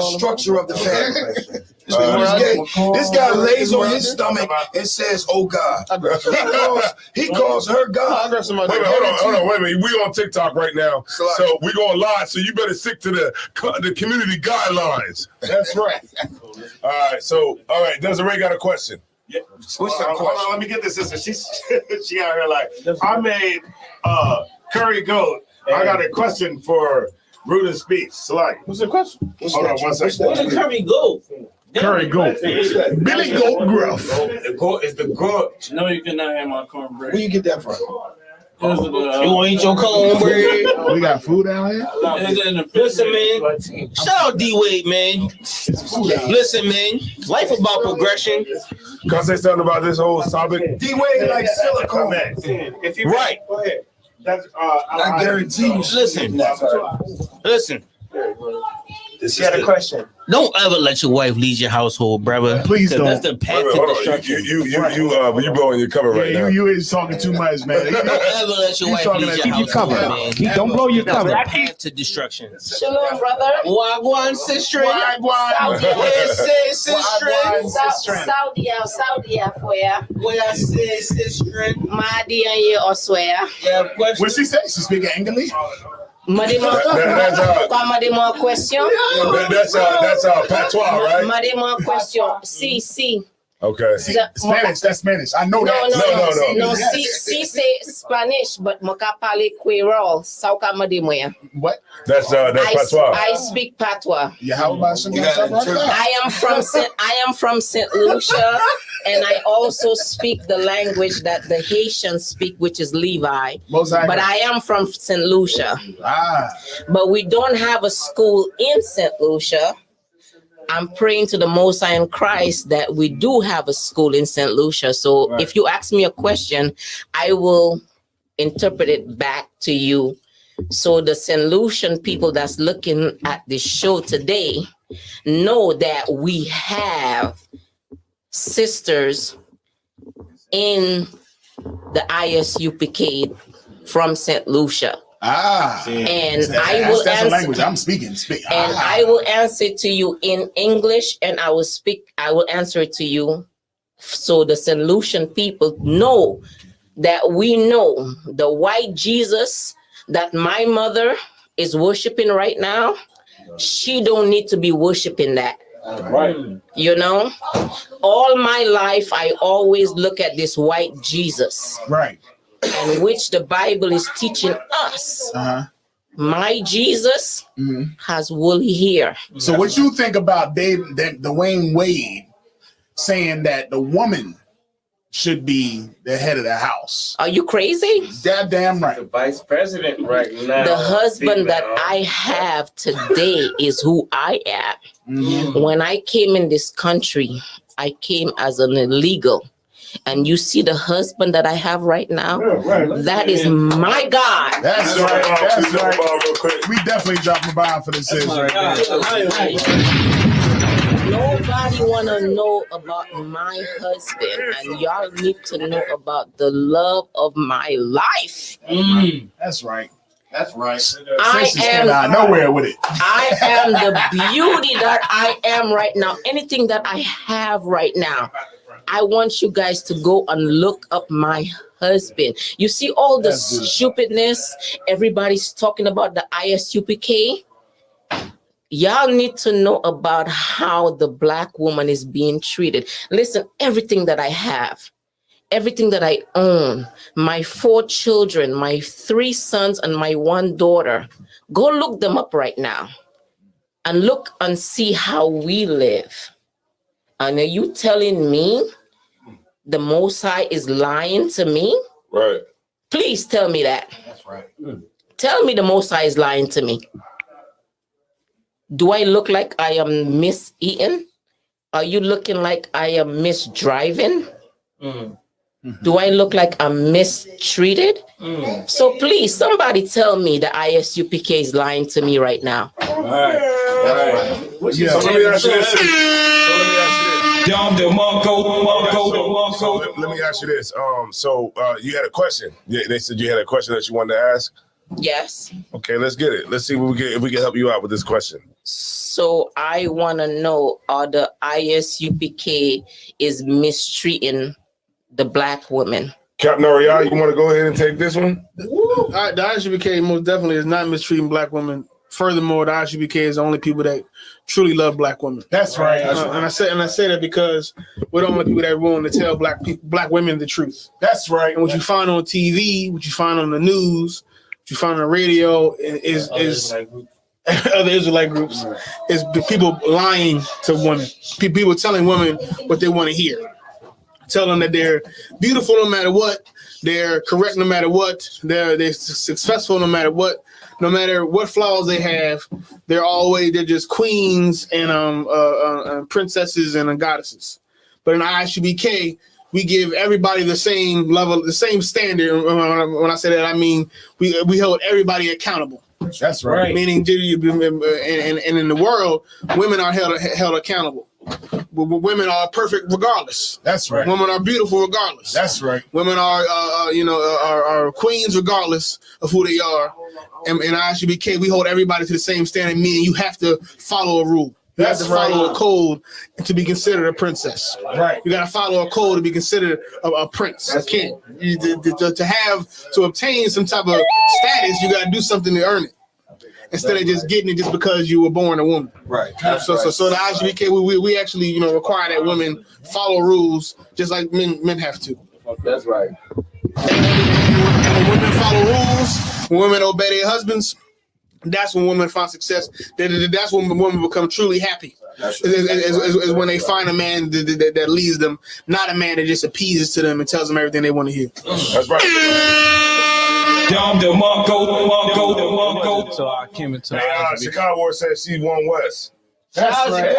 structure of the family. This guy lays on his stomach and says, "Oh God." He calls her God. Wait a minute, hold on, wait a minute. We on TikTok right now, so we going live. So you better stick to the community guidelines. That's right. All right. Desiree got a question. Yeah. What's the question? Hold on, let me get this sister. She out here like, I made curry goat. I got a question for Root and Speech. Salaki. What's the question? Hold on 1 second. Where did curry go? Curry goat. Billy Goat Gruff. The goat is the goat. No, you cannot have my cornbread. Where you get that from? You want to eat your cornbread? We got food out here? Listen, man. Shout out D-Wade, man. Listen, man. Life about progression. Can I say something about this whole topic? D-Wade like silicone. If you right. Go ahead. That's I guarantee you. Listen. This is a question. Don't ever let your wife lead your household, brother. Please don't. That's the path to destruction. You blowing your cover right now. You is talking too much, man. Don't ever let your wife lead your household, man. Don't blow your cover. That's the path to destruction. Shalom, brother. Wagwan, sister. Saudi for ya. Where I say, sister. Madi and you Oswaya. What she say? She speak English? Madame question. That's our patois, right? Madame question. Si. Okay. Spanish, that's Spanish. I know that. No. Si say Spanish, but moka parle Creole. Sauka madimoya. What? That's patois. I speak patois. Yeah, how about some? I am from Saint Lucia, and I also speak the language that the Haitians speak, which is Levi. But I am from Saint Lucia. But we don't have a school in Saint Lucia. I'm praying to the Most High in Christ that we do have a school in St. Lucia. So if you ask me a question, I will interpret it back to you. So the St. Lucian people that's looking at this show today know that we have sisters in the ISUPK from St. Lucia. And I will answer. Language I'm speaking. And I will answer to you in English, and I will answer it to you, so the St. Lucian people know that we know the white Jesus that my mother is worshiping right now. She don't need to be worshiping that. Right. You know, all my life I always look at this white Jesus. Right. And which the Bible is teaching us. My Jesus has woolly hair. So what you think about Dwayne Wade saying that the woman should be the head of the house? Are you crazy? Damn right. The vice president right now. The husband that I have today is who I am. When I came in this country, I came as an illegal. And you see the husband that I have right now? That is my God. That's right. That's right. We definitely dropped a bomb for the sis right there. Nobody want to know about my husband. And y'all need to know about the love of my life. That's right. That's right. I am nowhere with it. I am the beauty that I am right now. Anything that I have right now. I want you guys to go and look up my husband. You see all the stupidness everybody's talking about the ISUPK? Y'all need to know about how the Black woman is being treated. Listen, everything that I have, everything that I own, my 4 children, my 3 sons and my 1 daughter, go look them up right now and look and see how we live. And are you telling me the Most High is lying to me? Right. Please tell me that. That's right. Tell me the Most High is lying to me. Do I look like I am miseaten? Are you looking like I am misdriving? Do I look like I'm mistreated? So please, somebody tell me the ISUPK is lying to me right now. All right. So let me ask you this. Let me ask you this. So you had a question. Yeah, they said you had a question that you wanted to ask. Yes. Okay, let's get it. Let's see if we can help you out with this question. So I want to know how the ISUPK is mistreating the Black women. Captain Ariel, you want to go ahead and take this one? The ISUPK most definitely is not mistreating Black women. Furthermore, the ISUPK is the only people that truly love Black women. That's right. And I say that because we're the only people that are willing to tell Black women the truth. That's right. And what you find on TV, what you find on the news, what you find on the radio is other Israelite groups is people lying to women. People telling women what they want to hear. Tell them that they're beautiful no matter what, they're correct no matter what, they're successful no matter what. No matter what flaws they have, they're just queens and princesses and goddesses. But in ISUPK, we give everybody the same level, the same standard. When I say that, I mean we hold everybody accountable. That's right. Meaning, and in the world, women are held accountable. Women are perfect regardless. That's right. Women are beautiful regardless. That's right. Women are queens regardless of who they are. And in ISUPK, we hold everybody to the same standard, meaning you have to follow a rule. You have to follow a code to be considered a princess. Right. You got to follow a code to be considered a prince, a king. To obtain some type of status, you got to do something to earn it. instead of just getting it just because you were born a woman. Right. So the IGBK, we actually require that women follow rules just like men have to. That's right. And when women follow rules, when women obey their husbands, that's when women find success. That's when women become truly happy. Is when they find a man that leads them, not a man that just appeases to them and tells them everything they want to hear. That's right. So I came into Chicago War said she won West. That's right.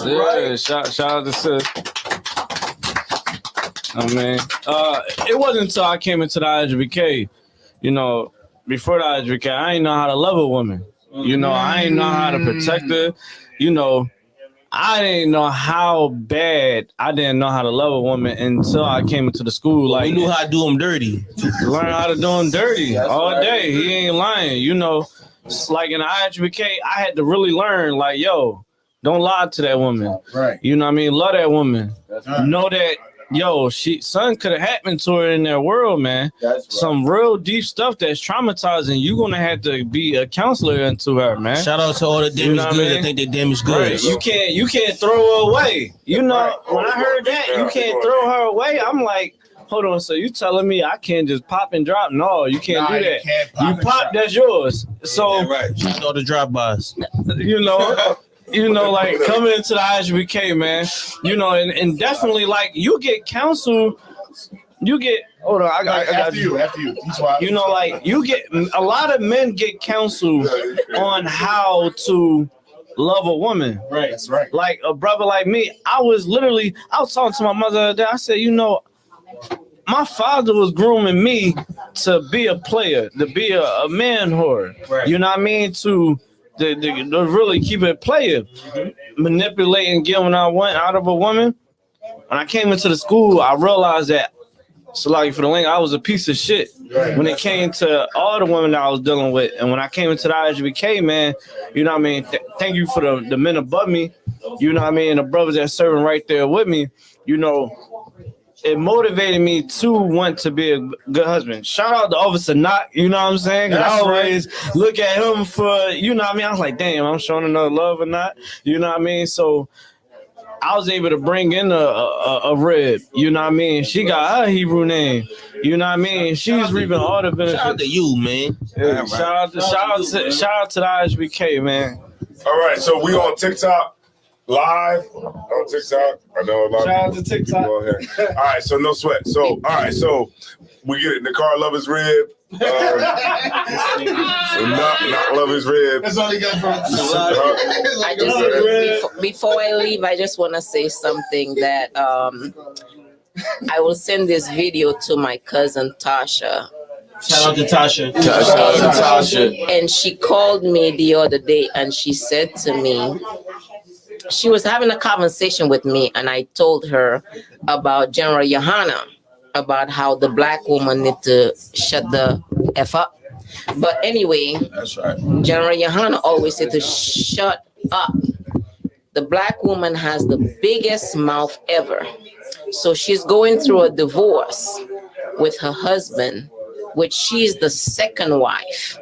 Yeah, shout out to sis. I mean, it wasn't until I came into the IGBK, before the IGBK, I didn't know how to love a woman. I didn't know how to protect her. I didn't know how bad I didn't know how to love a woman until I came into the school. Like, we knew how to do them dirty. Learn how to do them dirty all day. He ain't lying. Like in the IGBK, I had to really learn, like, yo, don't lie to that woman. Right. You know what I mean? Love that woman. Know that, something could have happened to her in their world, man. Some real deep stuff that's traumatizing. You're gonna have to be a counselor into her, man. Shout out to all the damaged goods that think they damaged goods. Right. You can't throw her away. When I heard that, you can't throw her away, I'm like, hold on, so you telling me I can't just pop and drop? No, you can't do that. You pop, that's yours. So right. Shout out to all the drop-bys. Like coming into the IGBK, man, and definitely like you get counsel, hold on, I got you. After you. Like you get a lot of men get counsel on how to love a woman. Right, that's right. Like a brother like me, I was talking to my mother the other day. I said, my father was grooming me to be a player, to be a man whore. Right. You know what I mean? To really keep it player, manipulating, getting what I want out of a woman. When I came into the school, I realized that, so like for the link, I was a piece of shit when it came to all the women that I was dealing with. And when I came into the IGBK, man, thank you for the men above me, and the brothers that serving right there with me, it motivated me to want to be a good husband. Shout out to Officer Knock, you know what I'm saying? I always look at him for, I was like, damn, I'm showing another love or not, you know what I mean? So I was able to bring in a rib, you know what I mean? She got her Hebrew name, you know what I mean? She's reaping all the benefits. Shout out to you, man. Yeah, shout out to the IGBK, man. All right, so we on TikTok. Live on TikTok. I know a lot Shout of out to TikTok. people on here. All right, so no sweat. So, all right, so we get it. Nicole love his rib. Not love his rib. That's all he got from. Before I leave, I just want to say something that I will send this video to my cousin Tasha. Shout out to Tasha. And she called me the other day and she said to me, she was having a conversation with me, and I told her about General Yohana, about how the black woman need to shut the F up. But anyway, that's right. General Yohana always said to shut up. The black woman has the biggest mouth ever. So she's going through a divorce with her husband, which she's the second wife.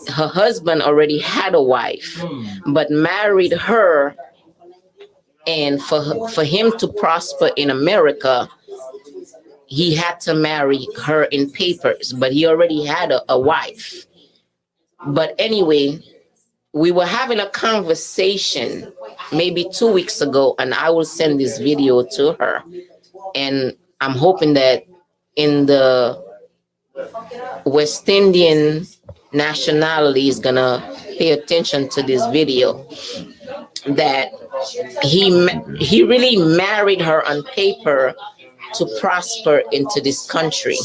Her husband already had a wife, but married her. And for him to prosper in America, he had to marry her in papers, but he already had a wife. But anyway, we were having a conversation maybe 2 weeks ago, and I will send this video to her. And I'm hoping that in the West Indian nationality is gonna pay attention to this video, that he really married her on paper to prosper into this country,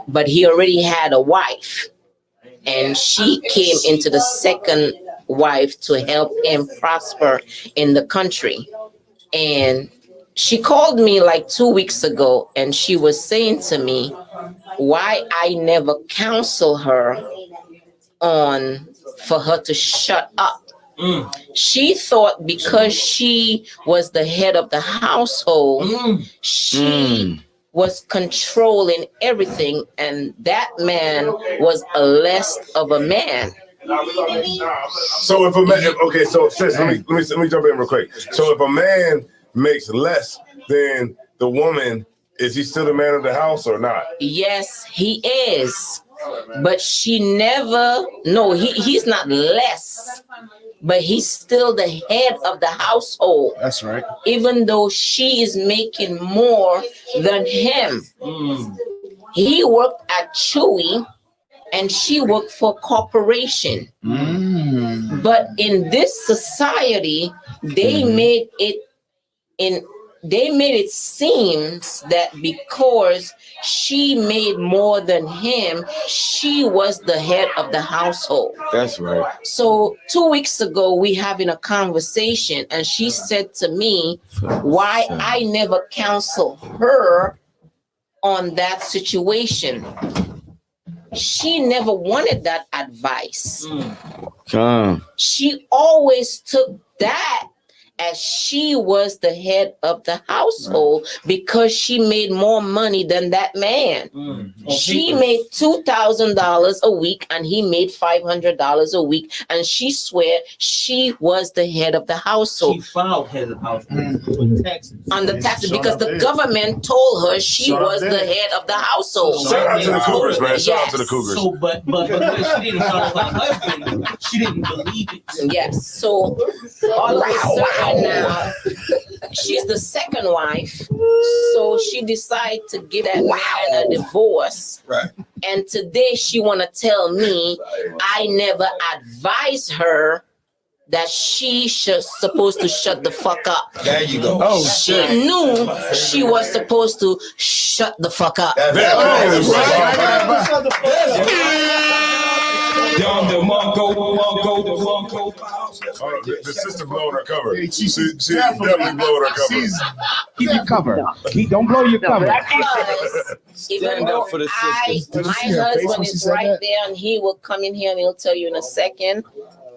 but he already had a wife, and she came into the second wife to help him prosper in the country. And she called me like 2 weeks ago, and she was saying to me why I never counsel her for her to shut up. She thought because she was the head of the household, she was controlling everything, and that man was a less of a man. So if a man, okay, so sis, let me jump in real quick. So if a man makes less than the woman, is he still the man of the house or not? Yes, he is. But she never, no, he's not less, but he's still the head of the household. That's right. Even though she is making more than him. He worked at Chewy and she worked for a corporation. But in this society, they made it seem that because she made more than him, she was the head of the household. That's right. So 2 weeks ago, we having a conversation, and she said to me, why I never counsel her on that situation. She never wanted that advice. She always took that as she was the head of the household because she made more money than that man. She made $2,000 a week and he made $500 a week, and she swear she was the head of the household. She filed head of the household on taxes. On the taxes because the government told her she was the head of the household. Shout out to the Cougars, man. Shout out to the Cougars. So, but when she didn't start with her husband, she didn't believe it. Yes. So all of a sudden now, she's the second wife. So she decided to give that man a divorce. Right. And today she want to tell me I never advised her that she supposed to shut the fuck up. There you go. Oh, she knew she was supposed to shut the fuck up. The sister blowing her cover. She's definitely blowing her cover. Keep your cover. Don't blow your cover. Even though my husband is right there, and he will come in here and he'll tell you in a second.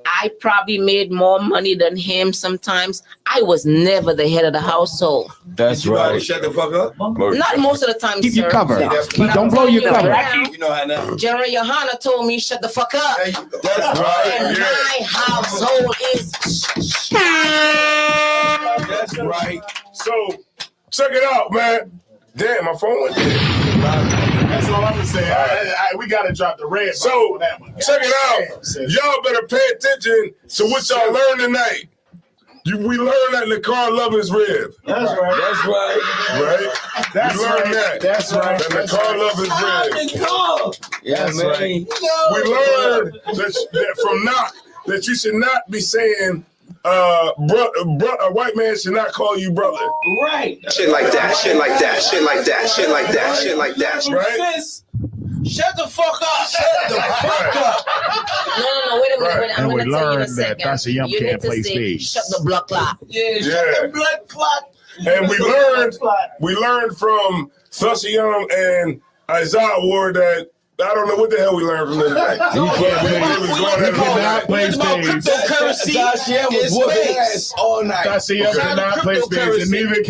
I probably made more money than him sometimes. I was never the head of the household. That's right. Shut the fuck up. Not most of the time, Keep sir. your cover. But Don't blow your cover. You know how now. General Johanna told me shut the fuck up. That's right. And my household is. That's right. So check it out, man. Damn, my phone went dead. That's all I'm gonna say. We gotta drop the red. So check it out. Y'all better pay attention to what y'all learned tonight. We learned that Nicole loved his rib. That's right. That's right. Right? That's we learned right. that. That's right. That Nicole loved his rib. Yeah, That's man. right. We learned that from knock that you should not be saying a white man should not call you brother. Right. Shit like that, shit like that, shit like that, shit like that, shit like that. Right? Shut the fuck up. Shut the fuck up. No, wait a minute. I'm And we going to tell you in a learned that second. Dr. Yum You can't need to play say, spades. shut the blood clot. Shut the blood clot. And we learned from Thussie Young and Isaiah Ward that I don't know what the hell we learned from this guy. Play spades. Cryptocurrency was whooping ass all night. That's the cannot play spades, and neither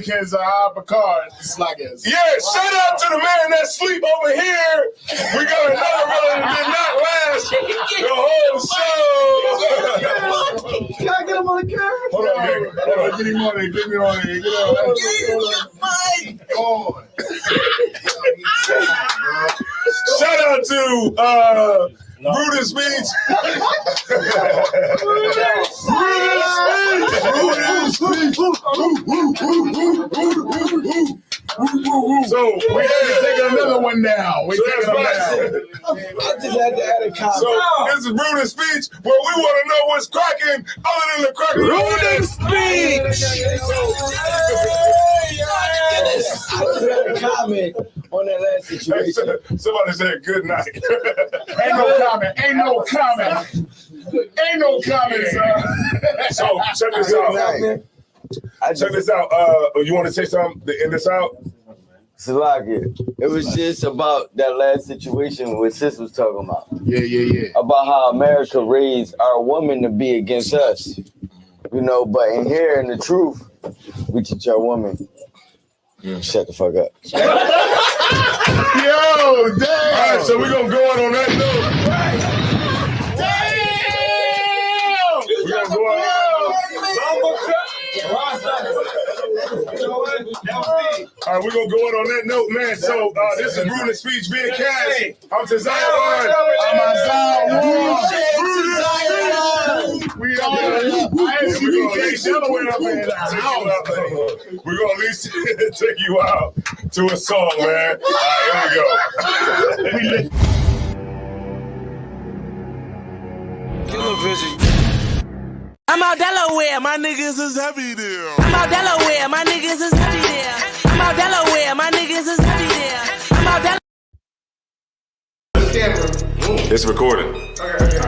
can Zahab Bakar. It's like a Yeah, shout out to the man that sleep over here. We got another brother that did not last the whole show. Can I get him on the camera? Hold on, nigga. Hold on. Get him on it. Get me on it. Get on. Shout out to Brutus Beach. So we taking another one now. We taking them down. I just had to add a comment. So this is Brutus Speech, where we want to know what's cracking other than the cracking. Brutus Speech. I just had a comment on that last situation. Somebody said good night. Ain't no comment. Ain't no comment. Ain't no comment, sir. So check this out. Check this out. You want to say something to end this out? Salakia, it was just about that last situation what Sis was talking about. Yeah. About how America raised our women to be against us. You know, but in hearing the truth, we teach our women Shut the fuck up. Yo, damn. All right, so we're going to go on that note. Damn. We're going to go on that All right, we're going to go on that note, man. So this is Ruling Speech Vidcast. I'm Tazaya One. I'm Isaiah One. We're going to at least take you out to a song, man. All right, here we go. I'm out Delaware, my niggas is heavy there. I'm out Delaware, my niggas is heavy there. I'm out Delaware, my niggas is heavy there. I'm out Delaware. It's recording. Okay.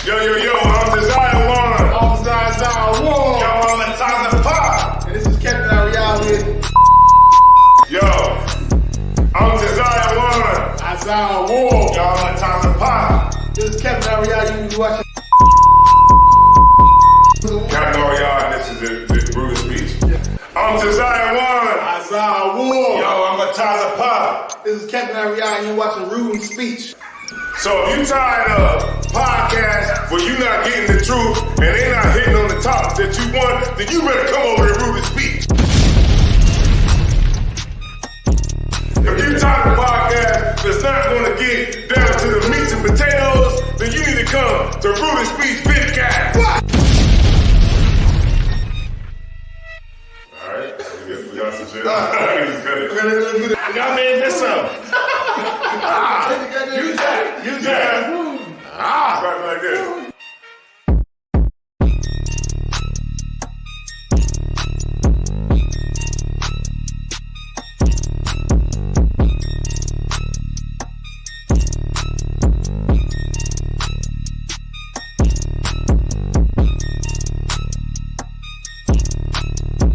Yo, I'm Desire One. I'm Desire One. Yo, I'm the Time to Pop. And this is Captain Ariel. Yo, I'm Desire One. Isaiah War. Yo, I'm the Time to Pop. This is Captain Ariel. You watching? Captain Ariel, and this is the Ruling Speech. I'm Desire One. Isaiah War. Yo, I'm the Time to Pop. This is Captain Ariel, and you watching Ruling Speech. So if you tired of podcasts where you not getting the truth and they not hitting on the topics that you want, then you better come over to Ruling Speech. If you tired of podcasts that's not going to get down to the meats and potatoes, then you need to come to Ruling Speech Vidcast. All right, we got some shit. Y'all made this up. Use that. Right like this.